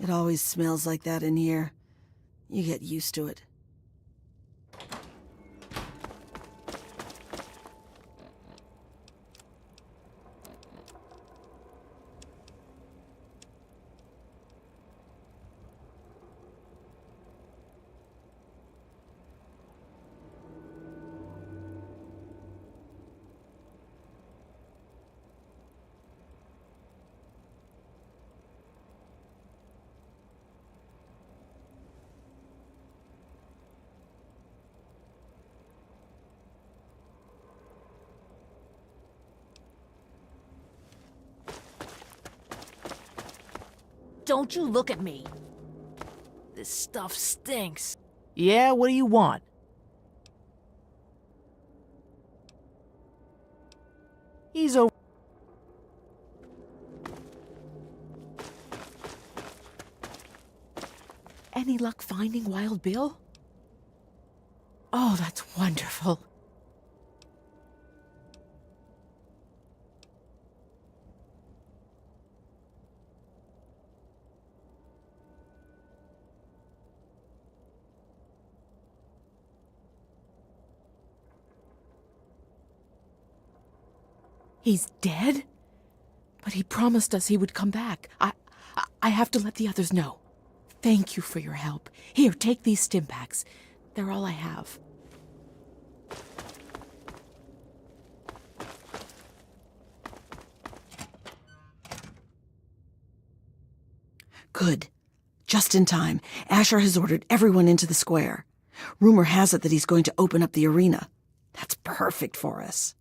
It always smells like that in here. You get used to it. Don't you look at me. This stuff stinks. Yeah, what do you want? He's over. Any luck finding Wild Bill? Oh, that's wonderful. He's dead? But he promised us he would come back. I have to let the others know. Thank you for your help. Here, take these stim packs. They're all I have. Good. Just in time. Asher has ordered everyone into the square. Rumor has it that he's going to open up the arena. That's perfect for us.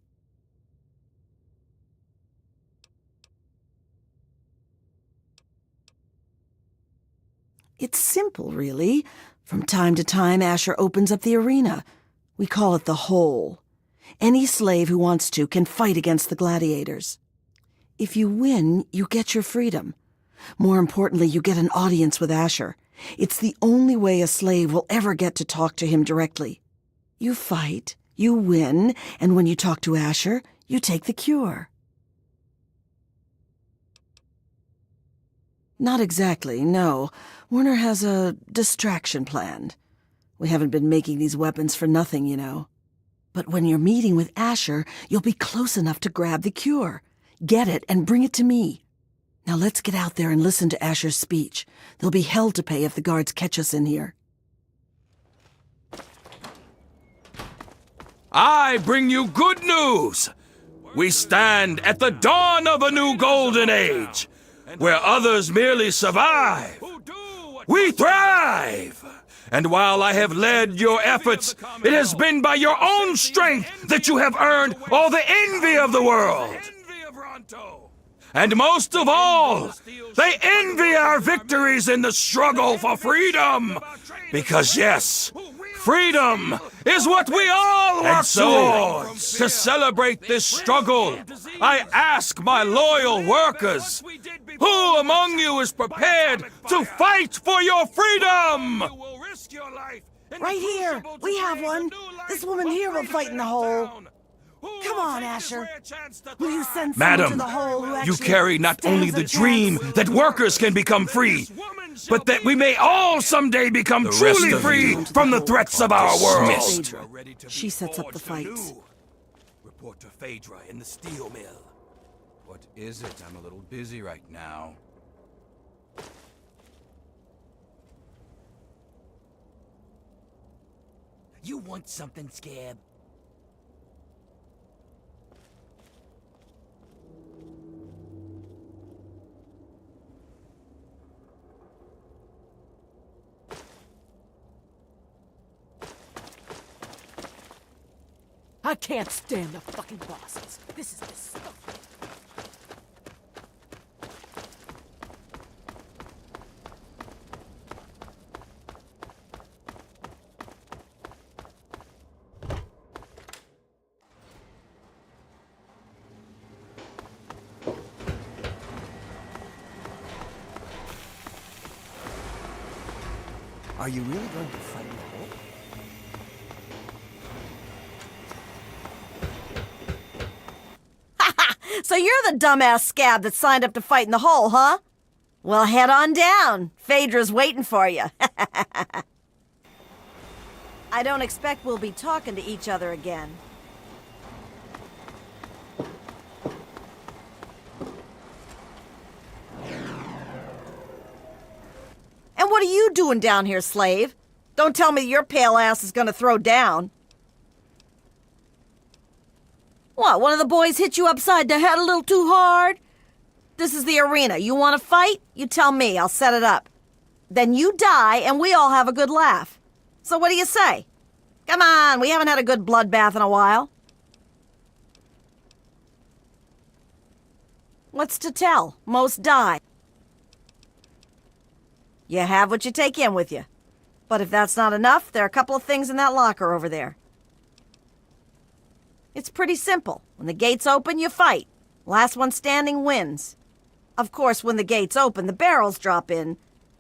It's simple, really. From time to time, Asher opens up the arena. We call it the Hole. Any slave who wants to can fight against the gladiators. If you win, you get your freedom. More importantly, you get an audience with Asher. It's the only way a slave will ever get to talk to him directly. You fight, you win, and when you talk to Asher, you take the cure. Not exactly, no. Werner has a distraction planned. We haven't been making these weapons for nothing, you know. But when you're meeting with Asher, you'll be close enough to grab the cure. Get it and bring it to me. Now let's get out there and listen to Asher's speech. There'll be hell to pay if the guards catch us in here. I bring you good news. We stand at the dawn of a new golden age, where others merely survive. We thrive! And while I have led your efforts, it has been by your own strength that you have earned all the envy of the world. And most of all, they envy our victories in the struggle for freedom. Because yes, freedom is what we all work towards. To celebrate this struggle, I ask my loyal workers, who among you is prepared to fight for your freedom? Right here. We have one. This woman here will fight in the hole. Come on, Asher. Will you send someone to Madam, the hole who you actually carry not only stands the a dream chance? that workers can become free, but that we may all someday become truly free from the threats of our world. She sets up the fights. Report to Phaedra in the steel mill. What is it? I'm a little busy right now. You want something, Scab? I can't stand the fucking bosses. This is disgusting. Are you really going to fight in the hole? So you're the dumbass scab that signed up to fight in the hole, huh? Well, head on down. Phaedra's waiting for you. I don't expect we'll be talking to each other again. And what are you doing down here, slave? Don't tell me your pale ass is gonna throw down. What, one of the boys hit you upside the head a little too hard? This is the arena. You want to fight? You tell me. I'll set it up. Then you die, and we all have a good laugh. So what do you say? Come on, we haven't had a good bloodbath in a while. What's to tell? Most die. You have what you take in with you. But if that's not enough, there are a couple of things in that locker over there. It's pretty simple. When the gates open, you fight. Last one standing wins. Of course, when the gates open, the barrels drop in.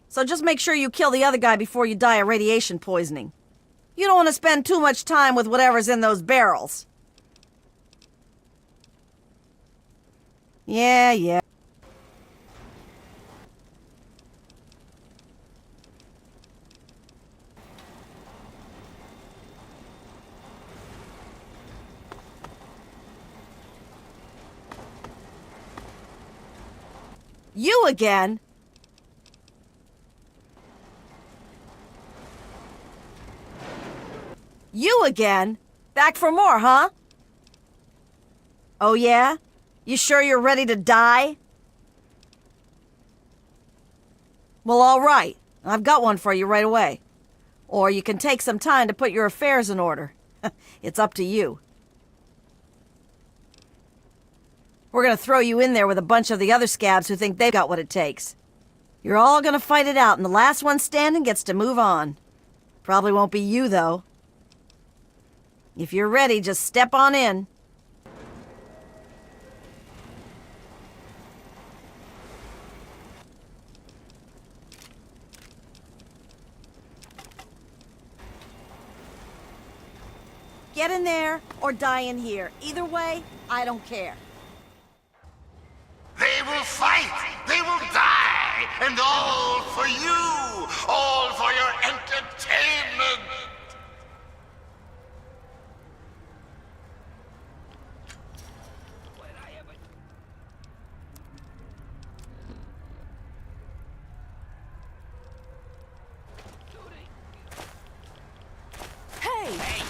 So just make sure you kill the other guy before you die of radiation poisoning. You don't want to spend too much time with whatever's in those barrels. Yeah. You again? You again? Back for more, huh? Oh yeah? You sure you're ready to die? Well, all right. I've got one for you right away. Or you can take some time to put your affairs in order. It's up to you. We're gonna throw you in there with a bunch of the other scabs who think they've got what it takes. You're all gonna fight it out, and the last one standing gets to move on. Probably won't be you, though. If you're ready, just step on in. Get in there, or die in here. Either way, I don't care. They will fight, they will die, and all for you, all for your entertainment. Hey!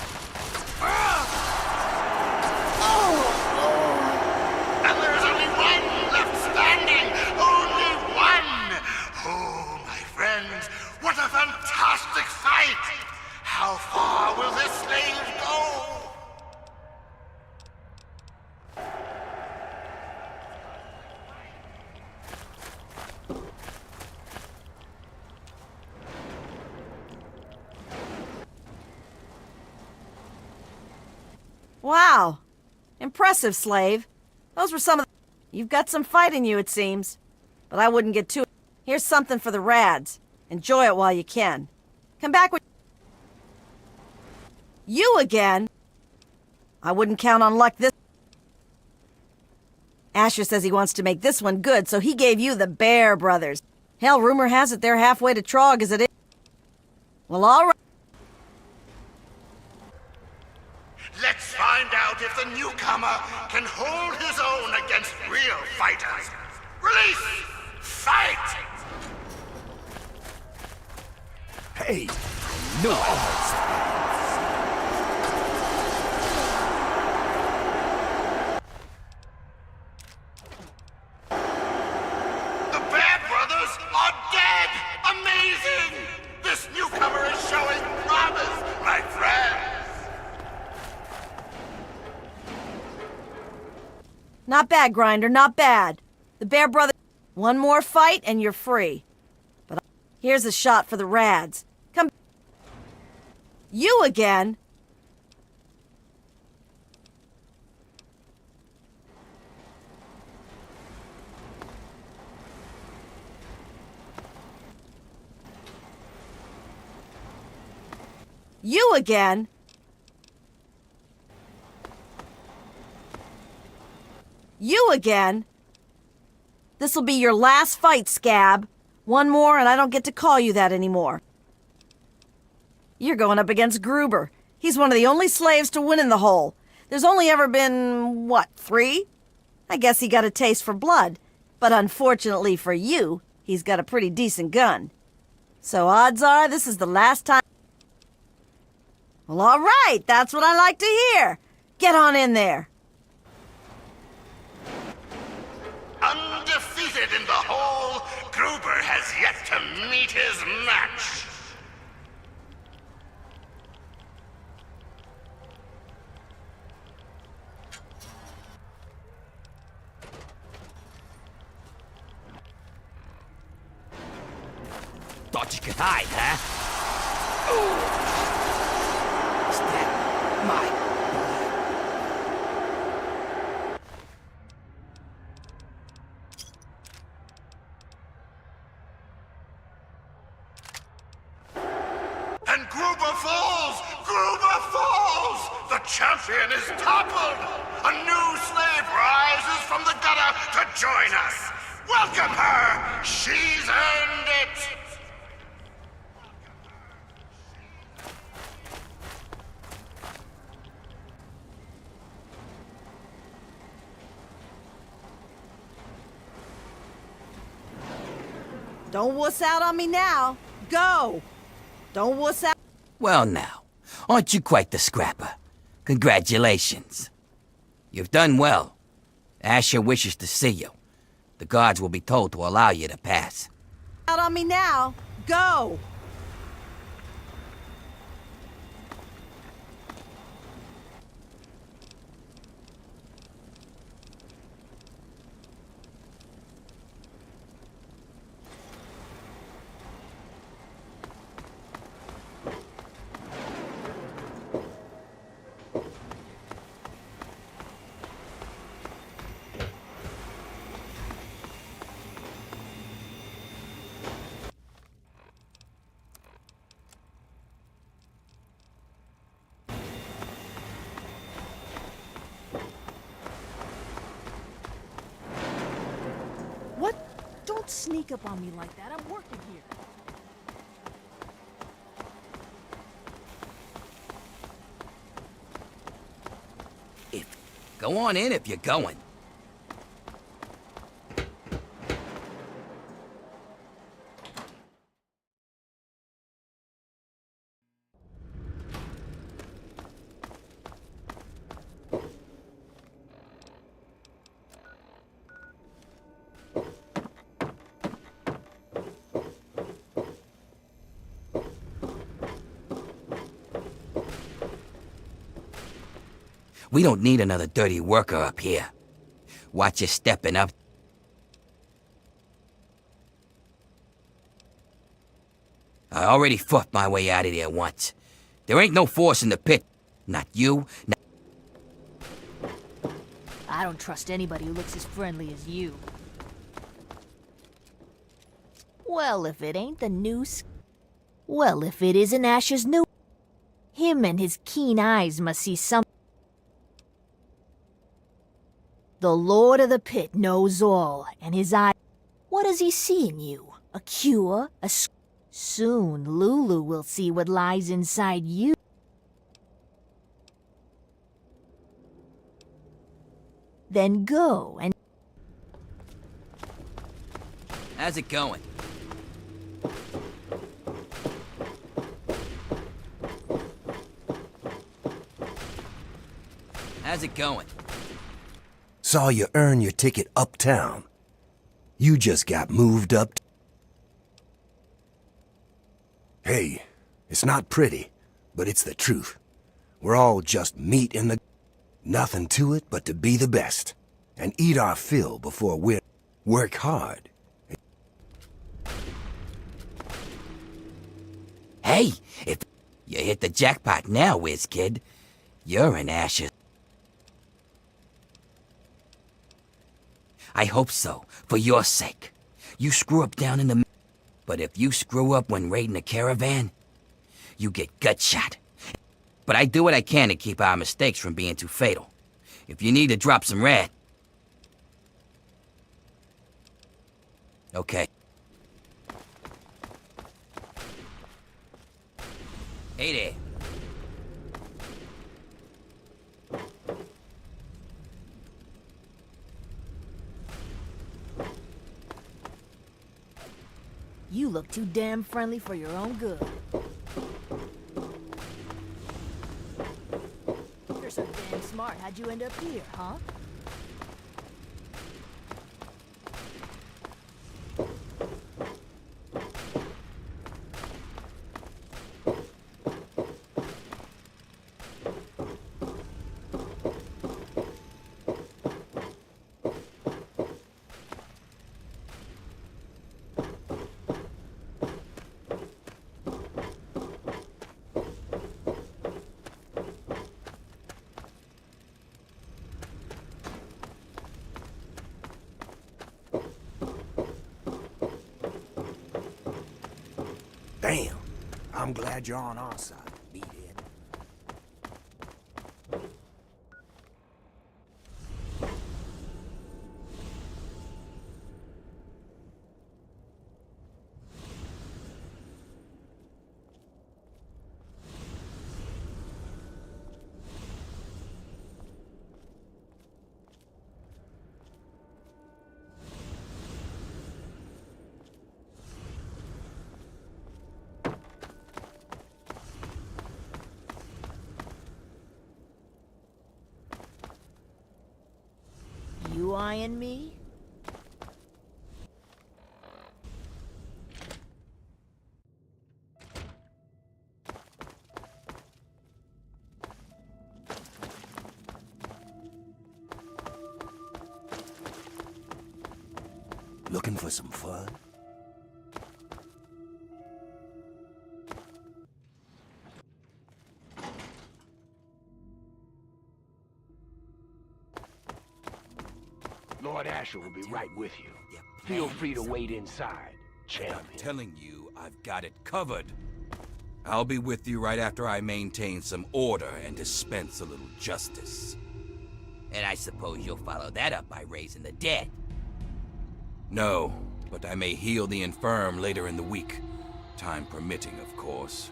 Wow. Impressive, slave. Those were some of the... You've got some fight in you, it seems. But I wouldn't get too... Here's something for the Rads. Enjoy it while you can. Come back with... You again? I wouldn't count on luck this... Asher says he wants to make this one good, so he gave you the Bear Brothers. Hell, rumor has it they're halfway to Trog as it is. Well, all right. Let's find out if the newcomer can hold his own against real fighters. Release! Fight! Hey, no, The Bear Brothers are dead! Amazing! This newcomer is showing promise, my friends! Not bad, Grinder, not bad. The Bear Brothers... One more fight and you're free. But here's a shot for the Rads. Come... You again? You again? You again? This'll be your last fight, Scab. One more and I don't get to call you that anymore. You're going up against Gruber. He's one of the only slaves to win in the hole. There's only ever been, what, 3? I guess he got a taste for blood. But unfortunately for you, he's got a pretty decent gun. So odds are this is the last time... Well, all right, that's what I like to hear. Get on in there. Undefeated in the hole, Gruber has yet to meet his match. Thought you could hide, huh? Is that my... And Gruber falls! Gruber falls! The champion is toppled! A new slave rises from the gutter to join us! Welcome her! She's earned it! Don't wuss out on me now. Go! Don't wuss out. Well now, aren't you quite the scrapper? Congratulations. You've done well. Asher wishes to see you. The guards will be told to allow you to pass. Out on me now. Go! What? Don't sneak up on me like that. I'm working here. Go on in if you're going. We don't need another dirty worker up here. Watch you stepping up. I already fought my way out of there once. There ain't no force in the pit. Not you, not... I don't trust anybody who looks as friendly as you. Well, if it ain't the new... Well, if it isn't Ash's new... Him and his keen eyes must see some... The Lord of the Pit knows all, and his eye... What does he see in you? A cure? Soon, Lulu will see what lies inside you. Then go and... How's it going? How's it going? Saw you earn your ticket uptown. You just got moved up. Hey, it's not pretty, but it's the truth. We're all just meat in the... Nothing to it but to be the best. And eat our fill before we work hard. Hey, if you hit the jackpot now, whiz kid, you're in Ash's. I hope so, for your sake. You screw up down in the... But if you screw up when raiding a caravan, you get gut shot. But I do what I can to keep our mistakes from being too fatal. If you need to drop some rat... Okay. Hey there. You look too damn friendly for your own good. You're so damn smart. How'd you end up here, huh? Damn. I'm glad you're on our side, meathead. You eyeing me? Looking for some fun? Lord Asher will be right with you. Feel free to wait inside, champion. I'm telling you, I've got it covered. I'll be with you right after I maintain some order and dispense a little justice. And I suppose you'll follow that up by raising the dead. No, but I may heal the infirm later in the week. Time permitting, of course.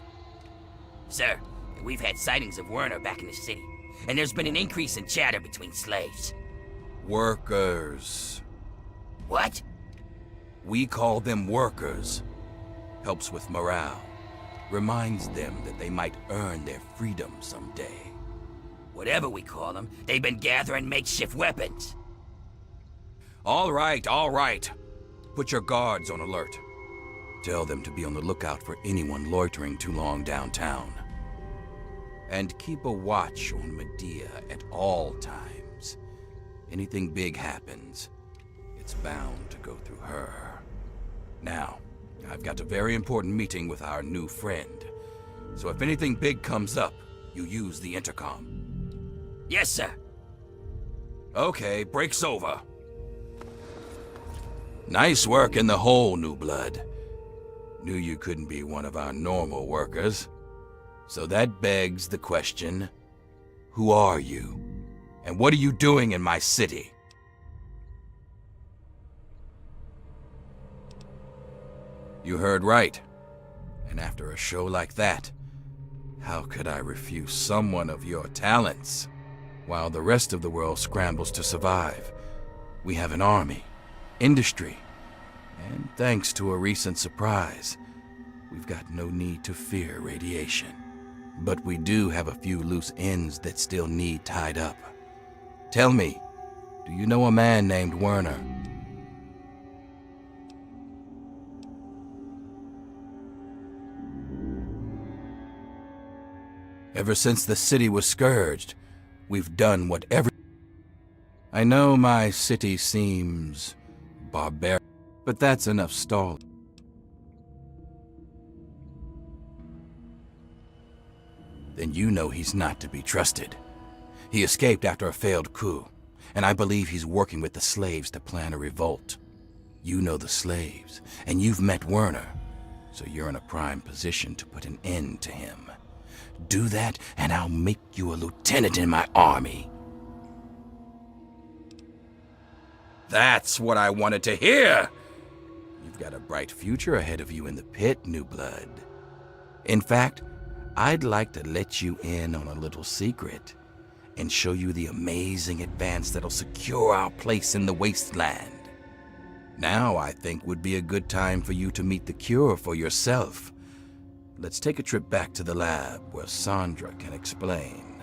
Sir, we've had sightings of Werner back in the city, and there's been an increase in chatter between slaves. Workers. What? We call them workers. Helps with morale. Reminds them that they might earn their freedom someday. Whatever we call them, they've been gathering makeshift weapons. All right, all right. Put your guards on alert. Tell them to be on the lookout for anyone loitering too long downtown. And keep a watch on Medea at all times. Anything big happens, it's bound to go through her. Now, I've got a very important meeting with our new friend. So if anything big comes up, you use the intercom. Yes, sir. Okay, break's over. Nice work in the hole, New Blood. Knew you couldn't be one of our normal workers. So that begs the question, who are you? And what are you doing in my city? You heard right. And after a show like that, how could I refuse someone of your talents? While the rest of the world scrambles to survive, we have an army, industry, and thanks to a recent surprise, we've got no need to fear radiation. But we do have a few loose ends that still need tied up. Tell me, do you know a man named Werner? Ever since the city was scourged, we've done whatever. I know my city seems barbaric, but that's enough stall. Then you know he's not to be trusted. He escaped after a failed coup, and I believe he's working with the slaves to plan a revolt. You know the slaves, and you've met Werner, so you're in a prime position to put an end to him. Do that, and I'll make you a lieutenant in my army. That's what I wanted to hear! You've got a bright future ahead of you in the pit, New Blood. In fact, I'd like to let you in on a little secret and show you the amazing advance that'll secure our place in the wasteland. Now, I think, would be a good time for you to meet the cure for yourself. Let's take a trip back to the lab where Sandra can explain.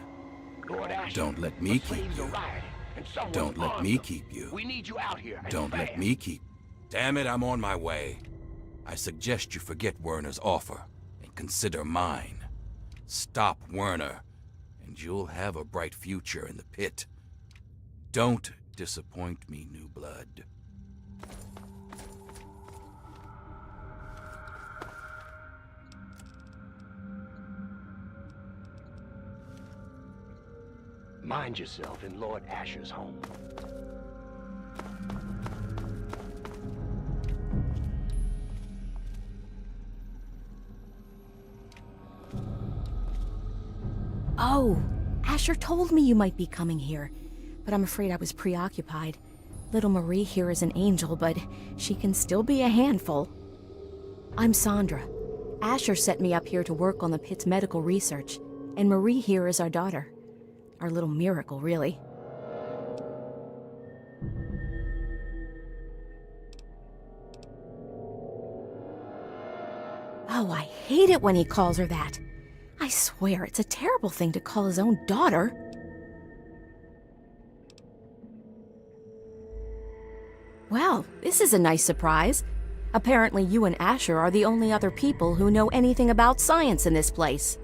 Don't let me keep you. Don't let me keep you. We need you out here. Don't let me keep. Damn it, I'm on my way. I suggest you forget Werner's offer and consider mine. Stop Werner, and you'll have a bright future in the pit. Don't disappoint me, New Blood. Mind yourself in Lord Asher's home. Oh, Asher told me you might be coming here, but I'm afraid I was preoccupied. Little Marie here is an angel, but she can still be a handful. I'm Sandra. Asher set me up here to work on the pit's medical research, and Marie here is our daughter. Our little miracle, really. Oh, I hate it when he calls her that. I swear, it's a terrible thing to call his own daughter. Well, this is a nice surprise. Apparently you and Asher are the only other people who know anything about science in this place.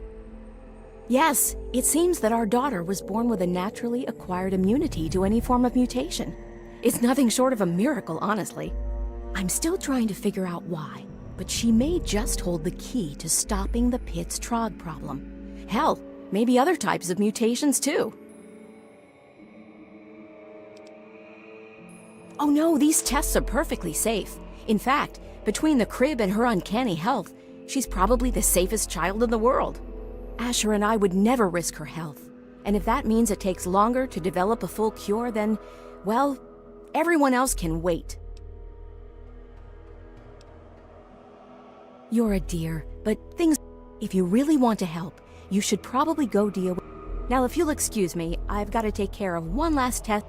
Yes, it seems that our daughter was born with a naturally acquired immunity to any form of mutation. It's nothing short of a miracle, honestly. I'm still trying to figure out why, but she may just hold the key to stopping the pit's Trog problem. Hell, maybe other types of mutations too. Oh no, these tests are perfectly safe. In fact, between the crib and her uncanny health, she's probably the safest child in the world. Asher and I would never risk her health. And if that means it takes longer to develop a full cure, then, well, everyone else can wait. You're a dear, but things... If you really want to help, you should probably go deal with... Now, if you'll excuse me, I've got to take care of one last test.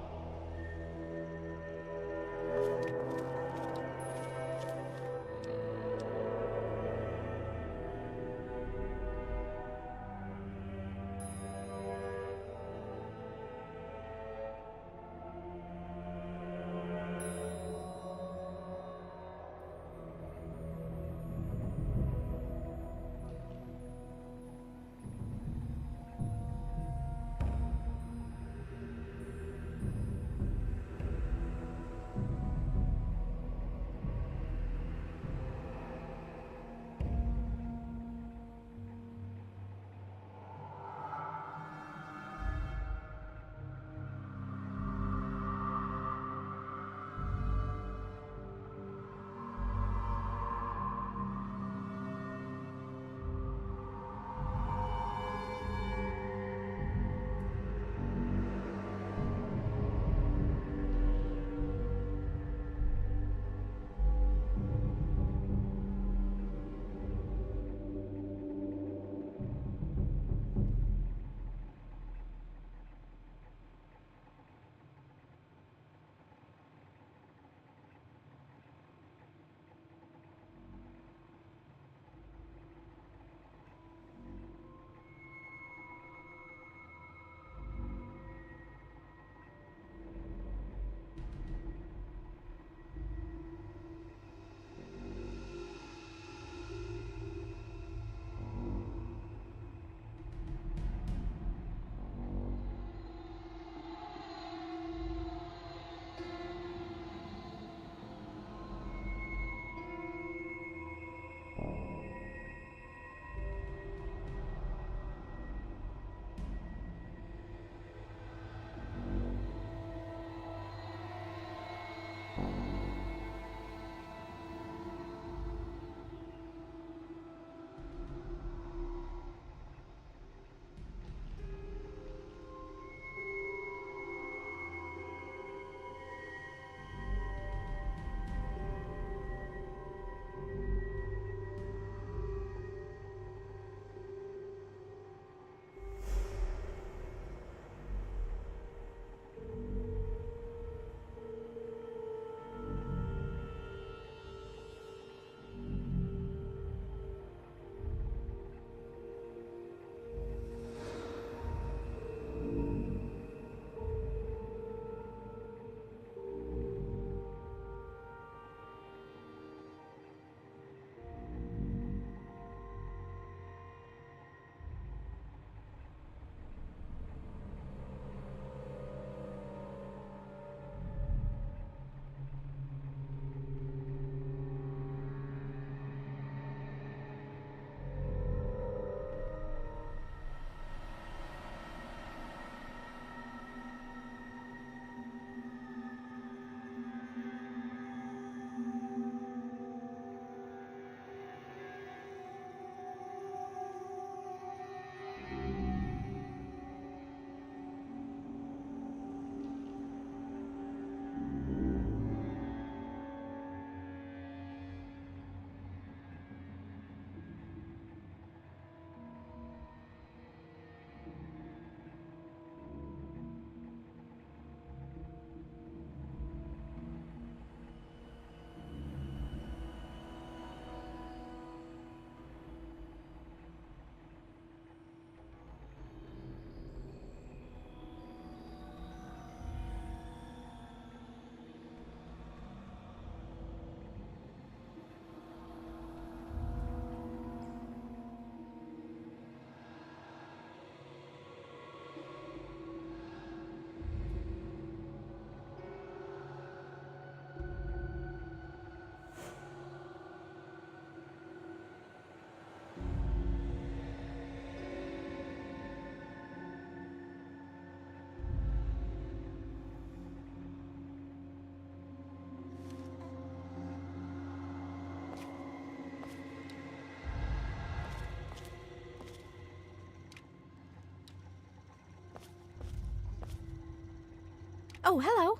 Oh, hello.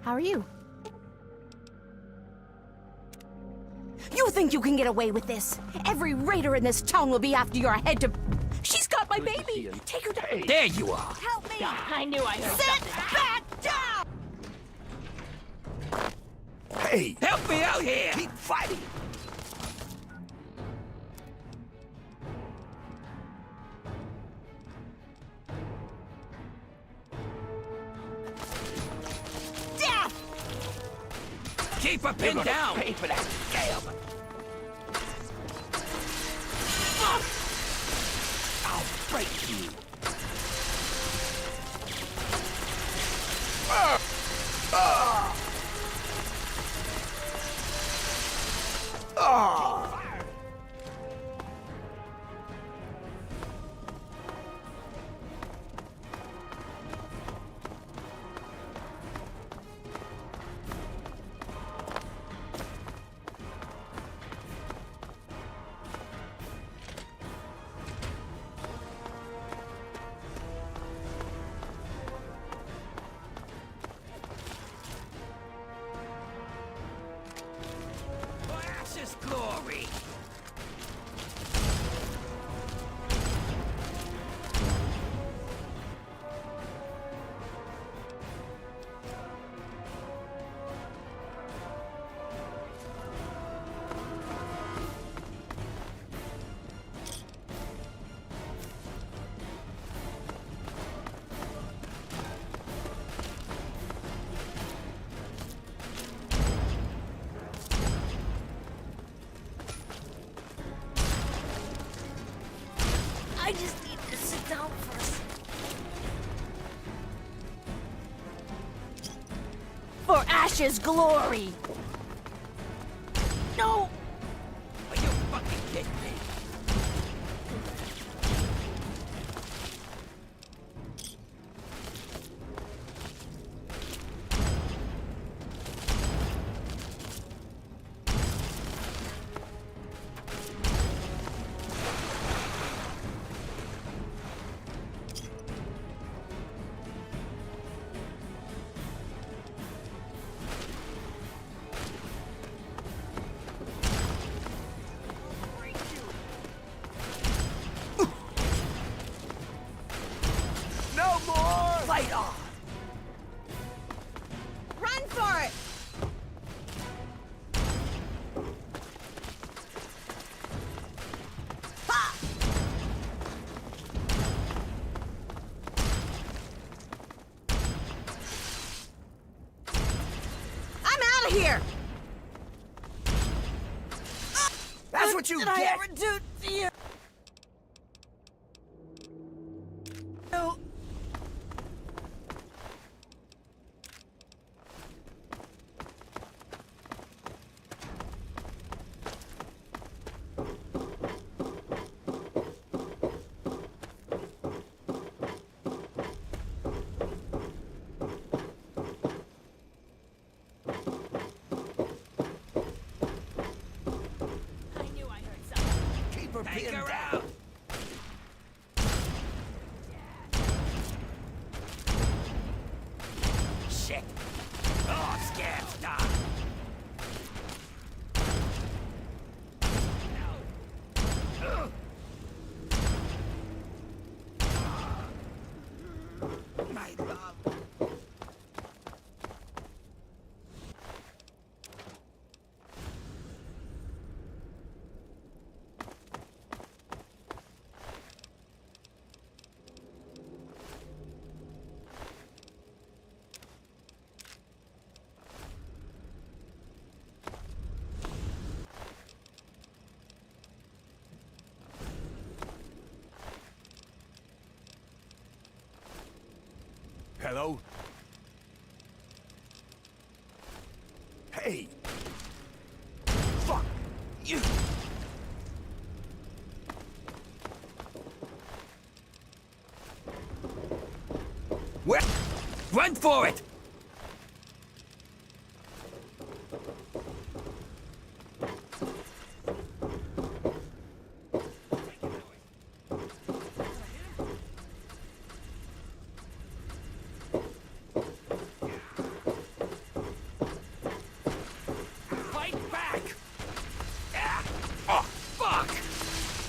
How are you? You think you can get away with this? Every raider in this town will be after your head to... She's got my baby! Take her down! There you are! Help me! I knew I heard Sit something. back down! Hey! Help me out here! Keep fighting! Death! Keep her pinned down! Pay for that scab! I'll break you! For Ash's glory! I just need to sit down first. For Ash's glory! No! Are you fucking kidding me? No more! Fight on! Run for it! Ha! I'm out of here! That's what you Did get! I ever do to you? No. I knew I heard something. Keep her Take pinned her down! out! Shit! Oh, scab's done! My love! Hello? Hey! Fuck you! Where? Run for it! Fight back! Ah! Oh, fuck!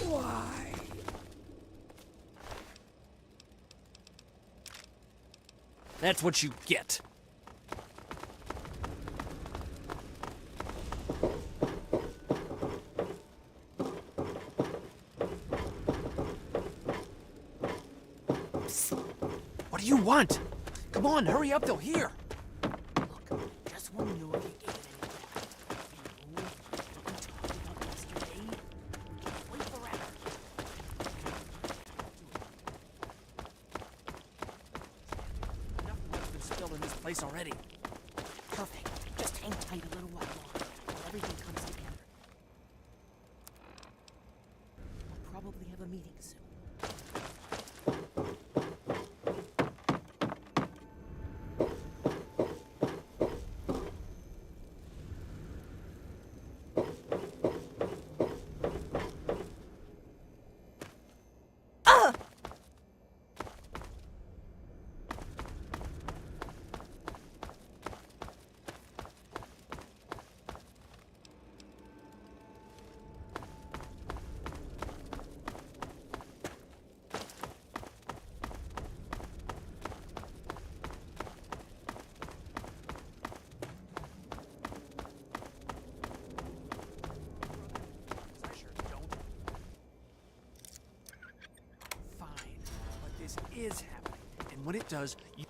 Why? That's what you get. Psst. What do you want? Come on, hurry up, they'll hear. Just when you get it anymore. You talked about yesterday. Wait forever. Enough blood's been spilled in this place already. Perfect. Just hang tight a little while longer. While everything comes together. We'll probably have a meeting soon. This is happening, and when it does, you...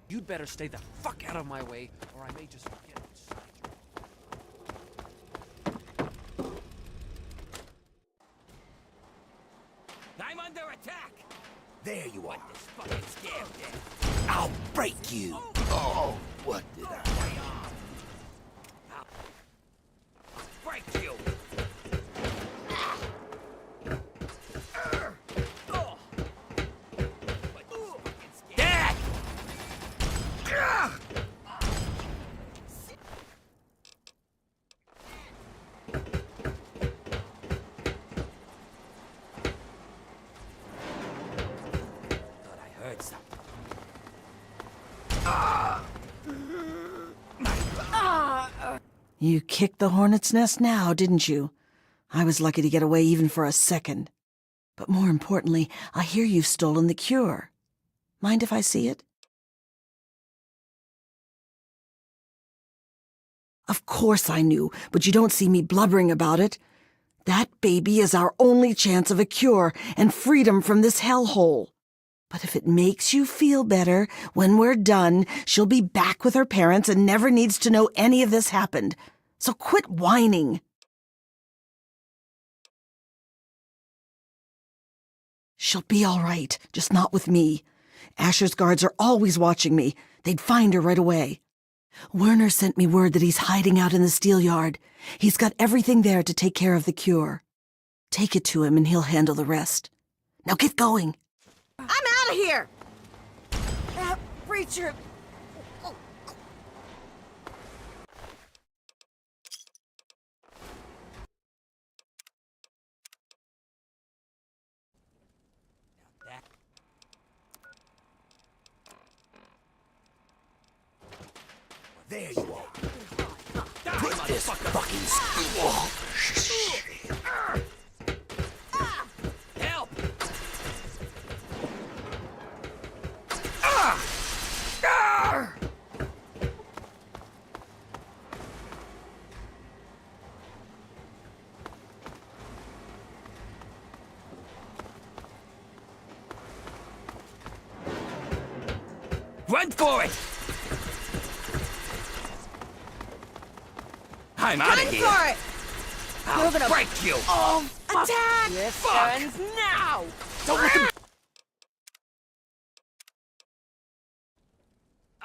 You'd better stay the fuck out of my way, or I may just get inside you. I'm under attack! There you are. This fucking scam then. I'll break you. Oh, what did I... I'll break you! Dad! Thought I heard something. You kicked the hornet's nest now, didn't you? I was lucky to get away even for a second. But more importantly, I hear you've stolen the cure. Mind if I see it? Of course I knew, but you don't see me blubbering about it. That baby is our only chance of a cure and freedom from this hellhole. But if it makes you feel better, when we're done, she'll be back with her parents and never needs to know any of this happened. So quit whining. She'll be all right, just not with me. Asher's guards are always watching me. They'd find her right away. Werner sent me word that he's hiding out in the steel yard. He's got everything there to take care of the cure. Take it to him and he'll handle the rest. Now get going. I'm out of here! Preacher! There you are. Put this fucking school. Help! Run for it! I'm out of here. Run for it! I'll You're gonna break you! Oh, attack! Fuck! Ends now! Don't let them...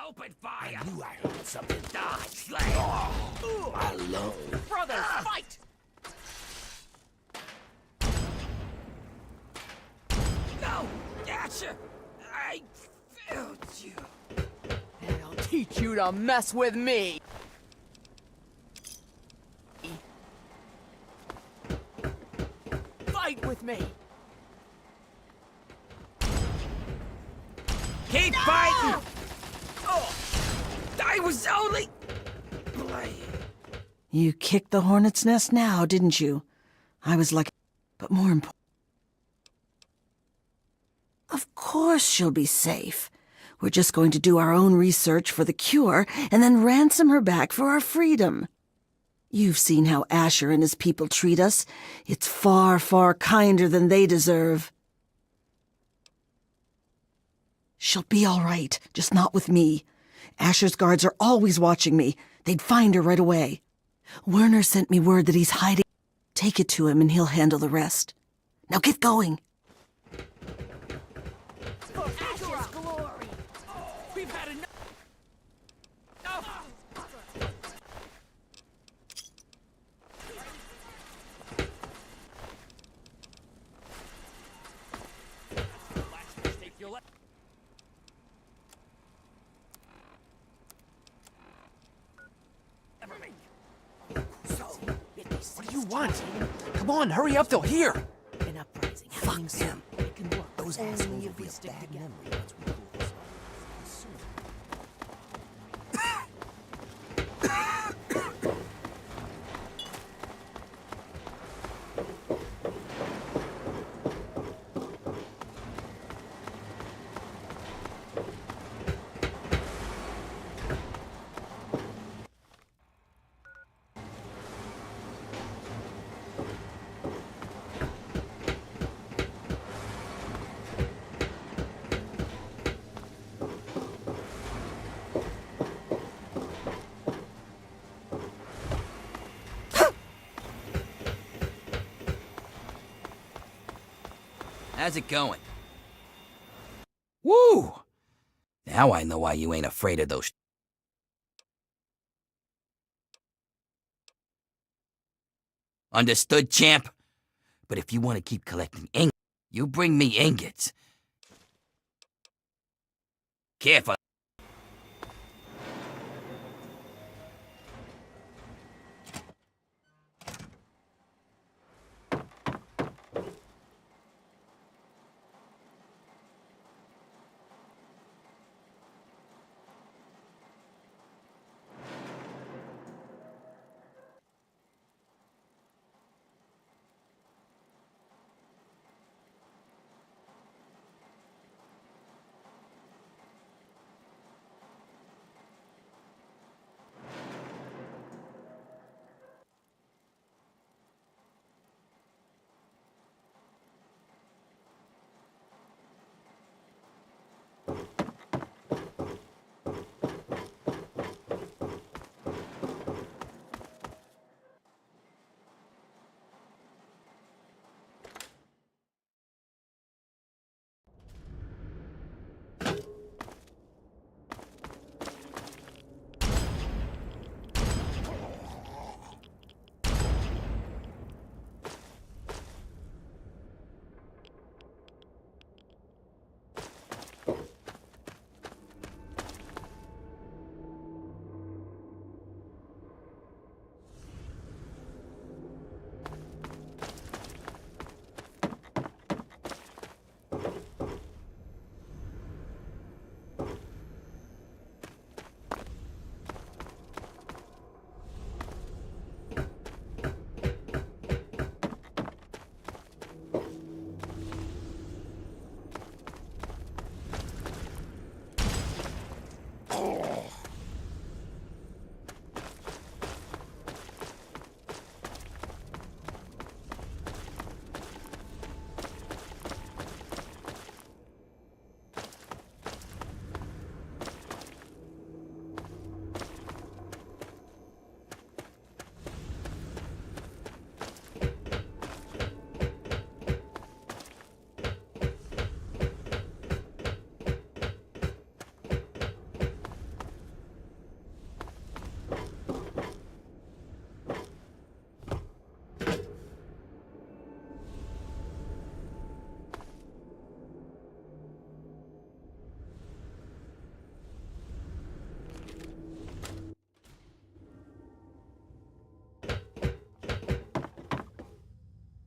Open fire! I knew I heard something. Die, Slayer! Alone. Brothers, fight! I failed you. And I'll teach you to mess with me. Fight with me. Keep fighting! Oh, I was only playing. You kicked the hornet's nest now, didn't you? I was lucky, but more important. Of course she'll be safe. We're just going to do our own research for the cure and then ransom her back for our freedom. You've seen how Asher and his people treat us. It's far, far kinder than they deserve. She'll be all right, just not with me. Asher's guards are always watching me. They'd find her right away. Werner sent me word that he's hiding. Take it to him and he'll handle the rest. Now get going. Asher's glory. We've had enough. What do you want? Come on, hurry up, they'll hear. An uprising happening soon. It can work. Those only assholes will if be we a stick bad together. memory once we pull this How's it going? Woo! Now I know why you ain't afraid of those. Understood, champ? But if you want to keep collecting ingots, you bring me ingots. Careful.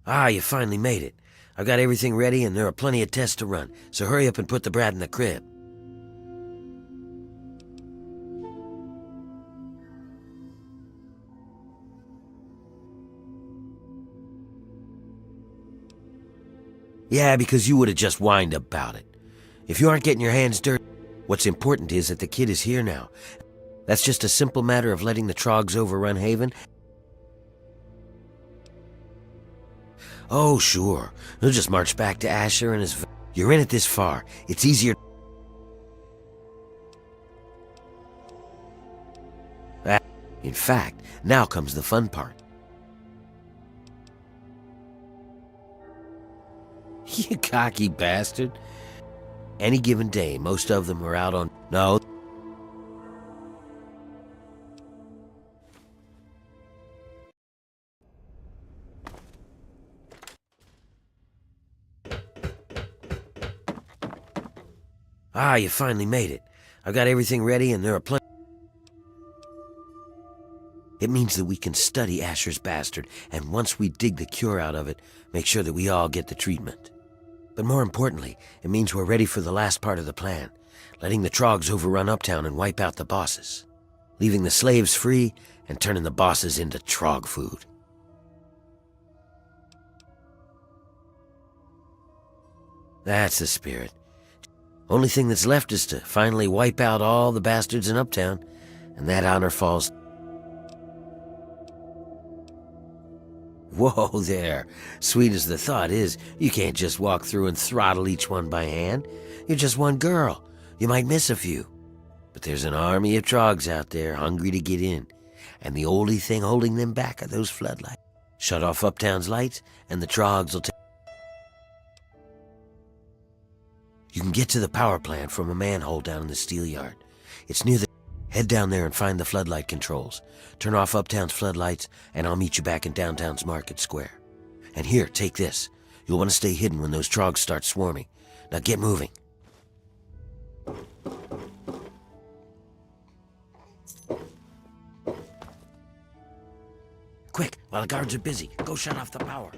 Ah, you finally made it. I've got everything ready and there are plenty of tests to run, so hurry up and put the brat in the crib. Yeah, because you would have just whined about it. If you aren't getting your hands dirty, what's important is that the kid is here now. That's just a simple matter of letting the Trogs overrun Haven. Oh, sure. He'll just march back to Asher and his... You're in it this far. It's easier... In fact, now comes the fun part. You cocky bastard. Any given day, most of them are out on... No. Ah, you finally made it. I've got everything ready and there are plenty... It means that we can study Asher's bastard, and once we dig the cure out of it, make sure that we all get the treatment. But more importantly, it means we're ready for the last part of the plan, letting the Trogs overrun Uptown and wipe out the bosses, leaving the slaves free and turning the bosses into Trog food. That's the spirit. Only thing that's left is to finally wipe out all the bastards in Uptown, and that honor falls... Whoa there. Sweet as the thought is, you can't just walk through and throttle each one by hand. You're just one girl. You might miss a few. But there's an army of Trogs out there hungry to get in, and the only thing holding them back are those floodlights. Shut off Uptown's lights, and the Trogs will take... You can get to the power plant from a manhole down in the steel yard. It's near the... Head down there and find the floodlight controls. Turn off Uptown's floodlights, and I'll meet you back in downtown's Market Square. And here, take this. You'll want to stay hidden when those Trogs start swarming. Now get moving. Quick, while the guards are busy, go shut off the power.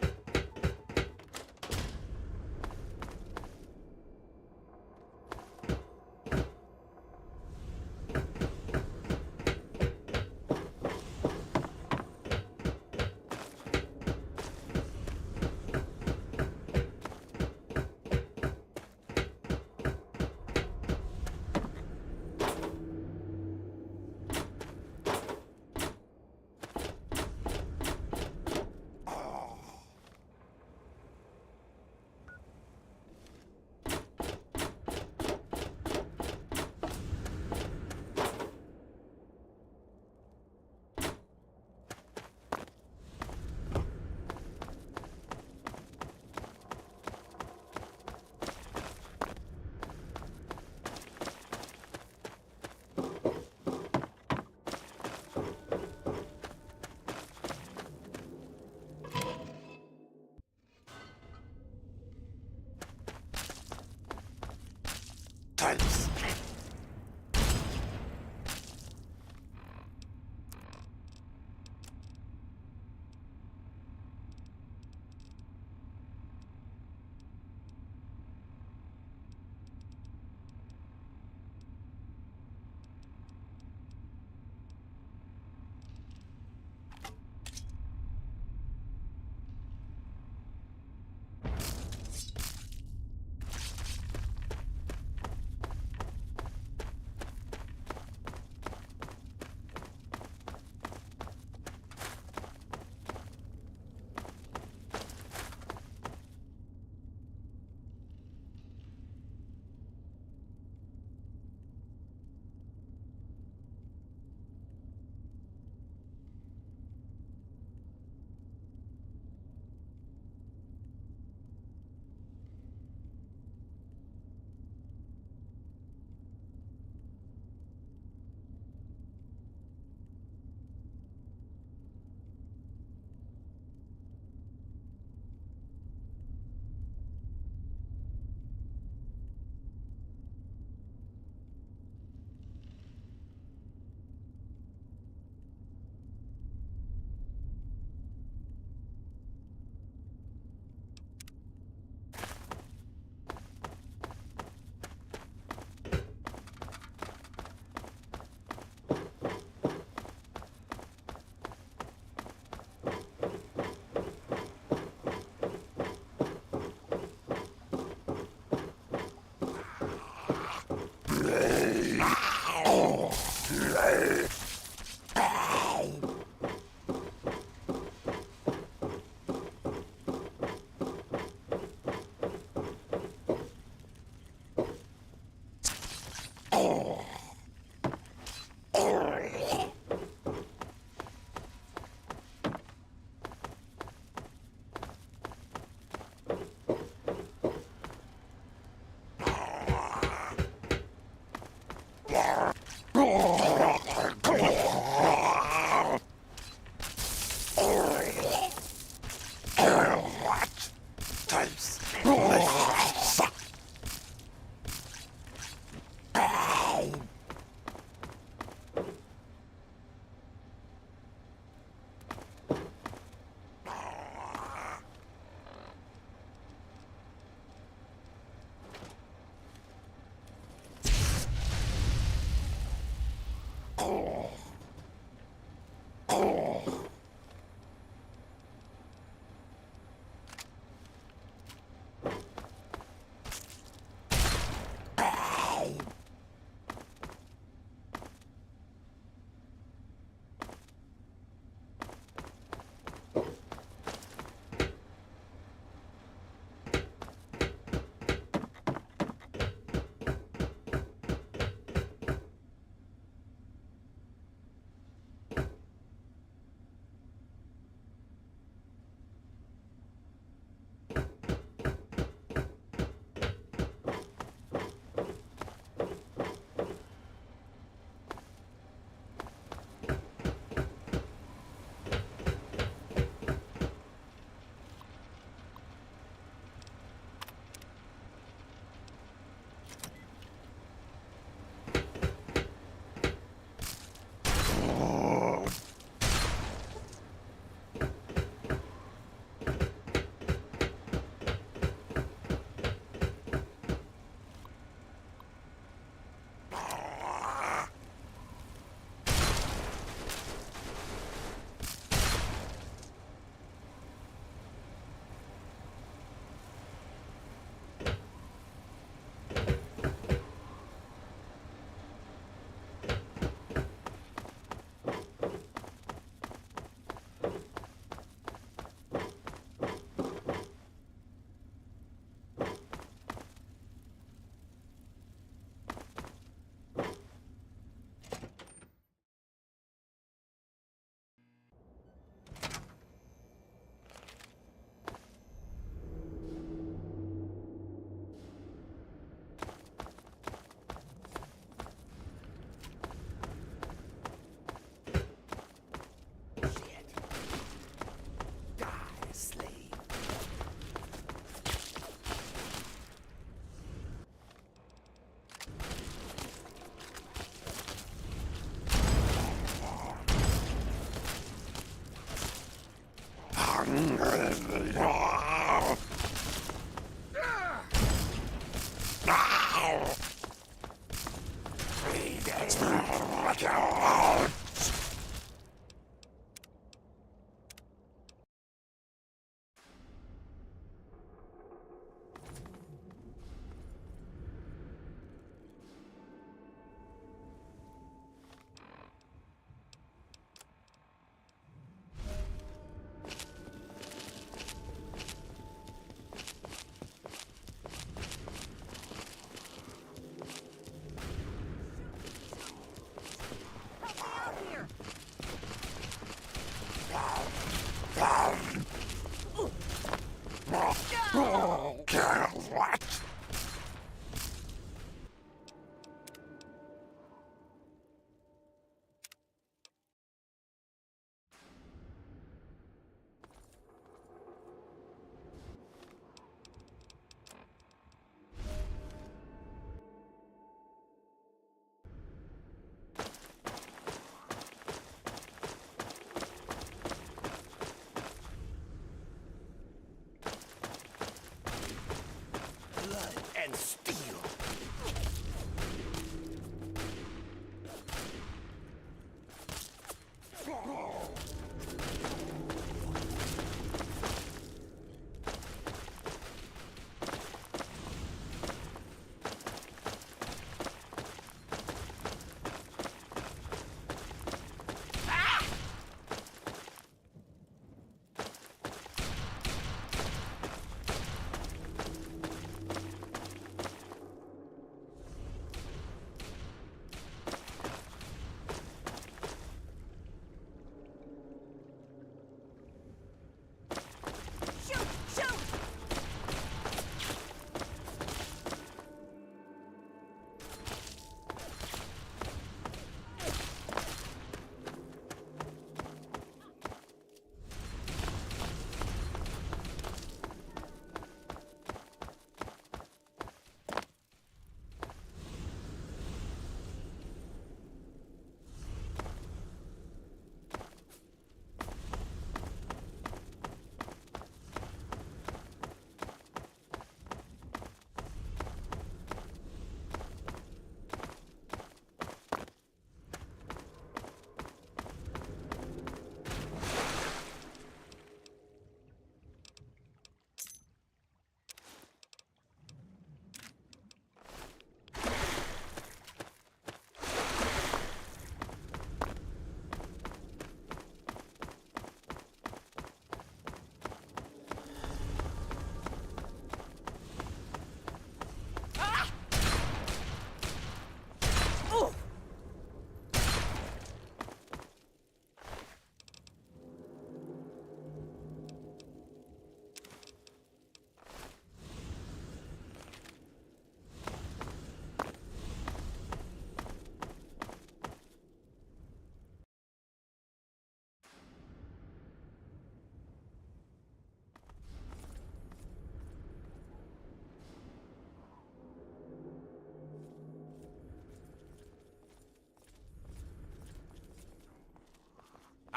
What? Blood and steel.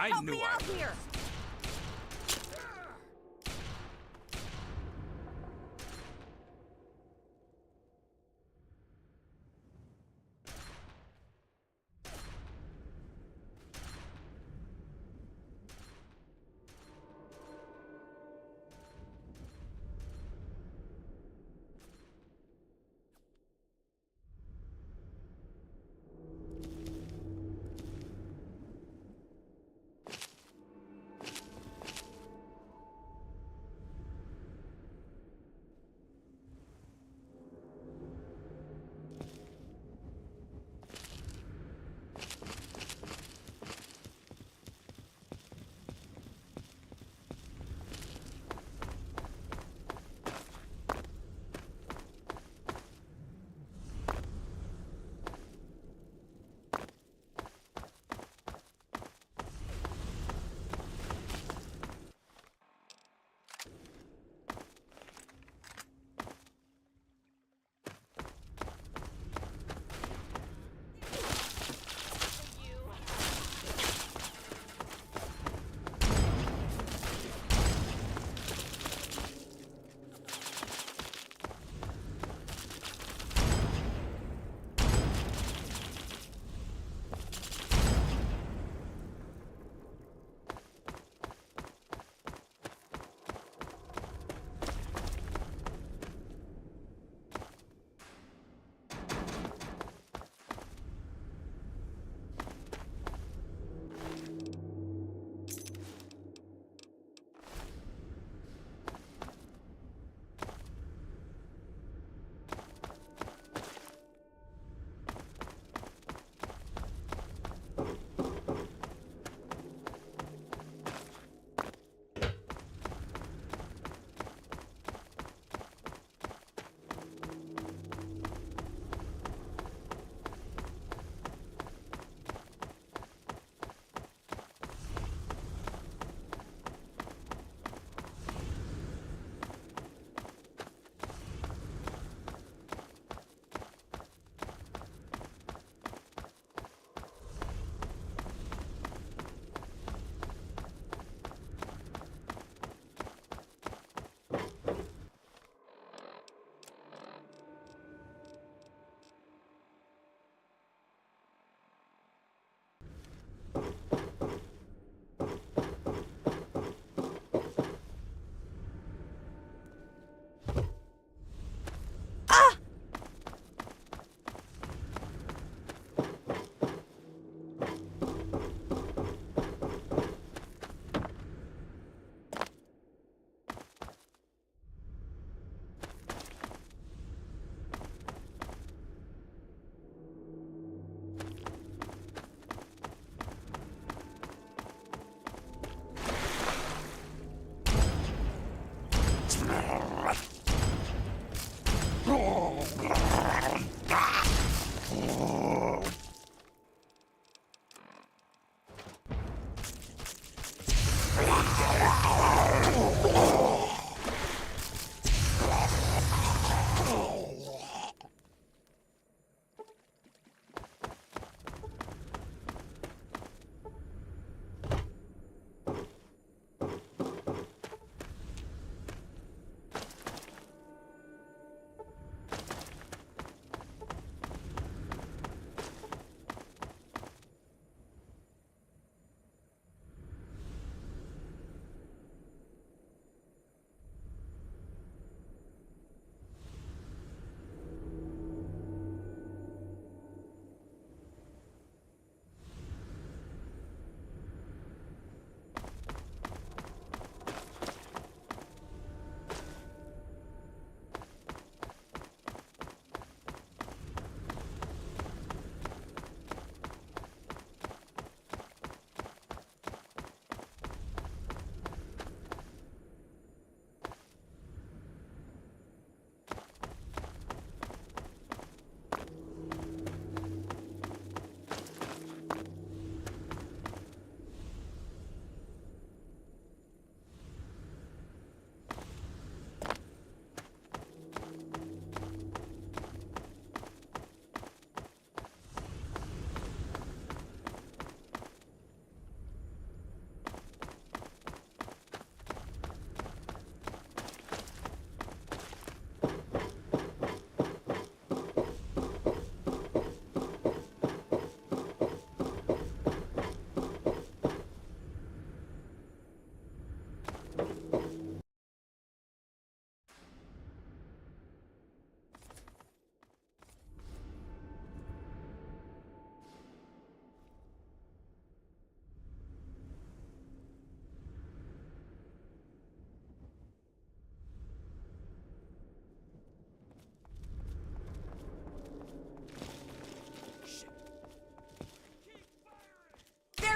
I knew I out here!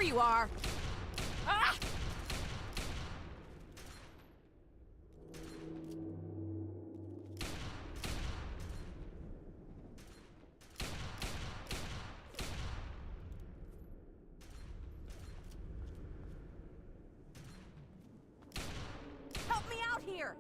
you are! Ah! Help me out here!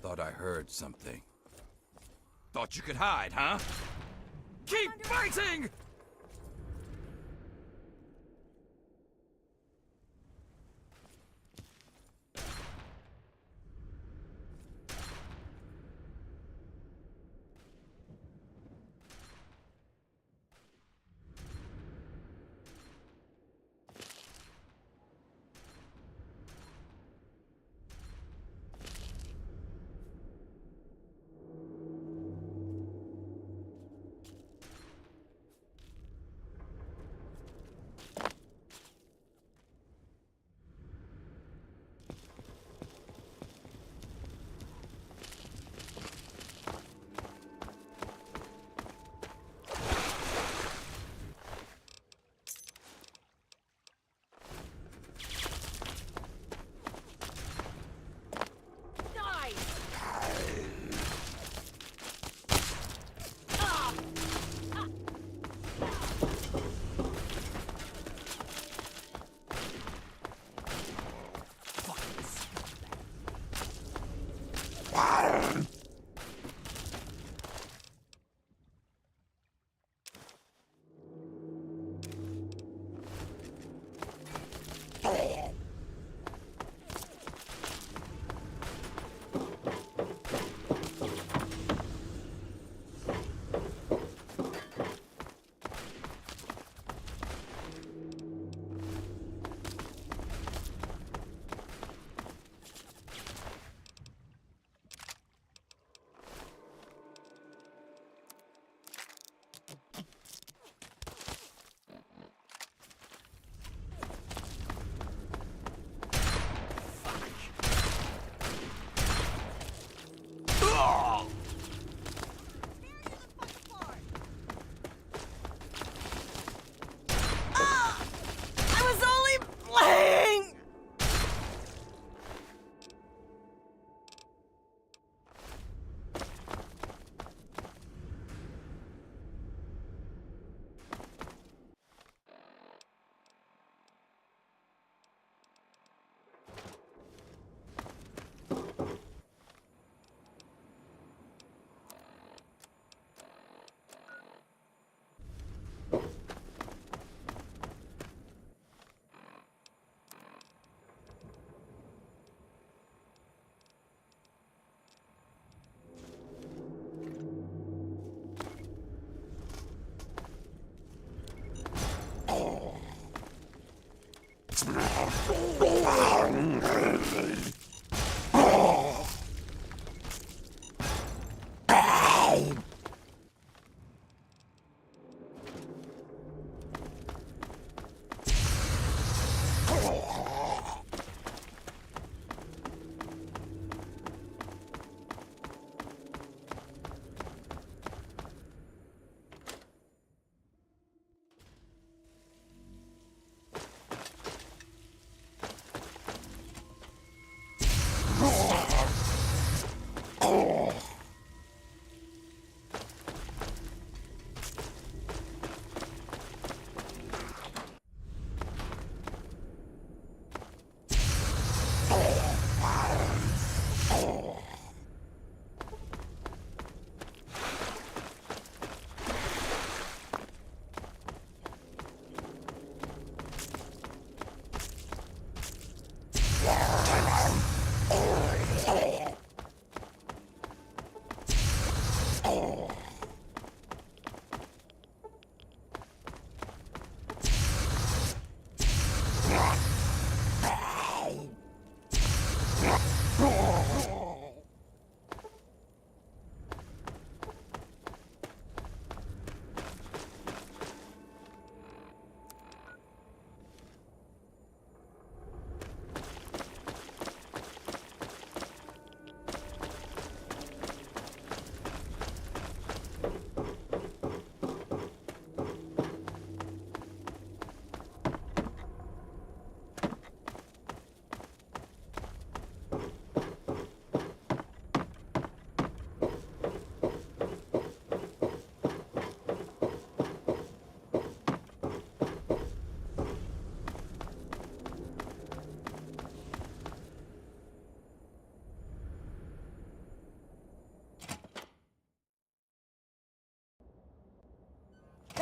Thought I heard something. Thought you could hide, huh? Keep fighting!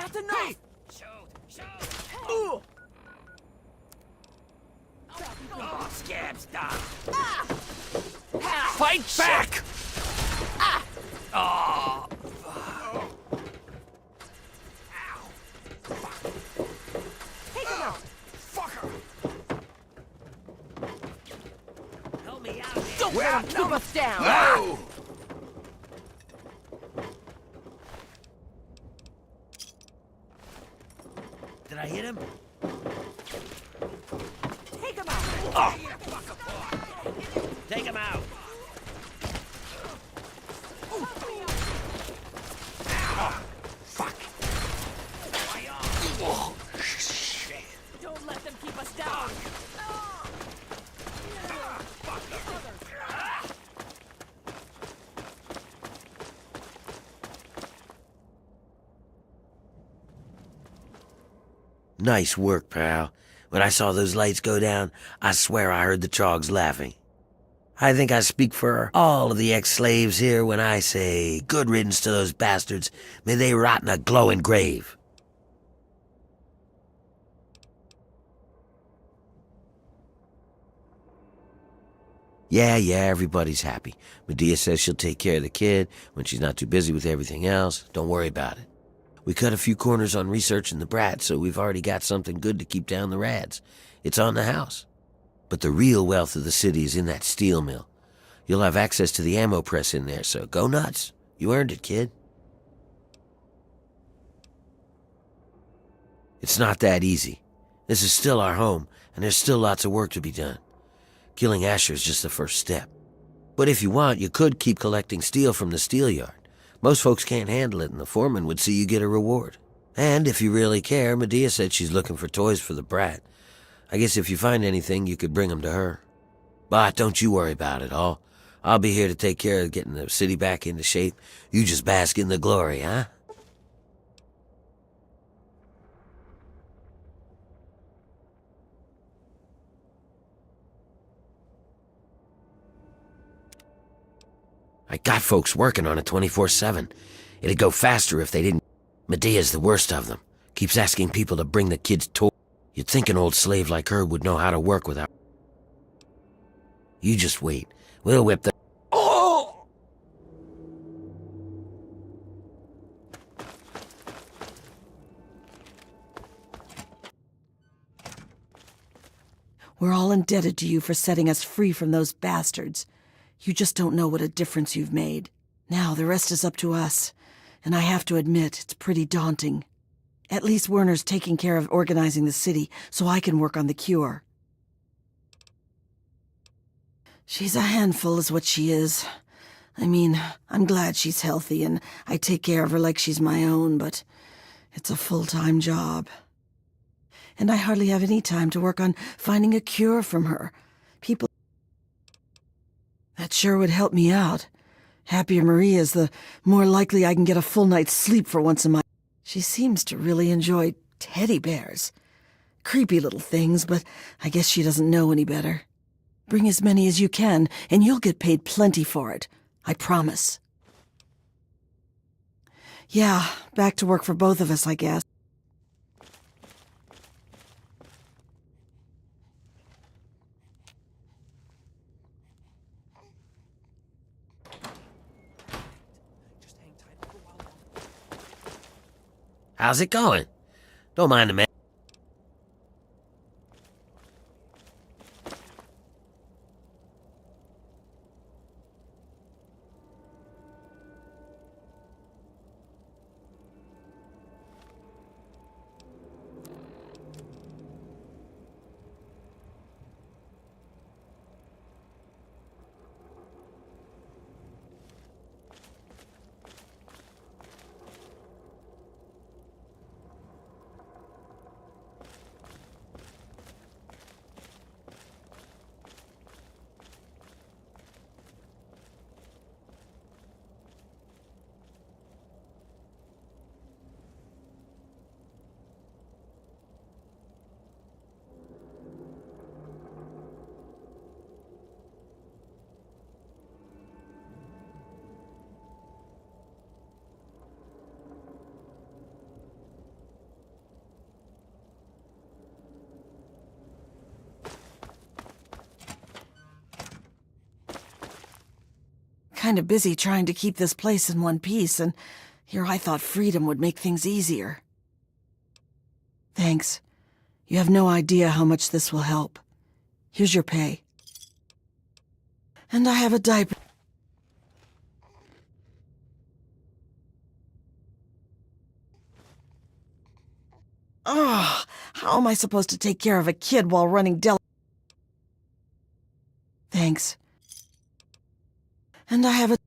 That's enough! Oh, scab, stop! Fight back! Oh! Take him out! Fucker! Help me out! Don't let him keep us down! No! Did I hit him? Take him out! Oh. Take him out! Don't let them keep us down! Nice work, pal. When I saw those lights go down, I swear I heard the Trogs laughing. I think I speak for all of the ex-slaves here when I say, good riddance to those bastards. May they rot in a glowing grave. Yeah, everybody's happy. Medea says she'll take care of the kid when she's not too busy with everything else. Don't worry about it. We cut a few corners on researching the brat, so we've already got something good to keep down the rads. It's on the house. But the real wealth of the city is in that steel mill. You'll have access to the ammo press in there, so go nuts. You earned it, kid. It's not that easy. This is still our home, and there's still lots of work to be done. Killing Asher is just the first step. But if you want, you could keep collecting steel from the steel yard. Most folks can't handle it, and the foreman would see you get a reward. And if you really care, Medea said she's looking for toys for the brat. I guess if you find anything, you could bring them to her. But don't you worry about it all. I'll be here to take care of getting the city back into shape. You just bask in the glory, huh? I got folks working on it 24/7. It'd go faster if they didn't. Medea's the worst of them. Keeps asking people to bring the kids toys. You'd think an old slave like her would know how to work without. You just wait. We'll whip the. Oh! We're all indebted to you for setting us free from those bastards. You just don't know what a difference you've made. Now the rest is up to us, and I have to admit, it's pretty daunting. At least Werner's taking care of organizing the city, so I can work on the cure. She's a handful is what she is. I mean, I'm glad she's healthy, and I take care of her like she's my own, but it's a full-time job. And I hardly have any time to work on finding a cure from her. People... That sure would help me out. Happier Maria's, the more likely I can get a full night's sleep for once in my... She seems to really enjoy teddy bears. Creepy little things, but I guess she doesn't know any better. Bring as many as you can, and you'll get paid plenty for it. I promise. Yeah, back to work for both of us, I guess. How's it going? Don't mind the man. kind of busy trying to keep this place in one piece, and here I thought freedom would make things easier. Thanks. You have no idea how much this will help. Here's your pay. And I have a diaper. Ugh, how am I supposed to take care of a kid while running Thanks. And I have a...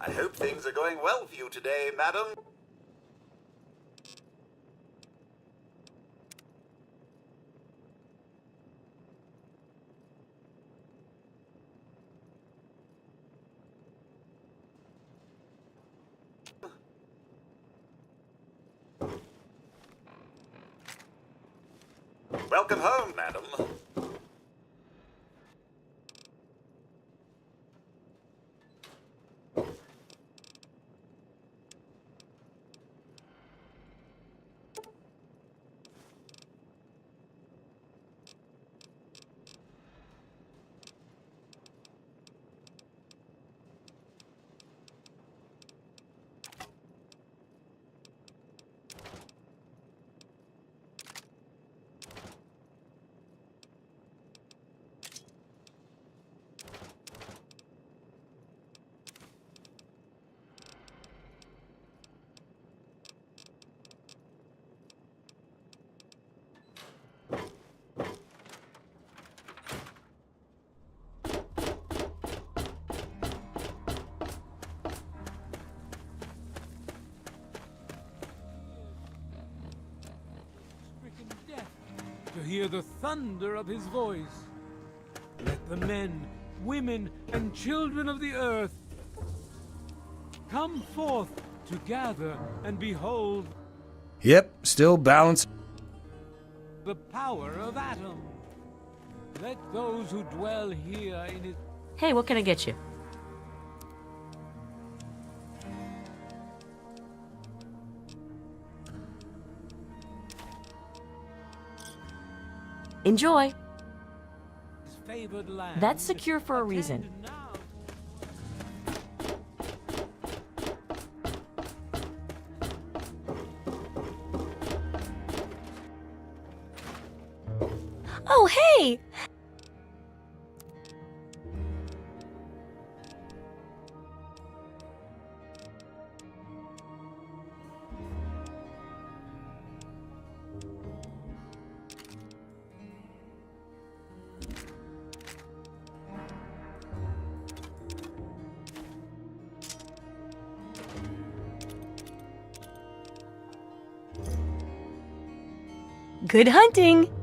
I hope things are going well for you today, madam. Welcome home, madam. To hear the thunder of his voice. Let the men, women, and children of the earth come forth to gather and behold Yep, still balanced. the power of Atom. Let those who dwell here in his... Hey, what can I get you? Enjoy. favored land That's secure for a reason. Oh, hey! Good hunting!